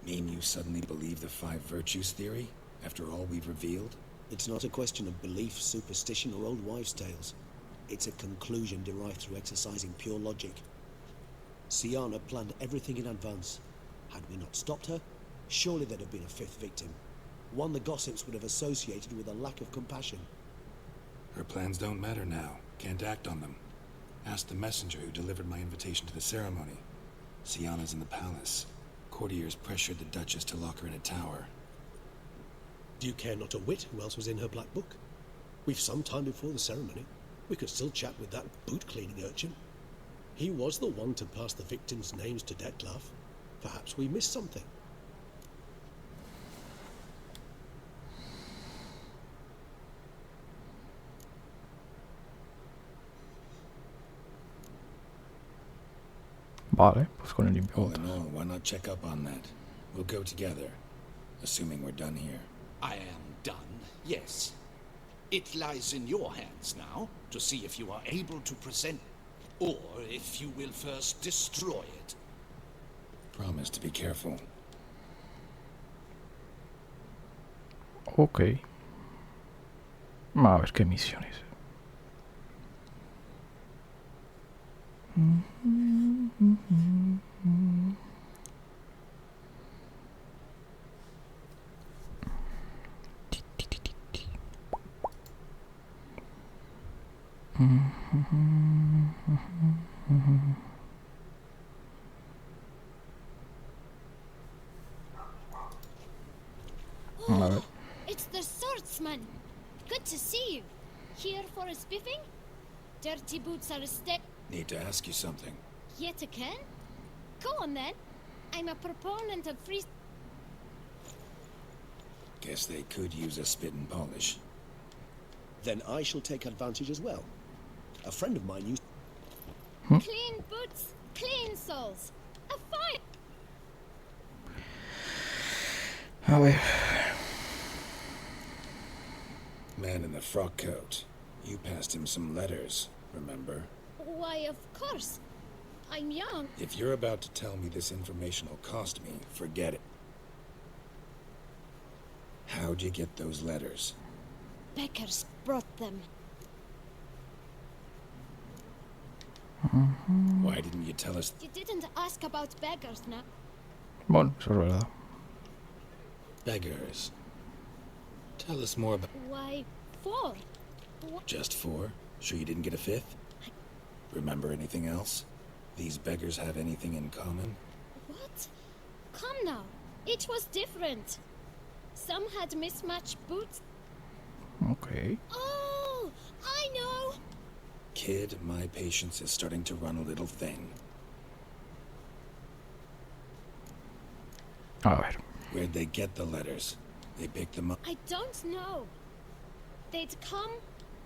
Mean you suddenly believe the 5 virtues theory, after all we've revealed? It's not a question of belief, superstition, or old wives' tales. It's a conclusion derived through exercising pure logic. Syanna planned everything in advance. Had we not stopped her, surely there'd have been a 5th victim. One the gossips would have associated with a lack of compassion. Her plans don't matter now. Can't act on them. Ask the messenger who delivered my invitation to the ceremony. Syanna's in the palace. Courtiers pressured the Duchess to lock her in a tower. Do you care not a whit who else was in her black book? We've some time before the ceremony. We could still chat with that boot-cleaning urchin. He was the one to pass the victims' names to Dettlaff. Perhaps we missed something. Vale, pues con el limpio. All in all, why not check up on that? We'll go together, assuming we're done here. I am done, yes. It lies in your hands now to see if you are able to present, or if you will first destroy it. Promise to be careful. Ok. A ver qué misiones. Oh, it's the swordsman. Good to see you. Here for a spiffing? Dirty boots are a step. Need to ask you something. Yet again? Go on then. I'm a proponent of free. Guess they could use a spit and polish. Then I shall take advantage as well. A friend of mine used... Clean boots, clean soles. A fire. A ver. Man in the frock coat. You passed him some letters, remember? Why, of course. I'm young. If you're about to tell me this information will cost me, forget it. How'd you get those letters? Beggars brought them. Why didn't you tell us? You didn't ask about beggars now. Bueno, eso es verdad. Beggars. Tell us more about... Why, 4? Just 4? Sure you didn't get a 5th? Remember anything else? These beggars have anything in common? What? Come now. It was different. Some had mismatched boots. Okay. Oh, I know. Kid, my patience is starting to run a little thin. A ver. Where'd they get the letters? They picked them up. I don't know. They'd come.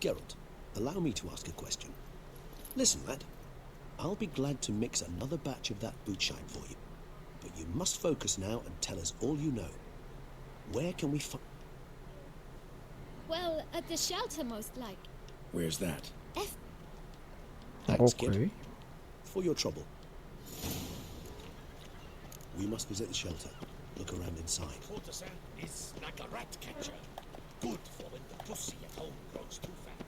Geralt, allow me to ask a question. Listen, lad. I'll be glad to mix another batch of that bootshine for you. But you must focus now and tell us all you know. Where can we find... Well, at the shelter, most like. Where's that? Thanks, kid. For your trouble. We must visit the shelter. Look around inside. Courtesan is like a rat catcher. Good for when the pussy at home grows too fat.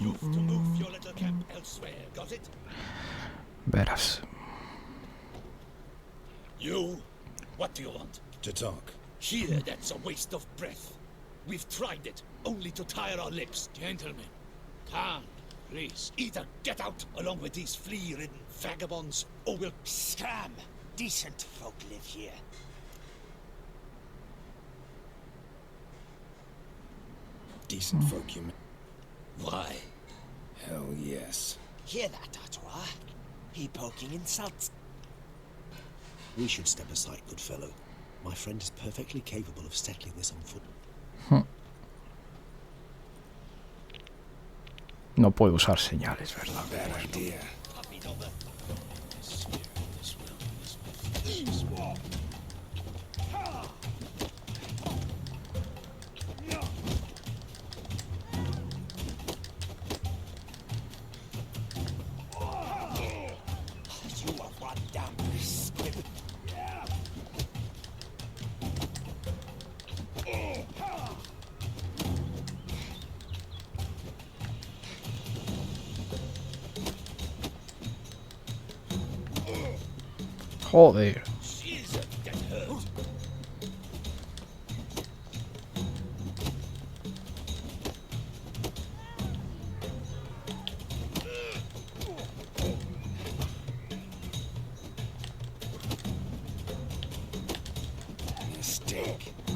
You've to move your little camp elsewhere, got it? Verás. You? What do you want? To talk. Here, that's a waste of breath. We've tried it, only to tire our lips. Gentlemen, calm, please. Either get out along with these flea-ridden vagabonds, or we'll scram. Decent folk live here. Decent folk, you mean? Why? Hell yes. Hear that, Artois? He poking insults. We should step aside, good fellow. My friend is perfectly capable of settling this on foot. No puedo usar señales, ¿verdad? Bad idea. You are one damn squib. Joder.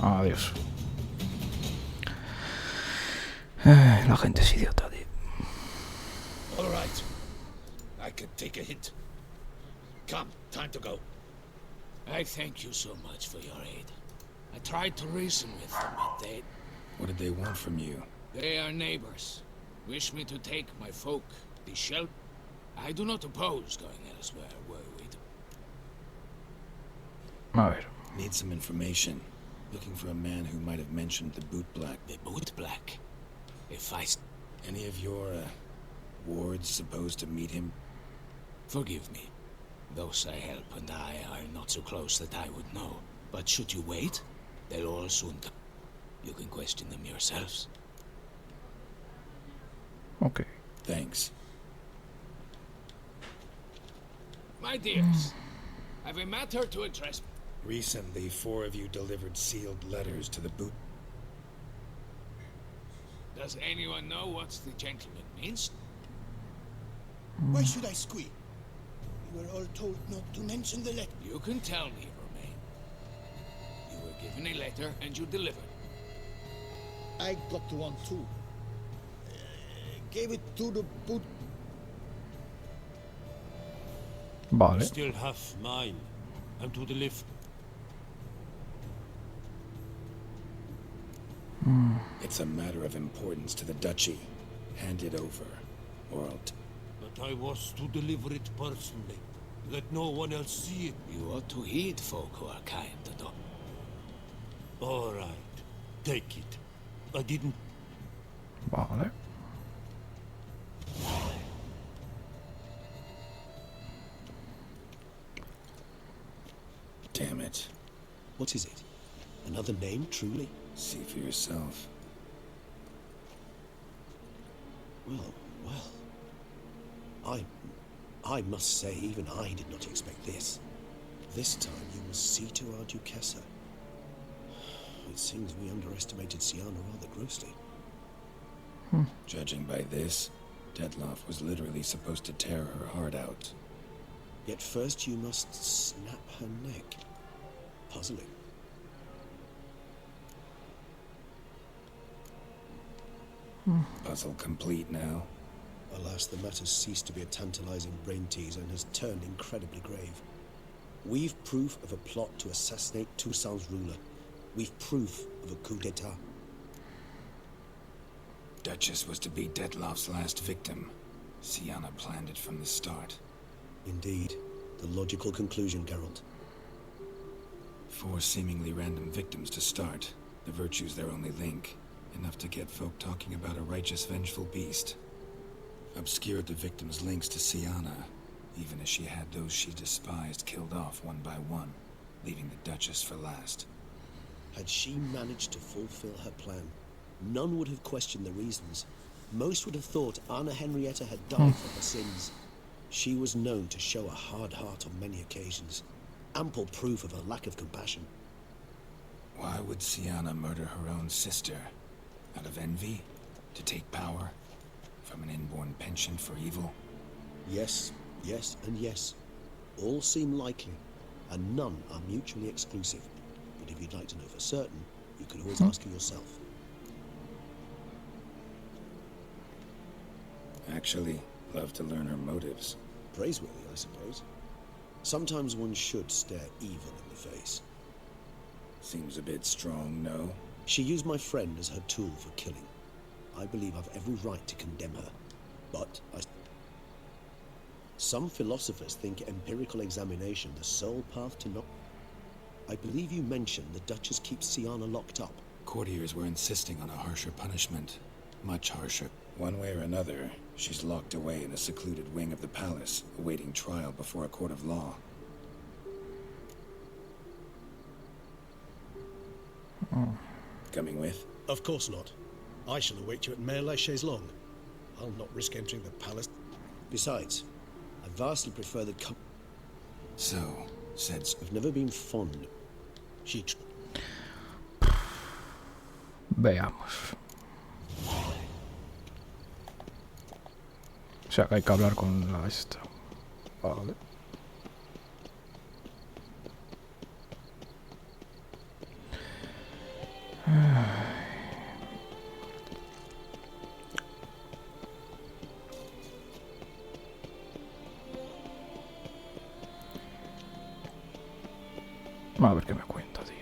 Adiós. La gente es idiota, tío. All right. I can take a hint. Come, time to go. I thank you so much for your aid. I tried to reason with them, but they... What did they want from you? They are neighbors. Wish me to take my folk, the shelter. I do not oppose going elsewhere, were we to... A ver. Need some information. Looking for a man who might have mentioned the Boot Black. The Boot Black? If I... Any of your, wards supposed to meet him? Forgive me. Those I help and I are not so close that I would know. But should you wait, they'll all soon come. You can question them yourselves. Okay. Thanks. My dears, I've a matter to address. Recently, 4 of you delivered sealed letters to the Boot... Does anyone know what the gentleman means? Why should I squeal? We were all told not to mention the letter. You can tell me, Romain. You were given a letter and you delivered. I got one too. Gave it to the boot. Vale. Still have mine. I'm to deliver. It's a matter of importance to the Duchy. Hand it over, or I'll... But I was to deliver it personally. Let no one else see it. You ought to heed folk who are kind and all. All right. Take it. I didn't... Vale. Damn it. What is it? Another name, truly? See for yourself. Well. I must say, even I did not expect this. This time you will see to our Duchessa. It seems we underestimated Syanna rather grossly. Judging by this, Dettlaff was literally supposed to tear her heart out. Yet first you must snap her neck. Puzzling. Puzzle complete now. Alas, the matter's ceased to be a tantalizing brain tease and has turned incredibly grave. We've proof of a plot to assassinate Toussaint's ruler. We've proof of a coup d'etat. Duchess was to be Dettlaff's last victim. Syanna planned it from the start. Indeed. The logical conclusion, Geralt. 4 seemingly random victims to start. The virtue's their only link. Enough to get folk talking about a righteous, vengeful beast. Obscured the victims' links to Syanna, even as she had those she despised killed off one by one, leaving the Duchess for last. Had she managed to fulfill her plan, none would have questioned the reasons. Most would have thought Anna Henrietta had died for her sins. She was known to show a hard heart on many occasions. Ample proof of her lack of compassion. Why would Syanna murder her own sister? Out of envy? To take power? From an inborn penchant for evil? Yes, yes, and yes. All seem likely, and none are mutually exclusive. But if you'd like to know for certain, you could always ask yourself. Actually, love to learn her motives. Praiseworthy, I suppose. Sometimes one should stare evil in the face. Seems a bit strong, no? She used my friend as her tool for killing. I believe I've every right to condemn her. But some philosophers think empirical examination the sole path to not. I believe you mentioned the Duchess keeps Syanna locked up. Courtiers were insisting on a harsher punishment. Much harsher. One way or another, she's locked away in a secluded wing of the palace, awaiting trial before a court of law. Coming with? Of course not. I shall await you at Mare la Chaise-Longue. I'll not risk entering the palace. Besides, I vastly prefer the So, said... I've never been fond. She... Veamos. O sea, que hay que hablar con la esta. Vale. A ver qué me cuenta, tío.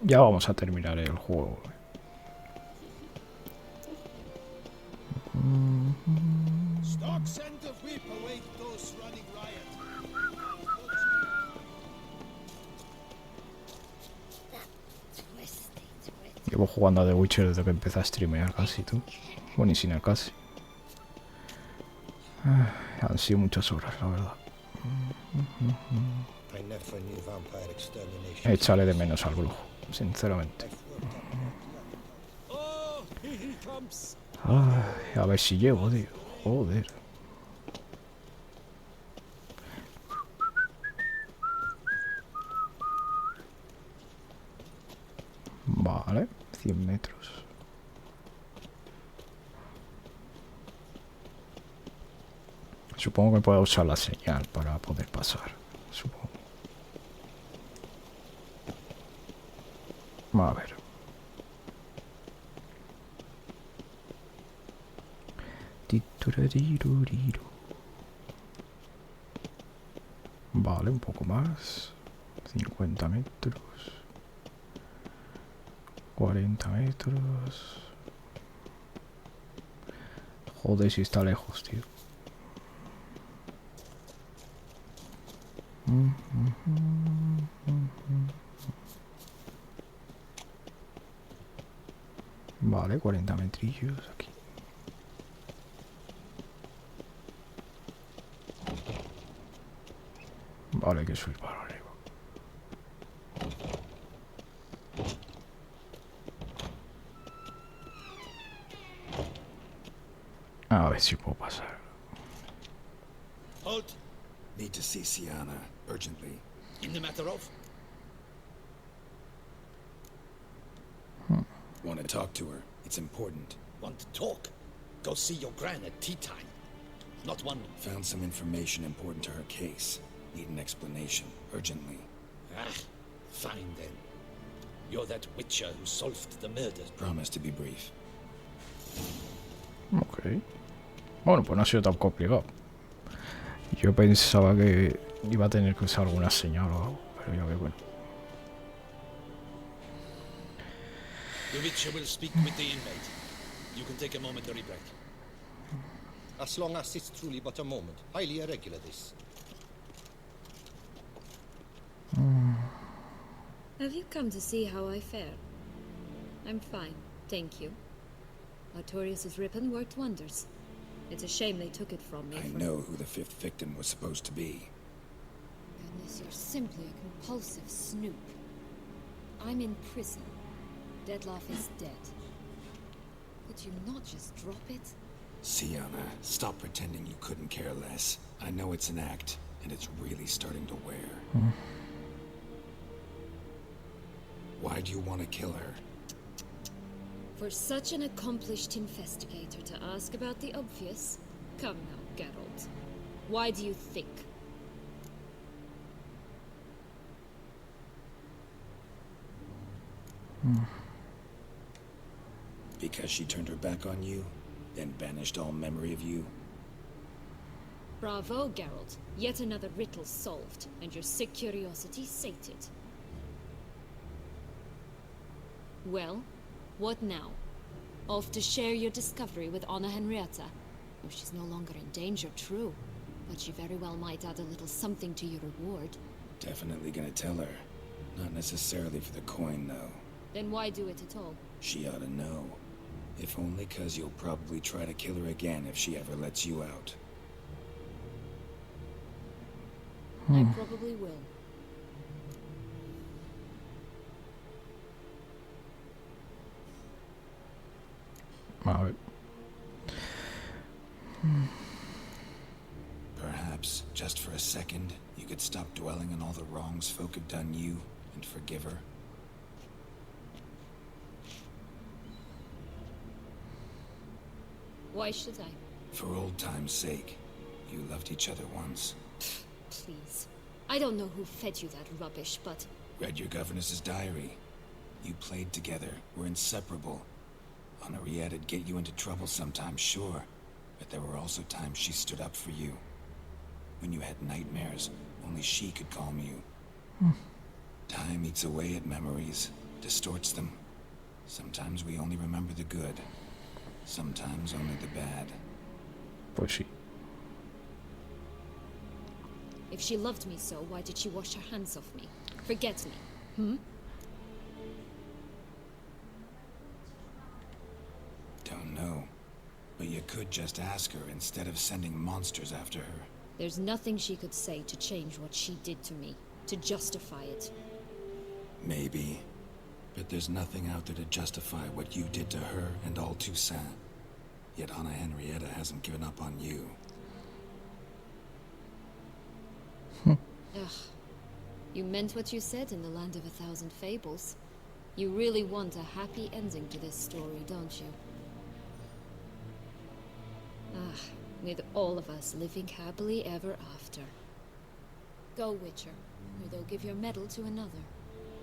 Ya vamos a terminar el juego. Llevo jugando a The Witcher desde que empecé a streamear casi, tú. Bueno, y sin el casi. Han sido muchas horas, la verdad. Échale de menos al brujo, sinceramente. Ay, a ver si llego, tío. Joder. Vale, 100 metros. Supongo que puedo usar la señal para poder pasar. Supongo. A ver. Vale, un poco más. 50 metros. 40 metros. Joder, si está lejos, tío. Vale, 40 metrillos aquí. Vale, hay que subir para arriba. A ver si puedo pasar. Halt! Need to see Syanna urgently. In the matter of? Want to talk to her. It's important. Want to talk? Go see your gran at tea time. Not one. Found some information important to her case. Need an explanation. Urgently. Ah, fine then. You're that witcher who solved the murders. Promise to be brief. Ok. Bueno, pues no ha sido tan complicado. Yo pensaba que iba a tener que usar alguna señal o algo, pero ya veo que no. The Witcher will speak with the inmate. You can take a momentary break. As long as it's truly but a moment. Highly irregular, this. Have you come to see how I fare? I'm fine, thank you. Artorius' ribbon worked wonders. It's a shame they took it from me. I know who the 5th victim was supposed to be. Goodness, you're simply a compulsive snoop. I'm in prison. Dettlaff is dead. Could you not just drop it? Sienna, stop pretending you couldn't care less. I know it's an act, and it's really starting to wear. Why do you want to kill her? For such an accomplished investigator to ask about the obvious? Come now, Geralt. Why do you think? Because she turned her back on you, then banished all memory of you? Bravo, Geralt. Yet another riddle solved, and your sick curiosity sated. Well, what now? Off to share your discovery with Anna Henrietta? Oh, she's no longer in danger, true. But she very well might add a little something to your reward. Definitely gonna tell her. Not necessarily for the coin, though. Then why do it at all? She ought to know. If only 'cause you'll probably try to kill her again if she ever lets you out. I probably will. A ver. Perhaps, just for a second, you could stop dwelling on all the wrongs folk have done you and forgive her. Why should I? For old time's sake. You loved each other once. Please. I don't know who fed you that rubbish, but... Read your governess's diary. You played together, were inseparable. Henriette'd get you into trouble sometimes, sure. But there were also times she stood up for you. When you had nightmares, only she could calm you. Time eats away at memories, distorts them. Sometimes we only remember the good. Sometimes only the bad. Pues sí. If she loved me so, why did she wash her hands off me? Forget me, Don't know. But you could just ask her instead of sending monsters after her. There's nothing she could say to change what she did to me, to justify it. Maybe. But there's nothing out there to justify what you did to her and all Toussaint. Yet Anna Henrietta hasn't given up on you. Ugh. You meant what you said in the Land of a Thousand Fables. You really want a happy ending to this story, don't you? Ah, with all of us living happily ever after. Go, Witcher, or they'll give your medal to another.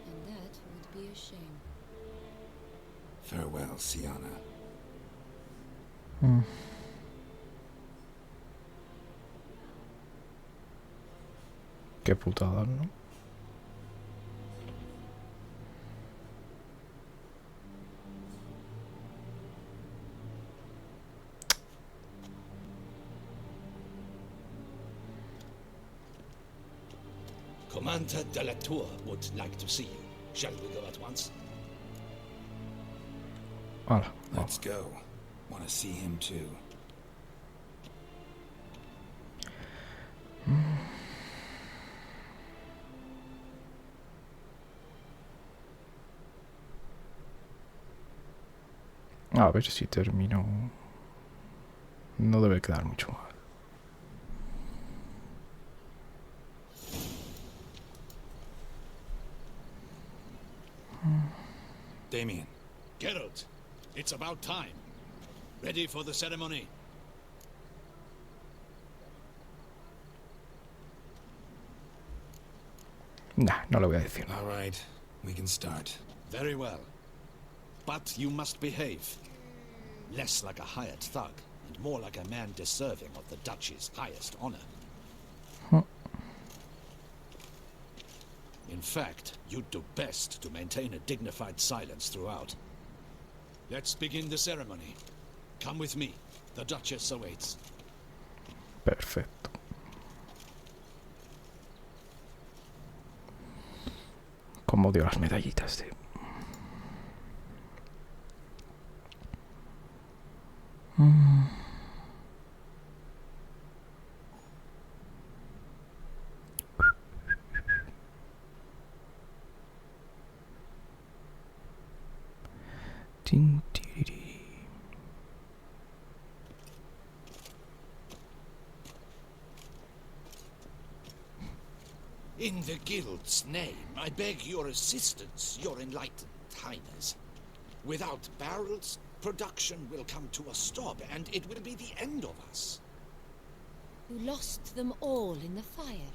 And that would be a shame. Farewell, Sienna. Qué putada, ¿no? Commander de la Tour would like to see you. Shall we go at once? Hala, Let's go. Want to see him too. A ver si termino. No debe quedar mucho más. Damien. Geralt, it's about time. Ready for the ceremony? Nah, no le voy a decir. All right, we can start. Very well. But you must behave. Less like a hired thug, and more like a man deserving of the Duchy's highest honor. In fact, you'd do best to maintain a dignified silence throughout. Let's begin the ceremony. Come with me. The Duchess awaits. Perfecto. Como odio las medallitas, tío. Tin, tiriri. In the Guild's name, I beg your assistance, your enlightened highness. Without barrels, production will come to a stop, and it will be the end of us. You lost them all in the fire.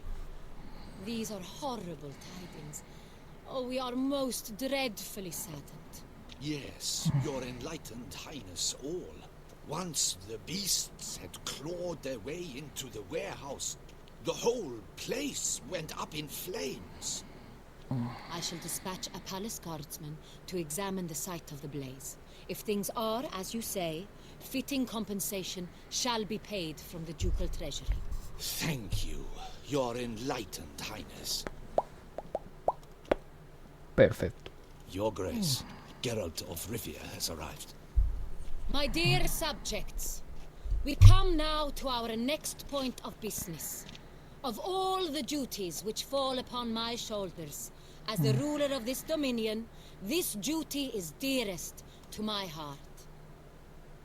These are horrible tidings. Oh, we are most dreadfully saddened. Yes, your enlightened highness all. Once the beasts had clawed their way into the warehouse, the whole place went up in flames. I shall dispatch a palace guardsman to examine the site of the blaze. If things are as you say, fitting compensation shall be paid from the ducal treasury. Thank you, your enlightened highness. Perfecto. Your Grace, Geralt of Rivia has arrived. My dear subjects, we come now to our next point of business. Of all the duties which fall upon my shoulders, as the ruler of this dominion, this duty is dearest to my heart.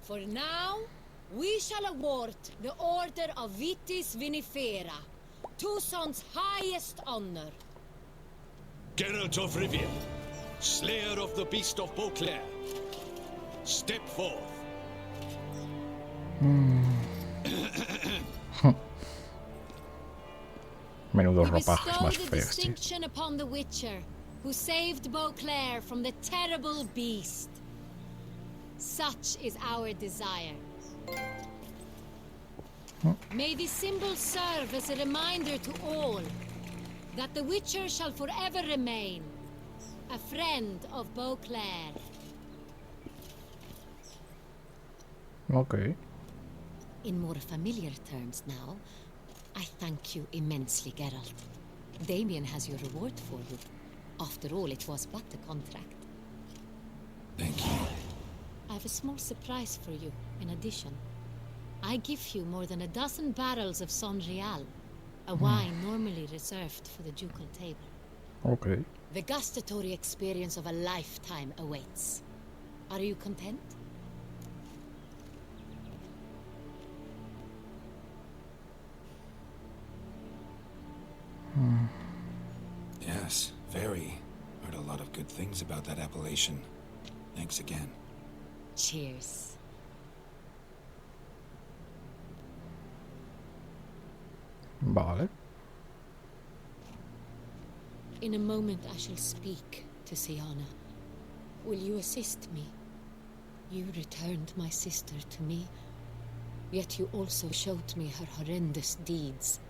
For now, we shall award the Order of Vitis Vinifera, Toussaint's highest honor. Geralt of Rivia, Slayer of the Beast of Beauclair, step forth. Menudos We ropajes bestow más the feos, tío. distinction upon the Witcher, who saved Beauclair from the terrible beast. Such is our desire. May this symbol serve as a reminder to all that the Witcher shall forever remain a friend of Beauclair. Okay. In more familiar terms now, I thank you immensely, Geralt. Damien has your reward for you. After all, it was but a contract. Thank you. I have a small surprise for you, in addition. I give you more than a dozen barrels of Sonrial, a wine normally reserved for the ducal table. Okay. The gustatory experience of a lifetime awaits. Are you content? Yes, very. Heard a lot of good things about that appellation. Thanks again. Cheers. Vale. In a moment I shall speak to Siana. Will you assist me? You returned my sister to me, yet you also showed me her horrendous deeds.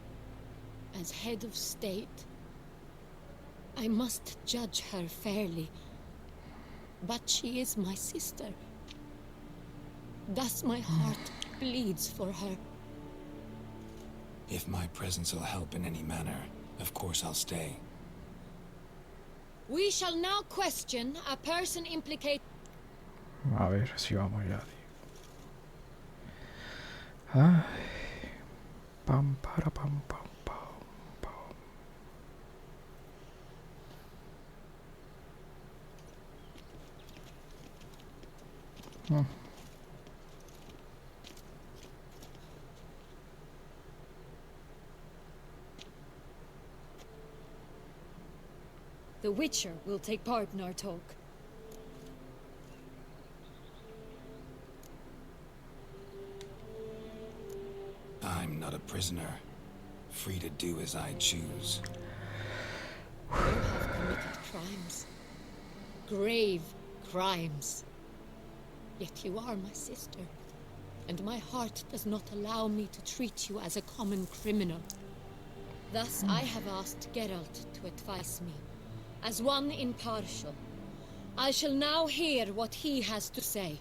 As head of state, I must judge her fairly. But she is my sister. Thus my heart bleeds for her. If my presence will help in any manner, of course I'll stay. We shall now question a person implicated. A ver si vamos ya, tío. Ay. Pam, para, pam, pam, pam, pam. The Witcher will take part in our talk. I'm not a prisoner. Free to do as I choose. You have committed crimes. Grave crimes. Yet you are my sister. And my heart does not allow me to treat you as a common criminal. Thus I have asked Geralt to advise me as one impartial. I shall now hear what he has to say.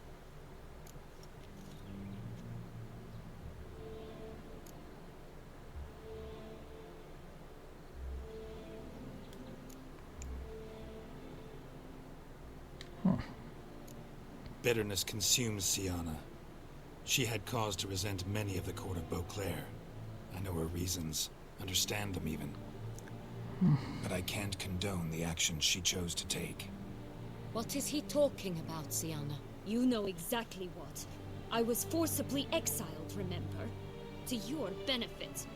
Bitterness consumes Siana. She had cause to resent many of the court of Beauclair. I know her reasons, understand them even. But I can't condone the actions she chose to take. What is he talking about, Siana? You know exactly what. I was forcibly exiled, remember? To your benefit.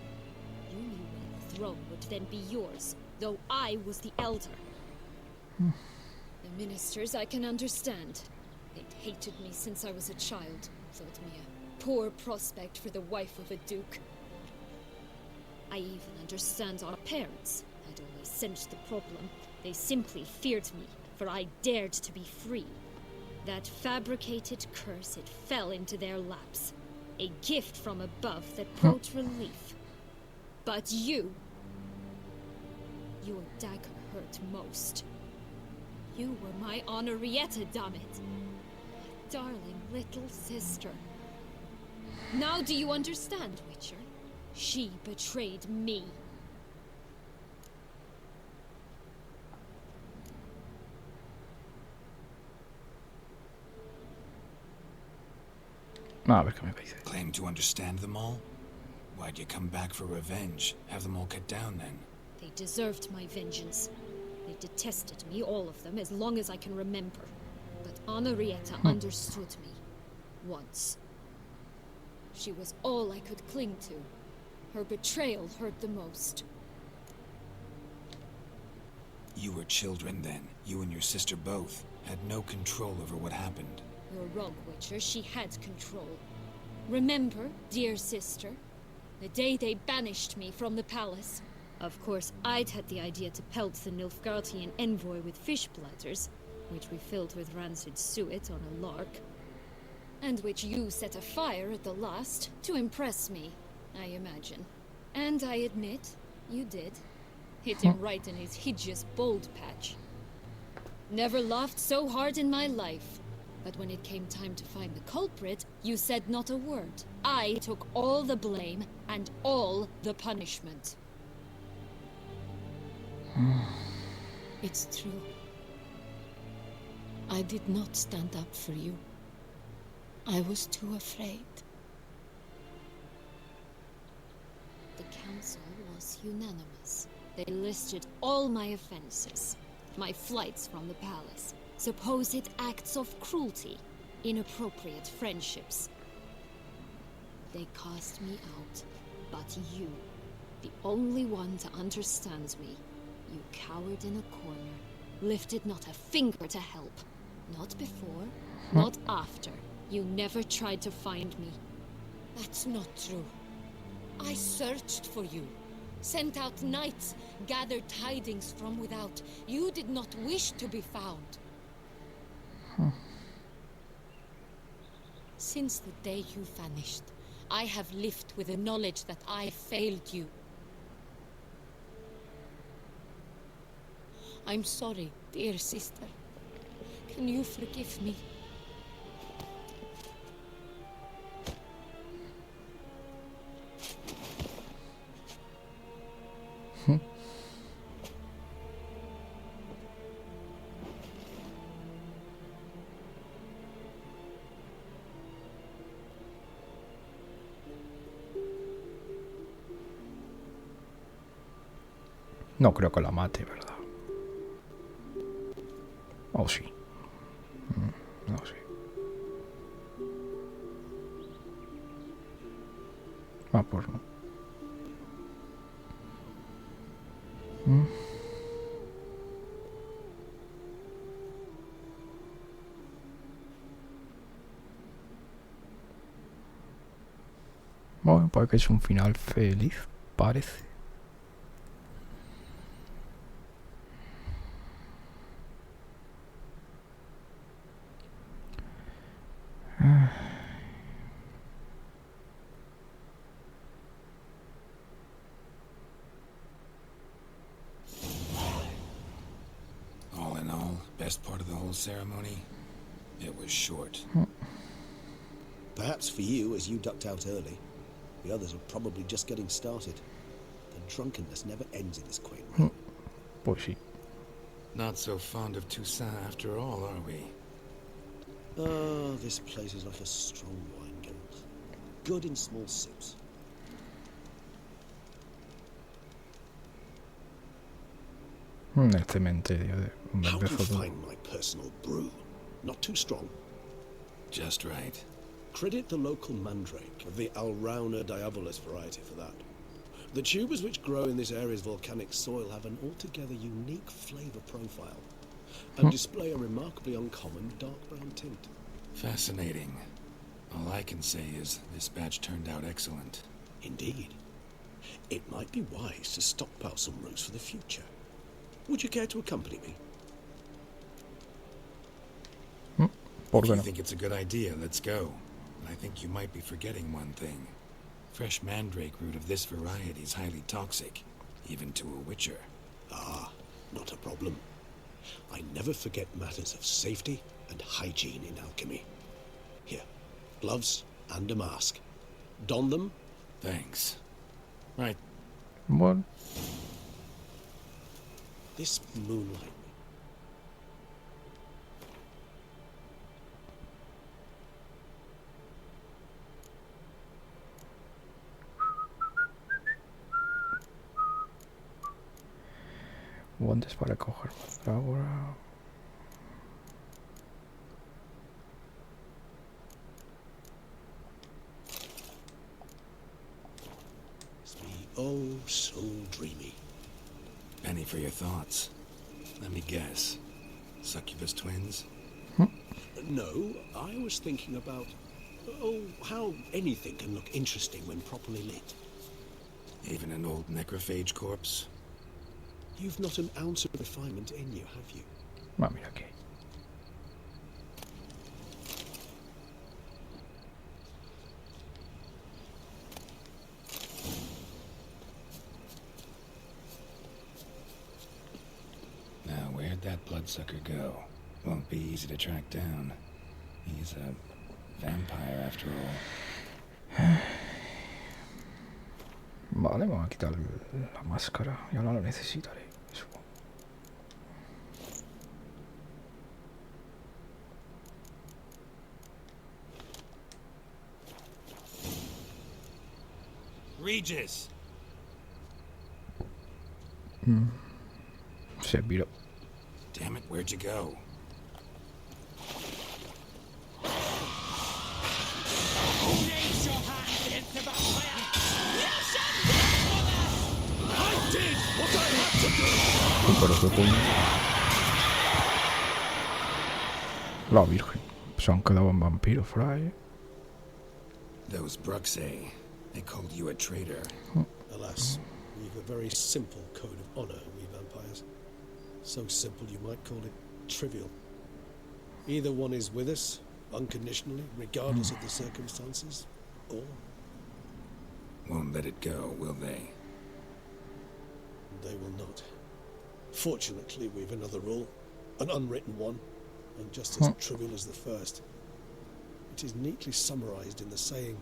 You knew well the throne would then be yours, though I was the elder. The ministers I can understand. They'd hated me since I was a child, thought me a poor prospect for the wife of a duke. I even understand our parents. I'd only sensed the problem. They simply feared me, for I dared to be free. That fabricated curse, it fell into their laps. A gift from above that brought relief. But you... your dagger hurt most. You were my Honorrietta, damn it. My darling little sister. Now do you understand, Witcher? She betrayed me. No, perché mi dice. Claim to understand them all? Why'd you come back for revenge? Have them all cut down then? They deserved my vengeance. They detested me, all of them, as long as I can remember. But Honorrietta understood me. Once. She was all I could cling to. Her betrayal hurt the most. You were children then. You and your sister both had no control over what happened. You're wrong, Witcher. She had control. Remember, dear sister, the day they banished me from the palace? Of course, I'd had the idea to pelt the Nilfgaardian envoy with fish bladders, which we filled with rancid suet on a lark, and which you set afire at the last to impress me, I imagine. And I admit, you did. Hit him right in his hideous bald patch. Never laughed so hard in my life. But when it came time to find the culprit, you said not a word. I took all the blame and all the punishment. It's true. I did not stand up for you. I was too afraid. The council was unanimous. They listed all my offenses. My flights from the palace, supposed acts of cruelty, inappropriate friendships. They cast me out, but you, the only one to understand me, you cowered in a corner, lifted not a finger to help. Not before, not after. You never tried to find me. That's not true. I searched for you. Sent out knights, gathered tidings from without. You did not wish to be found. Since the day you vanished, I have lived with the knowledge that I failed you. I'm sorry, dear sister. Can you forgive me? No creo que la mate, ¿verdad? Oh, sí. No sé. Ah, pues no. Bueno, porque es un final feliz, parece. Best part of the whole ceremony? It was short. Perhaps for you, as you ducked out early. The others are probably just getting started. The drunkenness never ends in this quaint realm. Pues Not so fond of Toussaint after all, are we? Ah, this place is like a strong wine, Geralt. Good in small sips. El cementerio de un How do you bebejo. find my personal brew? Not too strong. Just right. Credit the local mandrake of the Alrauna diabolus variety for that. The tubers which grow in this area's volcanic soil have an altogether unique flavour profile and display a remarkably uncommon dark brown tint. Fascinating. All I can say is this batch turned out excellent. Indeed. It might be wise to stockpile some roots for the future. Would you care to accompany me? If you think it's a good idea, let's go. But I think you might be forgetting one thing. Fresh mandrake root of this variety is highly toxic, even to a witcher. Ah, not a problem. I never forget matters of safety and hygiene in alchemy. Here, gloves and a mask. Don them. Thanks. Right. What? This moonlight. Guantes para coger mandrágora. Oh, so dreamy. Penny for your thoughts. Let me guess. Succubus twins? No, I was thinking about, how anything can look interesting when properly lit. Even an old necrophage corpse? You've not an ounce of refinement in you, have you? Mira aquí. Now, where'd that bloodsucker go? Won't be easy to track down. He's a vampire after all. Vale, vamos a quitar la máscara. Ya no la necesitaré. Supongo. Regis! Se viró. Damn it, where'd you go? Raise your hand against the vampire! You shall pay for that! I did what I had to do! Pero qué coño. La Virgen. Se han quedado en vampiro, Fry. Those Bruxay, they called you a traitor. Alas, we've a very simple code of honor, we vampires. So simple you might call it trivial. Either one is with us, unconditionally, regardless of the circumstances, or... Won't let it go, will they? They will not. Fortunately, we've another rule, an unwritten one, and just as trivial as the first. It is neatly summarized in the saying,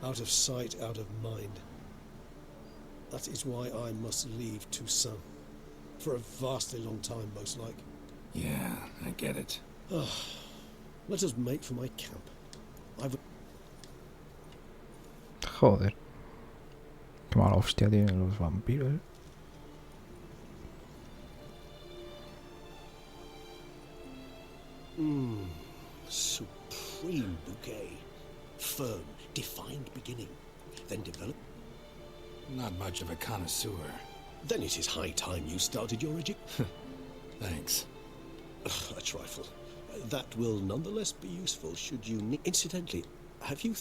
out of sight, out of mind. That is why I must leave Toussaint. For a vastly long time, most like. Yeah, I get it. Let us make for my camp. Joder. Qué mala hostia tienen los vampiros. Supreme bouquet. Firm, defined beginning. Then develop. Not much of a connoisseur. Then it is high time you started your Thanks. A trifle. That will nonetheless be useful should you need... Incidentally, have you...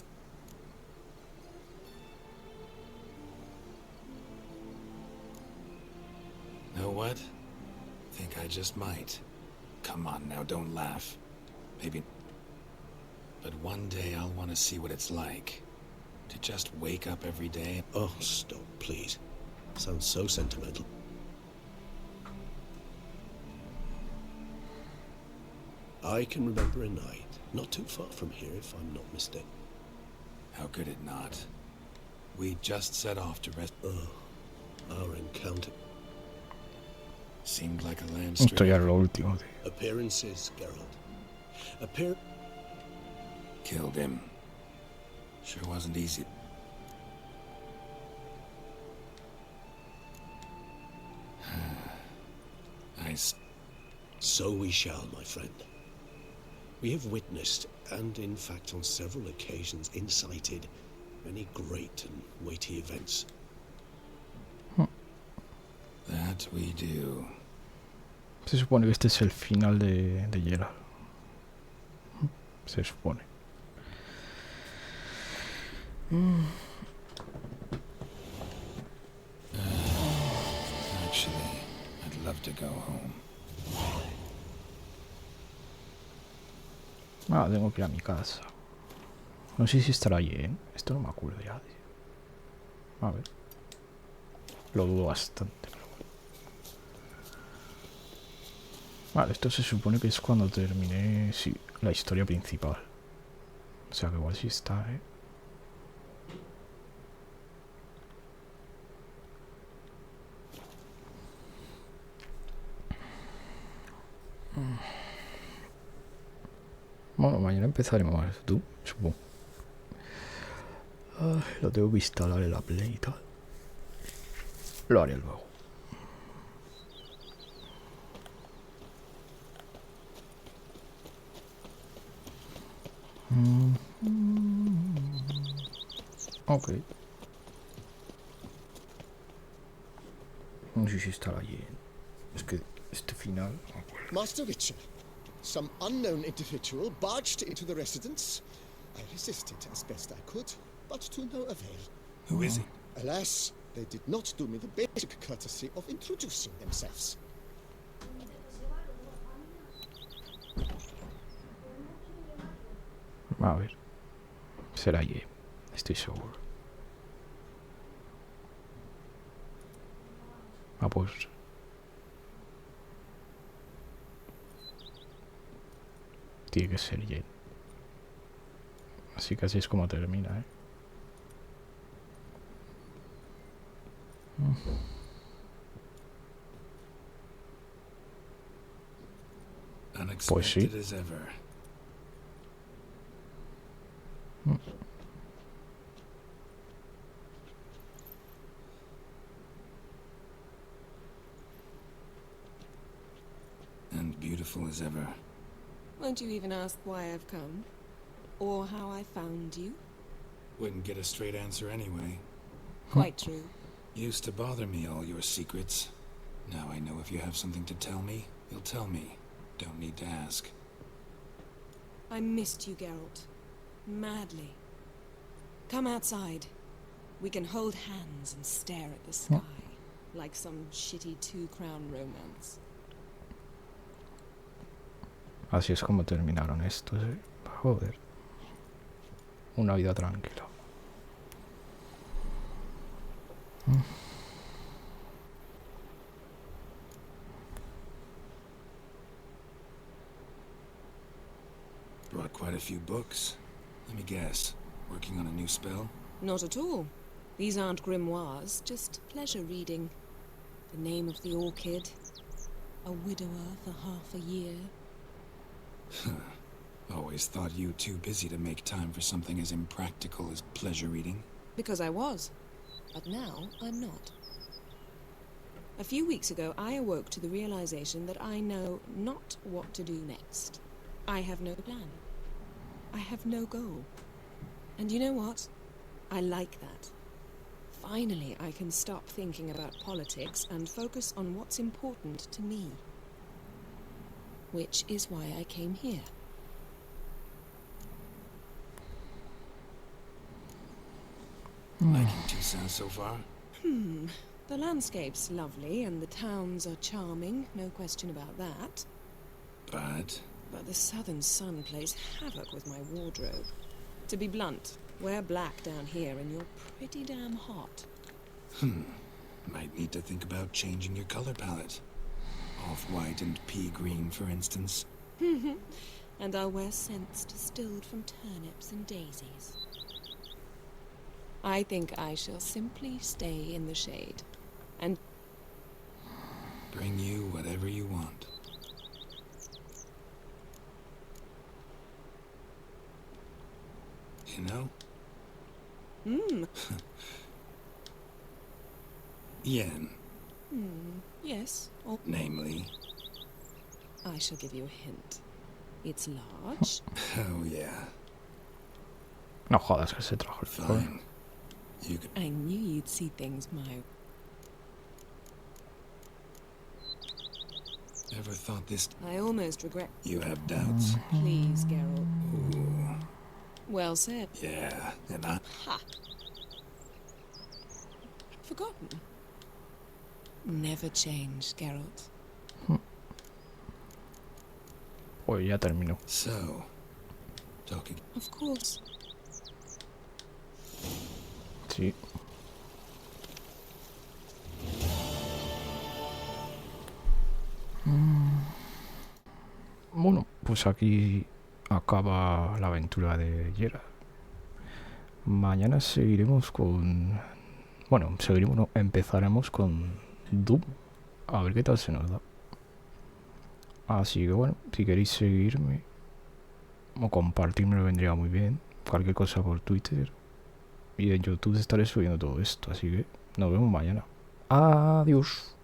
Know what? Think I just might. Come on now, don't laugh. Maybe... But one day I'll want to see what it's like. To just wake up every day. Oh, stop, please. Sounds so sentimental. I can remember a night, not too far from here if I'm not mistaken. How could it not? We just set off to rest. Our encounter. Seemed like a land Esto straight. ya es lo último, tío. Appearances, Geralt. Killed him. Sure wasn't easy. So we shall, my friend. We have witnessed, and in fact on several occasions incited, many great and weighty events. That we do. Se supone que este es el final de Geralt. Se supone. Actually, I'd love to go home. Ah, tengo que ir a mi casa. No sé si estará lleno. Esto no me acuerdo ya, tío. A ver. Lo dudo bastante, pero bueno. Vale, esto se supone que es cuando terminé, sí, la historia principal. O sea que igual sí está, ¿eh? Bueno, mañana empezaremos tú, supongo. Ay, lo tengo que instalar en la Play y tal. Lo haré luego. Ok. No sé si estará allí. Es que este final... Master Witcher, some unknown individual barged into the residence. I resisted as best I could, but to no avail. Who is he? Alas, they did not do me the basic courtesy of introducing themselves. A ver. Será allí. Estoy seguro. Ah, pues... Tiene que ser Yen. Así que así es como termina, ¿eh? Pues sí. Unexpected as ever. And beautiful as ever. Won't you even ask why I've come? Or how I found you? Wouldn't get a straight answer anyway. Quite true. Used to bother me, all your secrets. Now I know if you have something to tell me, you'll tell me. Don't need to ask. I missed you, Geralt. Madly. Come outside. We can hold hands and stare at the sky. Like some shitty two-crown romance. Así es como terminaron estos, ¿eh? Joder. Una vida tranquila. Brought quite a few books. Let me guess. Working on a new spell? Not at all. These aren't grimoires, just pleasure reading. The name of the orchid. A widower for half a year. Always thought you too busy to make time for something as impractical as pleasure reading. Because I was. But now, I'm not. A few weeks ago, I awoke to the realization that I know not what to do next. I have no plan. I have no goal. And you know what? I like that. Finally, I can stop thinking about politics and focus on what's important to me. Which is why I came here. Liking Toussaint so far? The landscape's lovely and the towns are charming, no question about that. But the southern sun plays havoc with my wardrobe. To be blunt, wear black down here and you're pretty damn hot. Might need to think about changing your color palette. Off-white and pea green, for instance. and our worst scents distilled from turnips and daisies. I think I shall simply stay in the shade and bring you whatever you want. You know? Yen. Yes. Namely? I shall give you a hint. It's large. Oh, yeah. No jodas que se trajo el frijol. Fine. You could... I knew you'd see things my... Ever thought this... I almost regret... You have doubts? Please, Geralt. Ooh. Well said. Yeah, and I... Ha! Forgotten. Never change, Geralt. Pues ya terminó. So, talking... Of course. Sí. Bueno, pues aquí acaba la aventura de Geralt. Mañana seguiremos con... Bueno, seguiremos, no, empezaremos con Doom. A ver qué tal se nos da. Así que bueno, si queréis seguirme o compartirme me vendría muy bien. Cualquier cosa por Twitter. Y en YouTube estaré subiendo todo esto. Así que nos vemos mañana. Adiós.